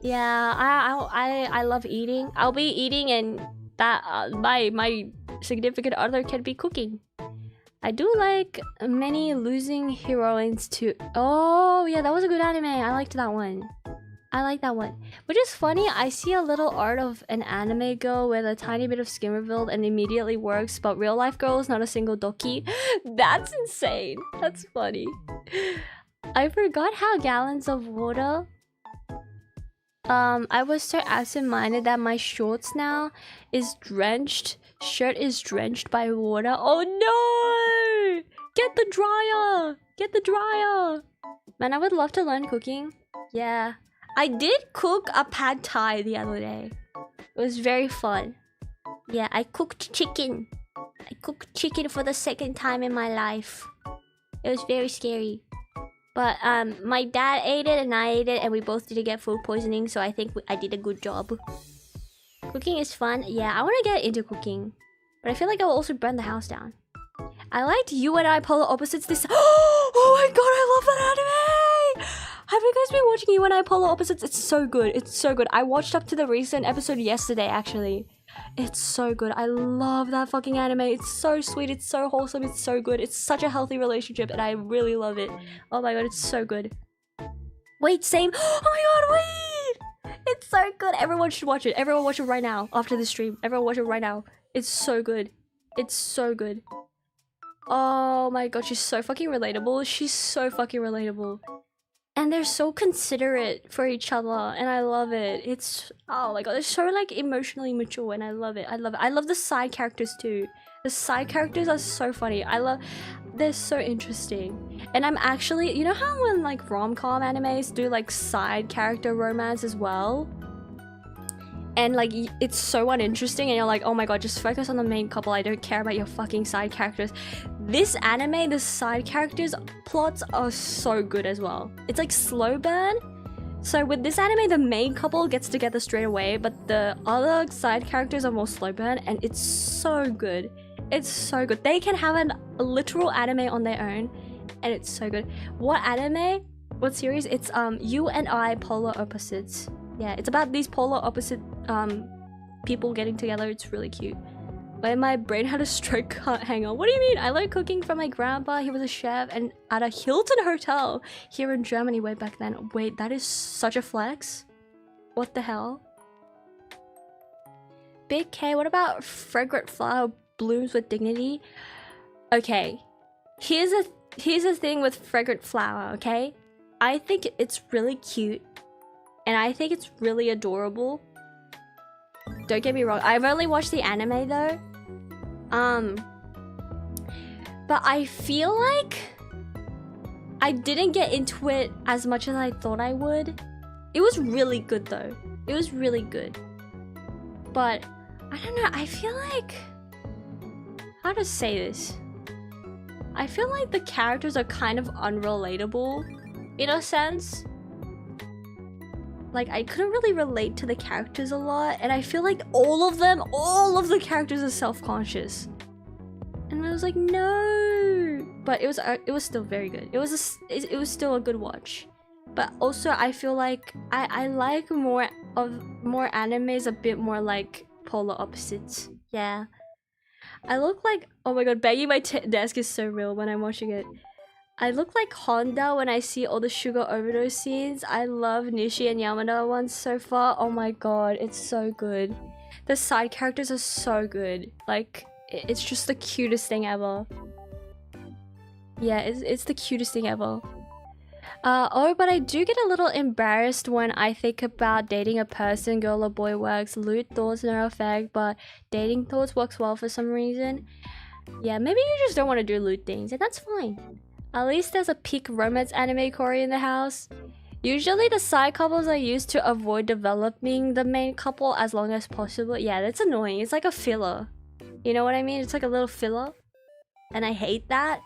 Yeah, I love eating. I'll be eating and that my significant other can be cooking. I do like many losing heroines too. Oh yeah, that was a good anime. I liked that one. I like that one. Which is funny, I see a little art of an anime girl with a tiny bit of skin revealed and immediately works, but real life girl is not a single doki. That's insane. That's funny. I forgot how gallons of water... I was so absent-minded that my shorts now is drenched. Shirt is drenched by water. Oh no! Get the dryer! Get the dryer! Man, I would love to learn cooking. Yeah. I did cook a pad thai the other day. It was very fun. Yeah, I cooked chicken. I cooked chicken for the 2nd time in my life. It was very scary. But my dad ate it and I ate it and we both didn't get food poisoning, so I think I did a good job. Cooking is fun. Yeah, I want to get into cooking. But I feel like I will also burn the house down. I liked You and I Polar Opposites this... Oh my god, I love that anime! Have you guys been watching You and I Polar Opposites? It's so good. It's so good. I watched up to the recent episode yesterday, actually. It's so good. I love that fucking anime. It's so sweet. It's so wholesome. It's so good. It's such a healthy relationship and I really love it. Oh my god, it's so good. Wait, same. Oh my god, wait! It's so good. Everyone should watch it. Everyone watch it right now after the stream. Everyone watch it right now. It's so good. It's so good. Oh my god, she's so fucking relatable. She's so fucking relatable. And they're so considerate for each other and I love it. It's... oh my god, they're so like emotionally mature and I love it. I love it. I love the side characters too. The side characters are so funny. I love... they're so interesting. And I'm actually... you know how when like rom-com animes do like side character romance as well? And like it's so uninteresting and you're like, oh my god, just focus on the main couple. I don't care about your fucking side characters. This anime, the side characters plots are so good as well. It's like slow burn. So with this anime, the main couple gets together straight away, but the other side characters are more slow burn and it's so good. It's so good. They can have a literal anime on their own and it's so good. What anime? What series? It's You and I Polar Opposites. Yeah, it's about these polar opposite people getting together. It's really cute. But my brain had a stroke. Hang on. What do you mean? I learned cooking from my grandpa. He was a chef and at a Hilton hotel here in Germany way back then. Wait, that is such a flex. What the hell? Big K, what about fragrant flower blooms with dignity? Okay. Here's a thing with fragrant flower, okay? I think it's really cute. And I think it's really adorable. Don't get me wrong. I've only watched the anime though. But I feel like I didn't get into it as much as I thought I would. It was really good though. It was really good. But I don't know, I feel like, how to say this? I feel like the characters are kind of unrelatable in a sense. Like, I couldn't really relate to the characters a lot, and I feel like all of the characters are self-conscious. And I was like, no. But it was still very good. It was still a good watch. But also I feel like I like more animes a bit more like polar opposites. Yeah. I look like, oh my god, banging my desk is so real when I'm watching it. I look like Honda when I see all the sugar overdose scenes. I love Nishi and Yamada ones so far. Oh my god, it's so good. The side characters are so good. Like, it's just the cutest thing ever. Yeah, it's the cutest thing ever. Oh, but I do get a little embarrassed when I think about dating a person. Girl or boy works. Loot thoughts no effect, but dating thoughts works well for some reason. Yeah, maybe you just don't want to do loot things, and that's fine. At least there's a peak romance anime Cory in the house. Usually the side couples are used to avoid developing the main couple as long as possible. Yeah, that's annoying. It's like a filler. You know what I mean? It's like a little filler. And I hate that.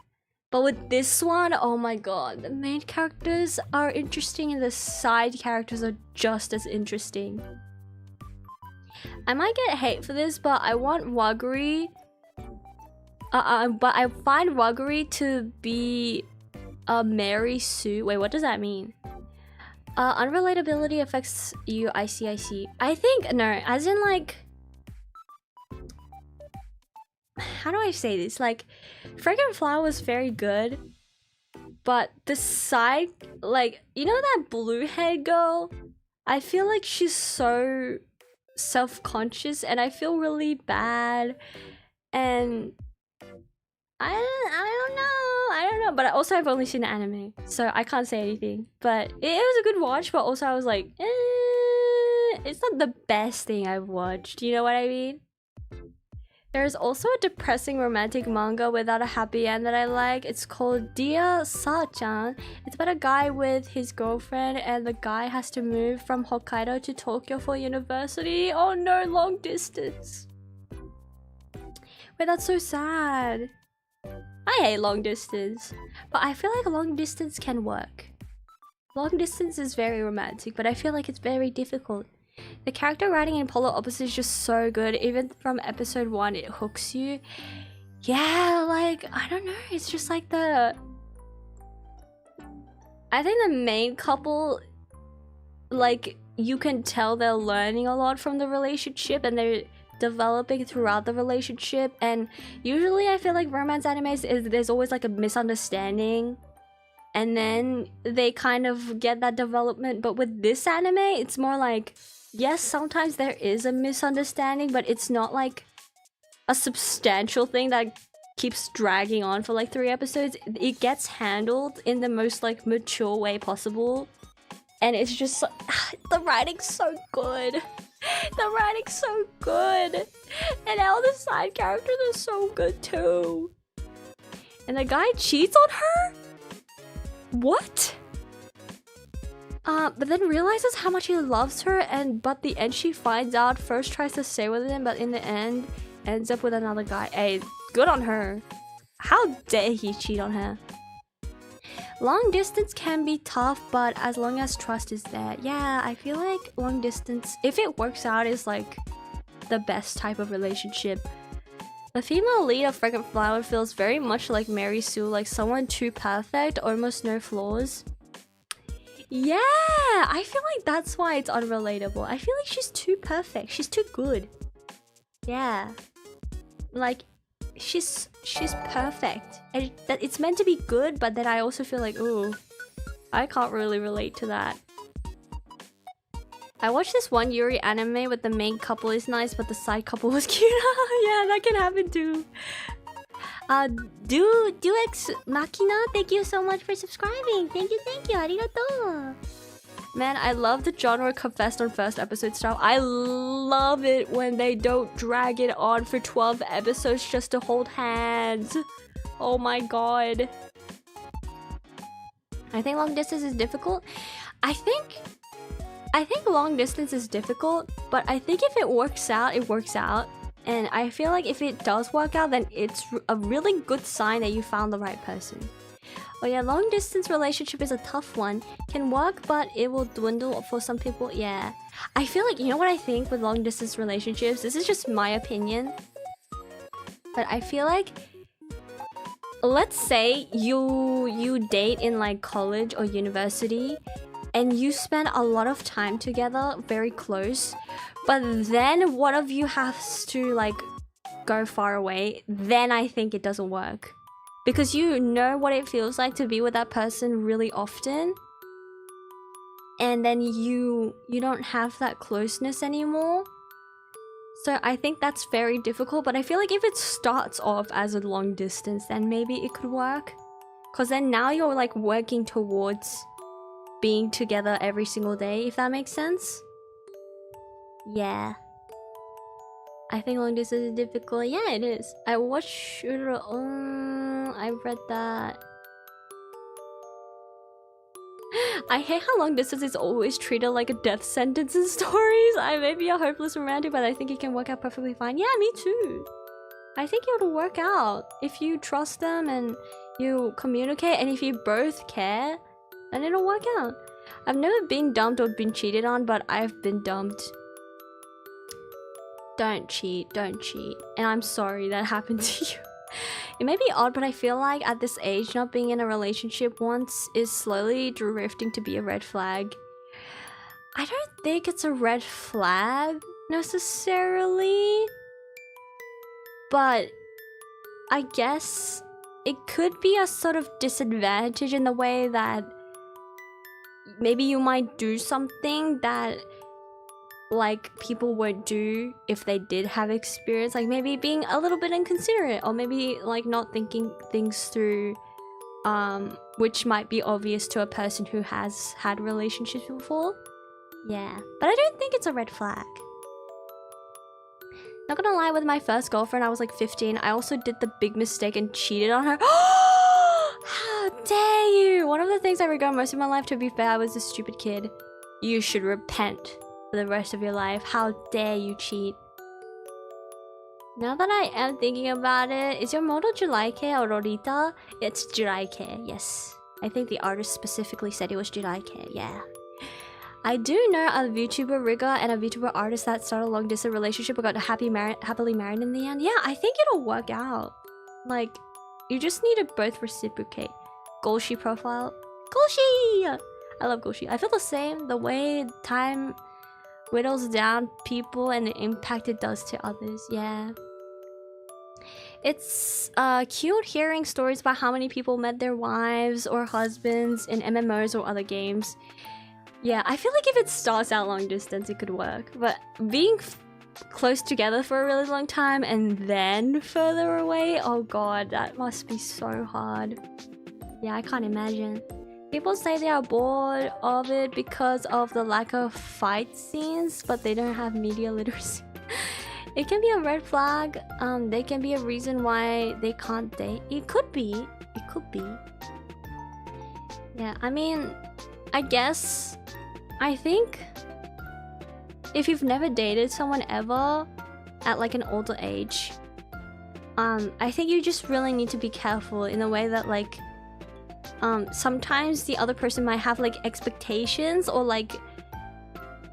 But with this one, oh my god. The main characters are interesting and the side characters are just as interesting. I might get hate for this, but I want Waguri... but I find Waguri to be Mary Sue. Wait, what does that mean? Unrelatability affects you. I see. I think, no, as in like... How do I say this? Like, Fragrant Flower was very good. But the side, like, you know that blue haired girl? I feel like she's so self-conscious and I feel really bad. And... I don't know, but also I've only seen the anime, so I can't say anything. But it was a good watch, but also I was like, it's not the best thing I've watched, you know what I mean? There's also a depressing romantic manga without a happy end that I like. It's called Dear Sa-chan. It's about a guy with his girlfriend and the guy has to move from Hokkaido to Tokyo for university. Oh no, long distance. Wait, that's so sad. I hate long distance, but I feel like long distance can work. Long distance is very romantic, but I feel like it's very difficult. The character writing in Polar Opposite is just so good. Even from episode 1, it hooks you. Yeah, like, I don't know. It's just like I think the main couple, like, you can tell they're learning a lot from the relationship and they're developing throughout the relationship. And usually I feel like romance animes there's always like a misunderstanding and then they kind of get that development. But with this anime, it's more like, yes, sometimes there is a misunderstanding, but it's not like a substantial thing that keeps dragging on for like 3 episodes. It gets handled in the most like mature way possible, and it's just the writing's so good. The writing's so good, and all the side characters are so good too. And the guy cheats on her? What? But then realizes how much he loves her, and but the end she finds out, first tries to stay with him, but in the end ends up with another guy. Hey, good on her. How dare he cheat on her? Long distance can be tough, but as long as trust is there. Yeah, I feel like long distance, if it works out, is like the best type of relationship. The female lead of Fragrant Flower feels very much like Mary Sue, like someone too perfect, almost no flaws. Yeah, I feel like that's why it's unrelatable. I feel like she's too perfect. She's too good. Yeah. Like, she's perfect. And it's meant to be good, but then I also feel like, ooh, I can't really relate to that. I watched this one Yuri anime with the main couple is nice, but the side couple was cute. Yeah, that can happen too. Duex Makina, thank you so much for subscribing. Thank you, arigato. Man, I love the genre confessed on first episode style. I love it when they don't drag it on for 12 episodes just to hold hands. Oh my god. I think long distance is difficult. I think I think long distance is difficult, but I think if it works out, it works out. And I feel like if it does work out, then it's a really good sign that you found the right person. Oh yeah, long distance relationship is a tough one. Can work, but it will dwindle for some people. Yeah. I feel like, you know what I think with long distance relationships? This is just my opinion. But I feel like, let's say you date in like college or university and you spend a lot of time together, very close, but then one of you has to like go far away, then I think it doesn't work. Because you know what it feels like to be with that person really often, and then you don't have that closeness anymore. So I think that's very difficult, but I feel like if it starts off as a long distance, then maybe it could work. Because then now you're like working towards being together every single day, if that makes sense. Yeah. I think long distance is difficult. Yeah, it is. I watched... I read that. I hate how long distance is always treated like a death sentence in stories. I may be a hopeless romantic, but I think it can work out perfectly fine. Yeah, me too. I think it'll work out if you trust them and you communicate, and if you both care, then it'll work out. I've never been dumped or been cheated on, but I've been dumped. Don't cheat, don't cheat. And I'm sorry that happened to you. It may be odd, but I feel like at this age, not being in a relationship once is slowly drifting to be a red flag. I don't think it's a red flag necessarily, but I guess it could be a sort of disadvantage in the way that maybe you might do something that like people won't do if they did have experience, like maybe being a little bit inconsiderate, or maybe like not thinking things through, which might be obvious to a person who has had relationships before. Yeah, but I don't think it's a red flag. Not gonna lie, with my first girlfriend I was like 15, I also did the big mistake and cheated on her. How dare you! One of the things I regret most in my life, to be fair, I was a stupid kid. You should repent for the rest of your life. How dare you cheat? Now that I am thinking about it, is your model Julaike or Rorita? It's Julaike, yes. I think the artist specifically said it was Julaike, yeah. I do know a VTuber rigger and a VTuber artist that started a long distance relationship but got happily married in the end. Yeah, I think it'll work out. Like, you just need to both reciprocate. Golshi profile. Golshi! I love Golshi. I feel the same. The way time whittles down people and the impact it does to others. Yeah. It's cute hearing stories about how many people met their wives or husbands in MMOs or other games. Yeah, I feel like if it starts out long distance, it could work. But being close together for a really long time and then further away, oh god, that must be so hard. Yeah, I can't imagine. People say they are bored of it because of the lack of fight scenes, but they don't have media literacy. It can be a red flag. They can be a reason why they can't date. It could be. It could be. Yeah, I mean, I guess, I think if you've never dated someone ever at like an older age, I think you just really need to be careful in a way that like, sometimes the other person might have like expectations or like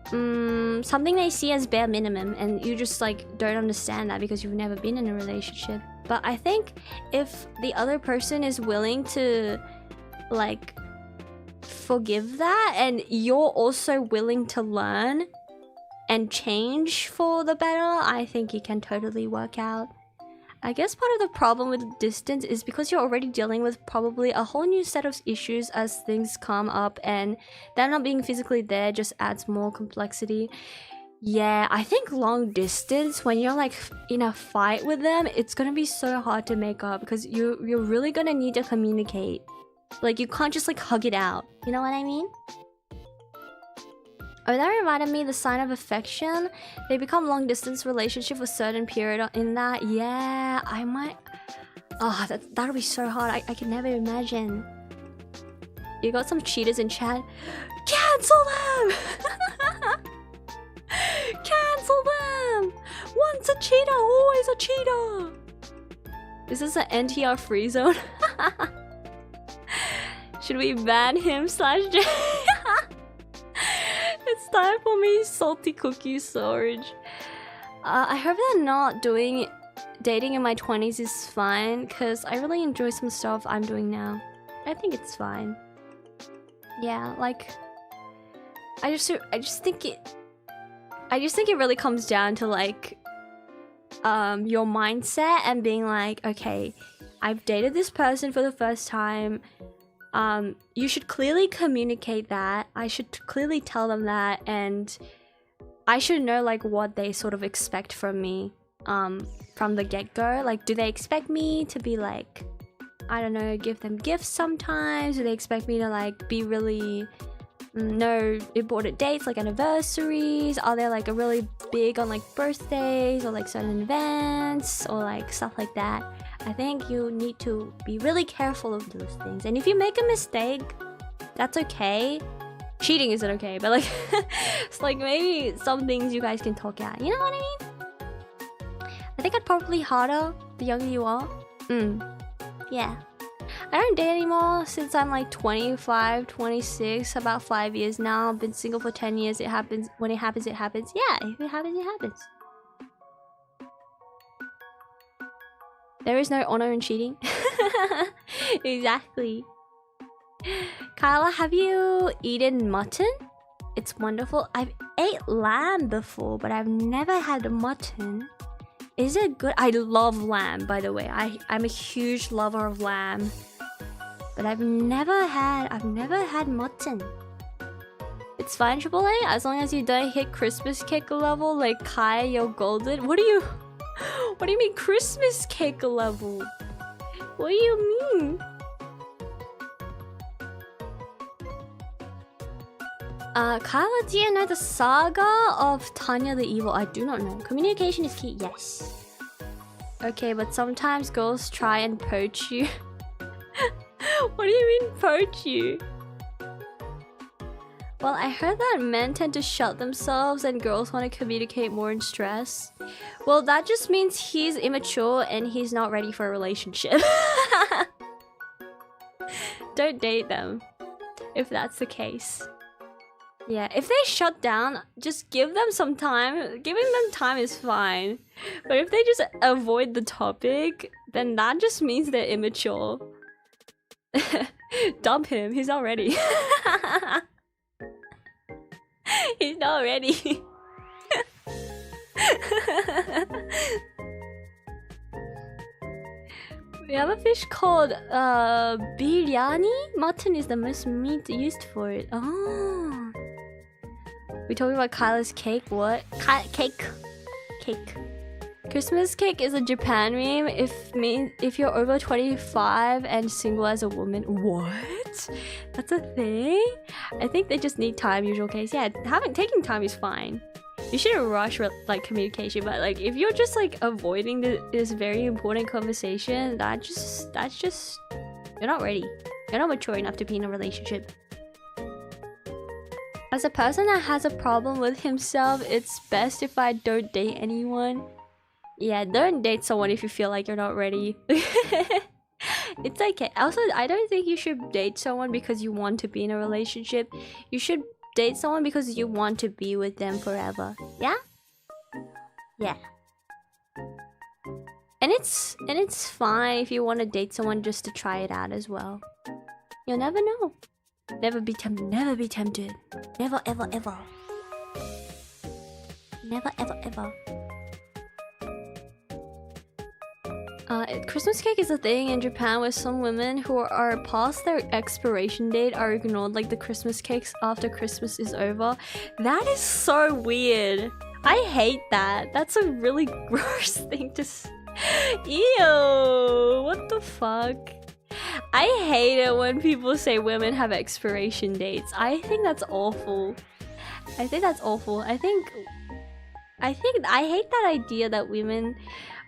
something they see as bare minimum, and you just like don't understand that because you've never been in a relationship. But I think if the other person is willing to like forgive that, and you're also willing to learn and change for the better, I think it can totally work out. I guess part of the problem with distance is because you're already dealing with probably a whole new set of issues as things come up, and that not being physically there just adds more complexity. Yeah, I think long distance, when you're like in a fight with them, it's gonna be so hard to make up because you're really gonna need to communicate. Like, you can't just like hug it out. You know what I mean? Oh, that reminded me, the sign of affection. They become long distance relationship for a certain period in that. Yeah, I might... Oh, that'll be so hard. I can never imagine. You got some cheaters in chat. Cancel them! is a cheater. Is this an NTR free zone? Should we ban him slash J? It's time for me salty cookie storage. I hope that not doing dating in my 20s is fine, because I really enjoy some stuff I'm doing now. I think it's fine. Yeah, like I just think it really comes down to like your mindset and being like, okay, I've dated this person for the first time. You should clearly communicate that. I should clearly tell them that, and I should know like what they sort of expect from me from the get-go. Like, do they expect me to be like, I don't know, give them gifts sometimes? Do they expect me to like be really no important dates like anniversaries? Are they like a really big on like birthdays or like certain events or like stuff like that? I think you need to be really careful of those things. And if you make a mistake, that's okay. Cheating isn't okay, but like it's like maybe some things you guys can talk out. You know what I mean? I think I'd probably harder the younger you are. Yeah. I don't date anymore since I'm like 25, 26, about 5 years now. I've been single for 10 years. It happens. When it happens, it happens. Yeah, if it happens, it happens. There is no honor in cheating. Exactly. Kaella, have you eaten mutton? It's wonderful. I've ate lamb before, but I've never had mutton. Is it good? I love lamb, by the way. I'm a huge lover of lamb. But I've never had mutton. It's fine, AAA, as long as you don't hit Christmas cake level like Kai, you're golden. What do you mean Christmas cake level? What do you mean? Kaella, do you know the saga of Tanya the Evil? I do not know. Communication is key, yes. Okay, but sometimes girls try and poach you. What do you mean poach you? Well, I heard that men tend to shut themselves and girls want to communicate more in stress. Well, that just means he's immature and he's not ready for a relationship. Don't date them if that's the case. Yeah, if they shut down, just give them some time. Giving them time is fine. But if they just avoid the topic, then that just means they're immature. Dump him, he's not ready. He's not ready. We have a fish called biryani. Mutton is the most meat used for it. Oh. We talking about Kaella's cake. What? Cake. Christmas cake is a Japan meme. If you're over 25 and single as a woman. What? That's a thing? I think they just need time. Usual case. Yeah, taking time is fine. You shouldn't rush like communication, but like if you're just like avoiding this very important conversation, that's just you're not ready. You're not mature enough to be in a relationship. As a person that has a problem with himself, it's best if I don't date anyone. Yeah, don't date someone if you feel like you're not ready. It's okay. Also, I don't think you should date someone because you want to be in a relationship. You should date someone because you want to be with them forever. Yeah? Yeah. And it's fine if you want to date someone just to try it out as well. You'll never know. Never be tempted. Never be tempted. Never ever ever. Never ever ever. Christmas cake is a thing in Japan where some women who are past their expiration date are ignored like the Christmas cakes after Christmas is over. That is so weird. I hate that. That's a really gross thing to Ew, what the fuck? I hate it when people say women have expiration dates. I think that's awful. I think that's awful. I hate that idea that women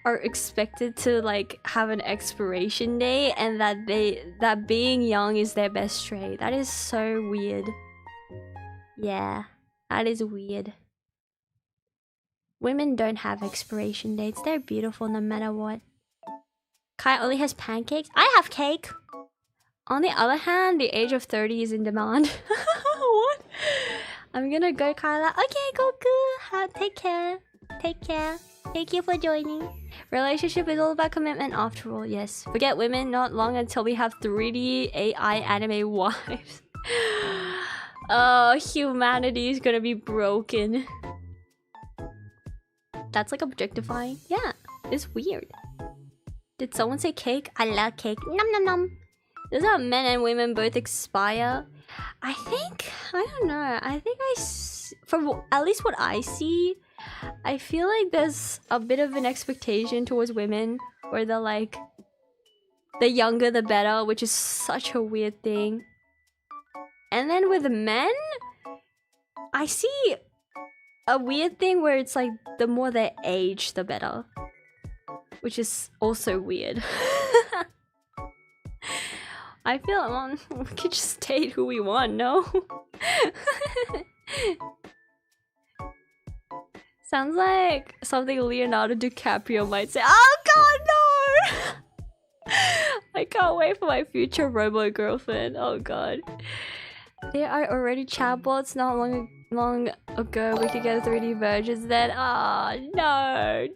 are expected to like have an expiration date and that being young is their best trait. That is so weird. Yeah, that is weird. Women don't have expiration dates. They're beautiful no matter what. Kai only has pancakes. I have cake. On the other hand, the age of 30 is in demand. What? I'm gonna go, Kaella. Okay, Goku. Take care. Take care. Thank you for joining. Relationship is all about commitment after all. Yes. Forget women. Not long until we have 3D AI anime wives. Oh, humanity is gonna be broken. That's like objectifying. Yeah, it's weird. Did someone say cake? I love cake. Nom nom nom. Does that men and women both expire? I think, I don't know. I think from at least what I see, I feel like there's a bit of an expectation towards women where they're like, the younger the better, which is such a weird thing. And then with men, I see a weird thing where it's like the more they age, the better. Which is also weird. I feel we could just date who we want, no? Sounds like something Leonardo DiCaprio might say. Oh god, no! I can't wait for my future robo girlfriend. Oh god. There are already chatbots. Not long ago we could get 3D versions then. Ah, oh, no.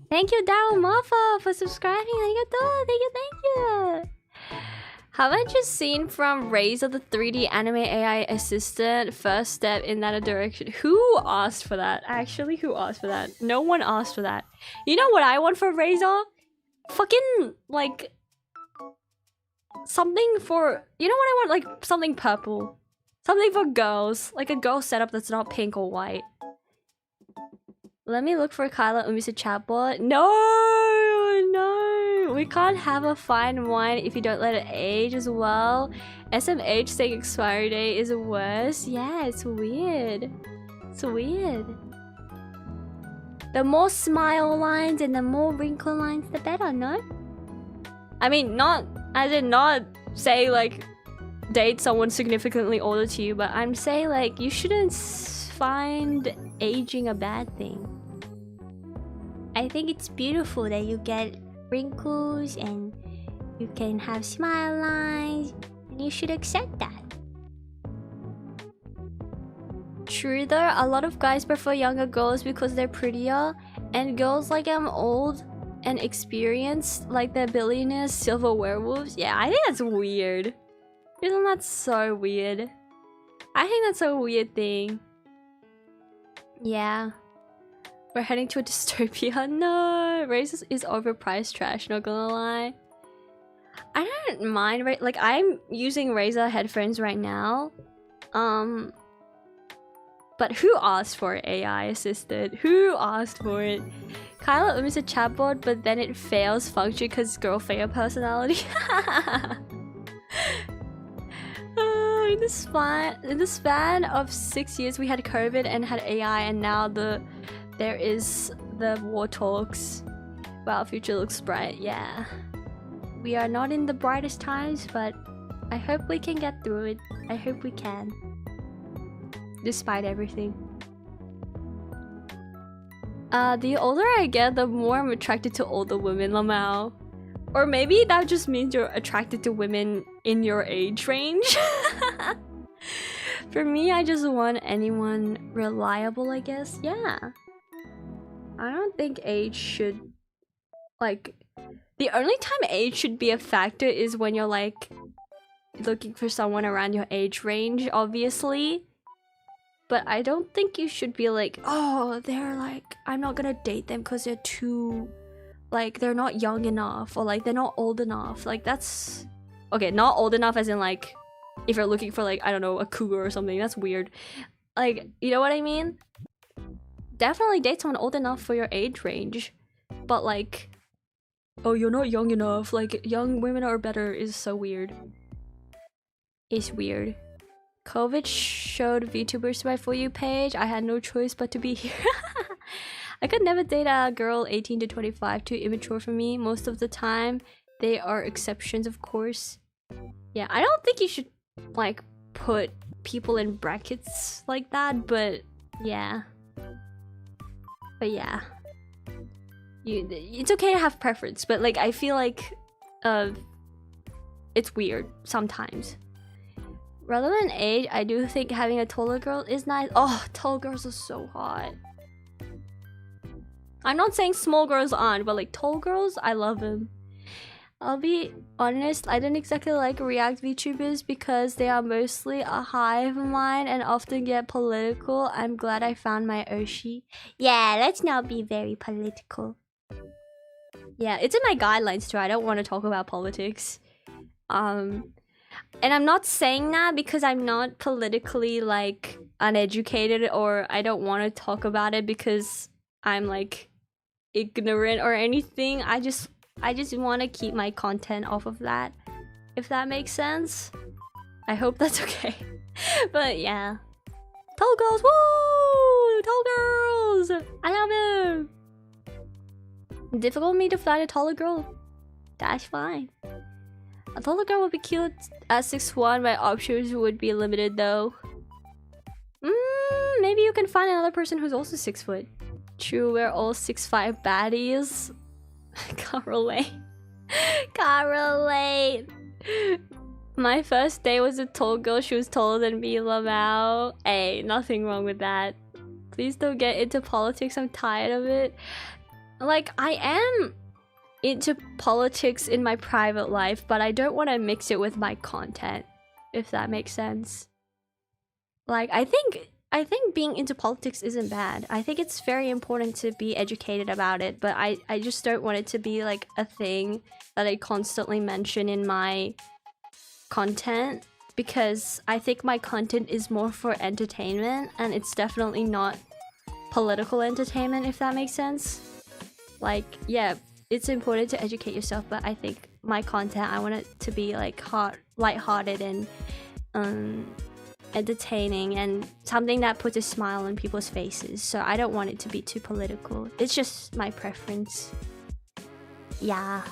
Thank you, Daryl Maffa, for subscribing. Arigato. Thank you. Haven't you seen from Razor the 3D anime AI assistant? First step in that direction. Who asked for that? Actually, who asked for that? No one asked for that. You know what I want for Razor? Fucking, like, something for... You know what I want? Like, something purple. Something for girls. Like a girl setup that's not pink or white. Let me look for Kaella Umise chatbot. No! We can't have a fine wine if you don't let it age as well. SMH saying expiry date is worse. Yeah, it's weird. The more smile lines and the more wrinkle lines, the better, no? I mean, not say like date someone significantly older to you, but I'm saying like you shouldn't find aging a bad thing. I think it's beautiful that you get wrinkles and you can have smile lines, and you should accept that. True though, a lot of guys prefer younger girls because they're prettier, and girls like old and experienced, like the billionaires, silver werewolves. Yeah, I think that's weird. Isn't that so weird? I think that's a weird thing. Yeah. We're heading to a dystopia. No, Razer is overpriced trash, not gonna lie. I don't mind, right? Like, I'm using Razer headphones right now. But who asked for AI assisted? Who asked for it? Kaella Umise a chatbot, but then it fails function because girl fail personality. In the span of 6 years, we had COVID and had AI, and now there is the war talks. Wow, future looks bright. Yeah, we are not in the brightest times, but I hope we can get through it. I hope we can, despite everything. The older I get, the more I'm attracted to older women, Lamau. Or maybe that just means you're attracted to women in your age range. For me, I just want anyone reliable, I guess. Yeah. I don't think age should... Like... The only time age should be a factor is when you're like... looking for someone around your age range, obviously. But I don't think you should be like, oh, they're like... I'm not gonna date them because they're too... like, they're not young enough, or like, they're not old enough. Like, that's... Okay, not old enough as in like... If you're looking for like, I don't know, a cougar or something, that's weird. Like, you know what I mean? Definitely date someone old enough for your age range. But like... Oh, you're not young enough. Like, young women are better is so weird. It's weird. COVID showed VTubers to my For You page. I had no choice but to be here. I could never date a girl 18 to 25, too immature for me. Most of the time, they are exceptions, of course. Yeah, I don't think you should, like, put people in brackets like that, but Yeah. But yeah. It's okay to have preference, but like I feel like it's weird sometimes. Rather than age, I do think having a taller girl is nice. Oh, tall girls are so hot. I'm not saying small girls aren't, but like tall girls, I love them. I'll be honest, I don't exactly like React VTubers because they are mostly a hive mind and often get political. I'm glad I found my Oshi. Yeah, let's not be very political. Yeah, it's in my guidelines too. I don't want to talk about politics. And I'm not saying that because I'm not politically like uneducated, or I don't want to talk about it because I'm like ignorant or anything. I just want to keep my content off of that, if that makes sense. I hope that's okay. But yeah, tall girls, woo! Tall girls, I love them. Difficult for me to find a taller girl. That's fine. A taller girl would be cute at 6'1". My options would be limited though. Maybe you can find another person who's also 6 foot. True, we're all 6'5" baddies. Can't relate. Can't relate. My first day was a tall girl. She was taller than me, LittleMewn. Hey, nothing wrong with that. Please don't get into politics. I'm tired of it. Like, I am into politics in my private life, but I don't want to mix it with my content, if that makes sense. Like, I think being into politics isn't bad. I think it's very important to be educated about it, but I just don't want it to be like a thing that I constantly mention in my content, because I think my content is more for entertainment and it's definitely not political entertainment, if that makes sense. Like, yeah, it's important to educate yourself, but I think my content, I want it to be like lighthearted and entertaining and something that puts a smile on people's faces. So I don't want it to be too political. It's just my preference. Yeah.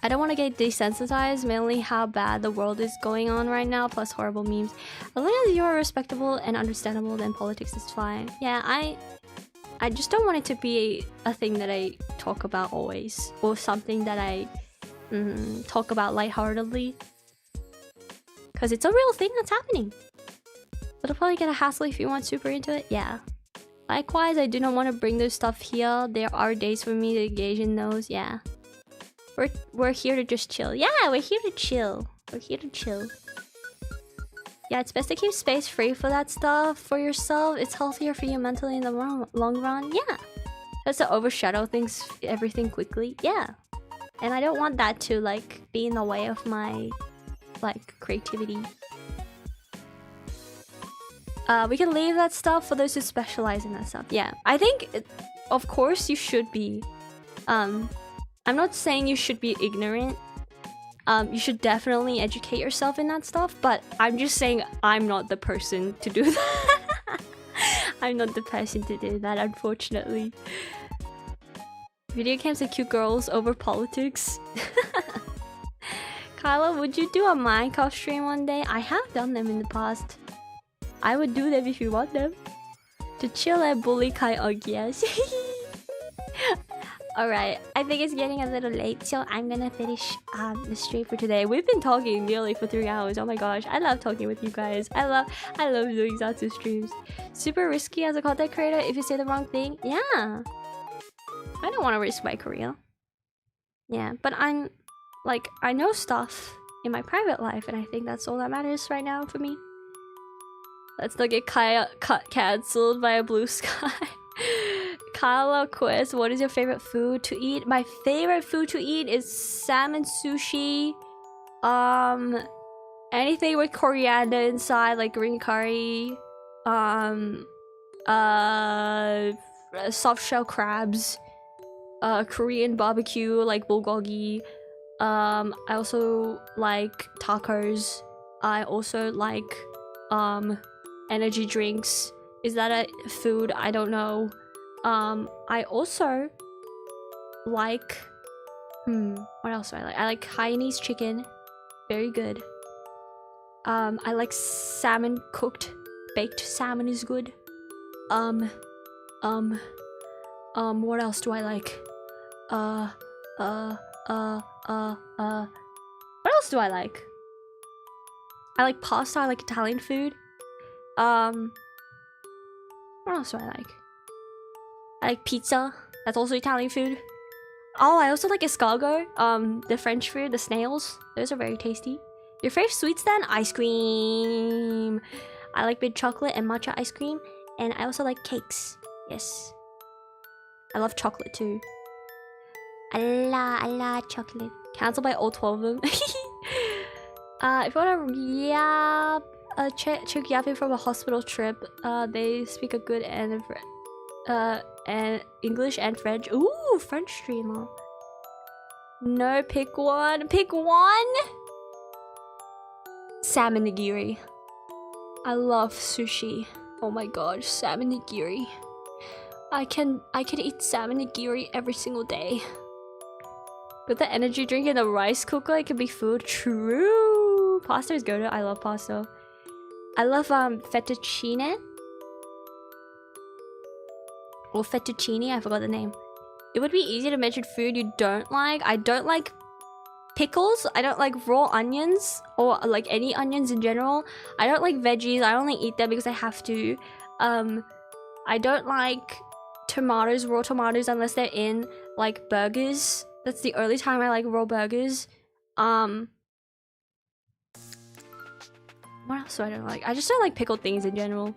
I don't want to get desensitized, mainly how bad the world is going on right now, plus horrible memes. As long as you're respectable and understandable, then politics is fine. Yeah, I just don't want it to be a thing that I talk about always, or something that I talk about lightheartedly. Because it's a real thing that's happening. But I'll probably get a hassle if you want super into it. Yeah. Likewise, I do not want to bring those stuff here. There are days for me to engage in those. Yeah. We're here to just chill. Yeah, we're here to chill. We're here to chill. Yeah, it's best to keep space free for that stuff for yourself. It's healthier for you mentally in the long run. Yeah. Just to overshadow everything quickly. Yeah. And I don't want that to like be in the way of my like creativity. We can leave that stuff for those who specialize in that stuff. Yeah, I think of course you should be. I'm not saying you should be ignorant. You should definitely educate yourself in that stuff, but I'm just saying I'm not the person to do that. I'm not the person to do that, unfortunately. Video games and cute girls over politics. Kaella, would you do a Minecraft stream one day? I have done them in the past. I would do them if you want them. To chill and bully Kai yes. Alright, I think it's getting a little late, so I'm gonna finish the stream for today. We've been talking nearly for 3 hours. Oh my gosh, I love talking with you guys. I love doing Zatsu streams. Super risky as a content creator if you say the wrong thing. Yeah. I don't want to risk my career. Yeah, but I'm like, I know stuff in my private life, and I think that's all that matters right now for me. Let's not get cancelled by a blue sky. Kaella quiz, what is your favorite food to eat? My favorite food to eat is salmon sushi. Anything with coriander inside, like green curry. Soft shell crabs. Korean barbecue, like bulgogi. I also like tacos. I also like energy drinks. Is that a food? I don't know. I also like what else do I like? I like Hainanese chicken. Very good. I like salmon cooked. Baked salmon is good. Um, what else do I like? What else do I like? I like pasta, I like Italian food. What else do I like? I like pizza. That's also Italian food. Oh, I also like escargot. The French food, the snails. Those are very tasty. Your favorite sweets then? Ice cream. I like mint chocolate and matcha ice cream. And I also like cakes. Yes. I love chocolate too. I love chocolate. Cancelled by all 12 of them. If you want to yap, check yapping from a hospital trip, they speak a good and English and French. Ooh, French streamer. No, pick one. Pick one. Salmon nigiri. I love sushi. Oh my god, salmon nigiri. I can eat salmon nigiri every single day. With the energy drink and the rice cooker, it can be food. True. Pasta is good. I love pasta. I love fettuccine. Or fettuccine, I forgot the name. It would be easy to mention food you don't like. I don't like pickles. I don't like raw onions or like any onions in general. I don't like veggies. I only eat them because I have to. I don't like tomatoes, raw tomatoes, unless they're in like burgers. That's the only time I like raw burgers. What else do I don't like? I just don't like pickled things in general.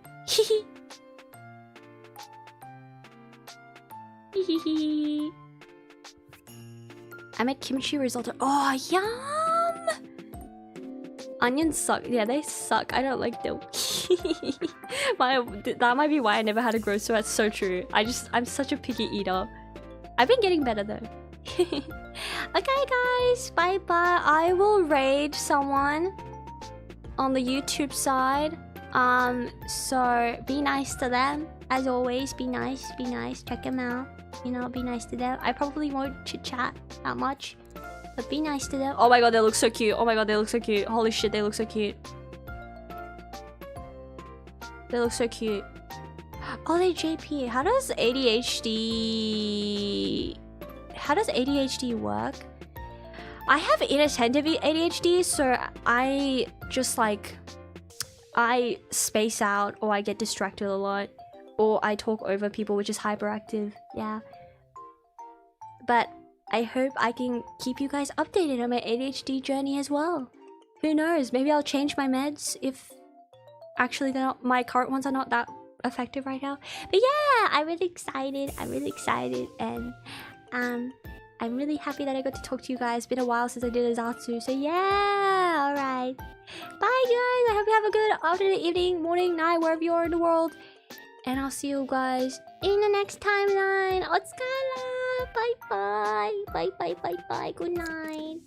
I made kimchi risotto. Oh, yum! Onions suck. Yeah, they suck. I don't like them. That might be why I never had a growth, so that's so true. I'm such a picky eater. I've been getting better though. Okay guys, bye bye. I will raid someone on the YouTube side. So be nice to them. As always, be nice, check them out. You know, be nice to them. I probably won't chit chat that much, but be nice to them. Oh my god, they look so cute. Oh my god, they look so cute. Holy shit, they look so cute. They look so cute. Oh, they JP. How does ADHD work? I have inattentive ADHD, so I just like, I space out or I get distracted a lot. Or I talk over people, which is hyperactive. Yeah. But I hope I can keep you guys updated on my ADHD journey as well. Who knows? Maybe I'll change my meds if actually they're not, my current ones are not that effective right now. But yeah, I'm really excited. And I'm really happy that I got to talk to you guys. It's been a while since I did a Zatsu. So yeah, alright. Bye guys. I hope you have a good afternoon, evening, morning, night, wherever you are in the world. And I'll see you guys in the next timeline. Otskara! Bye bye. Bye bye bye bye. Good night.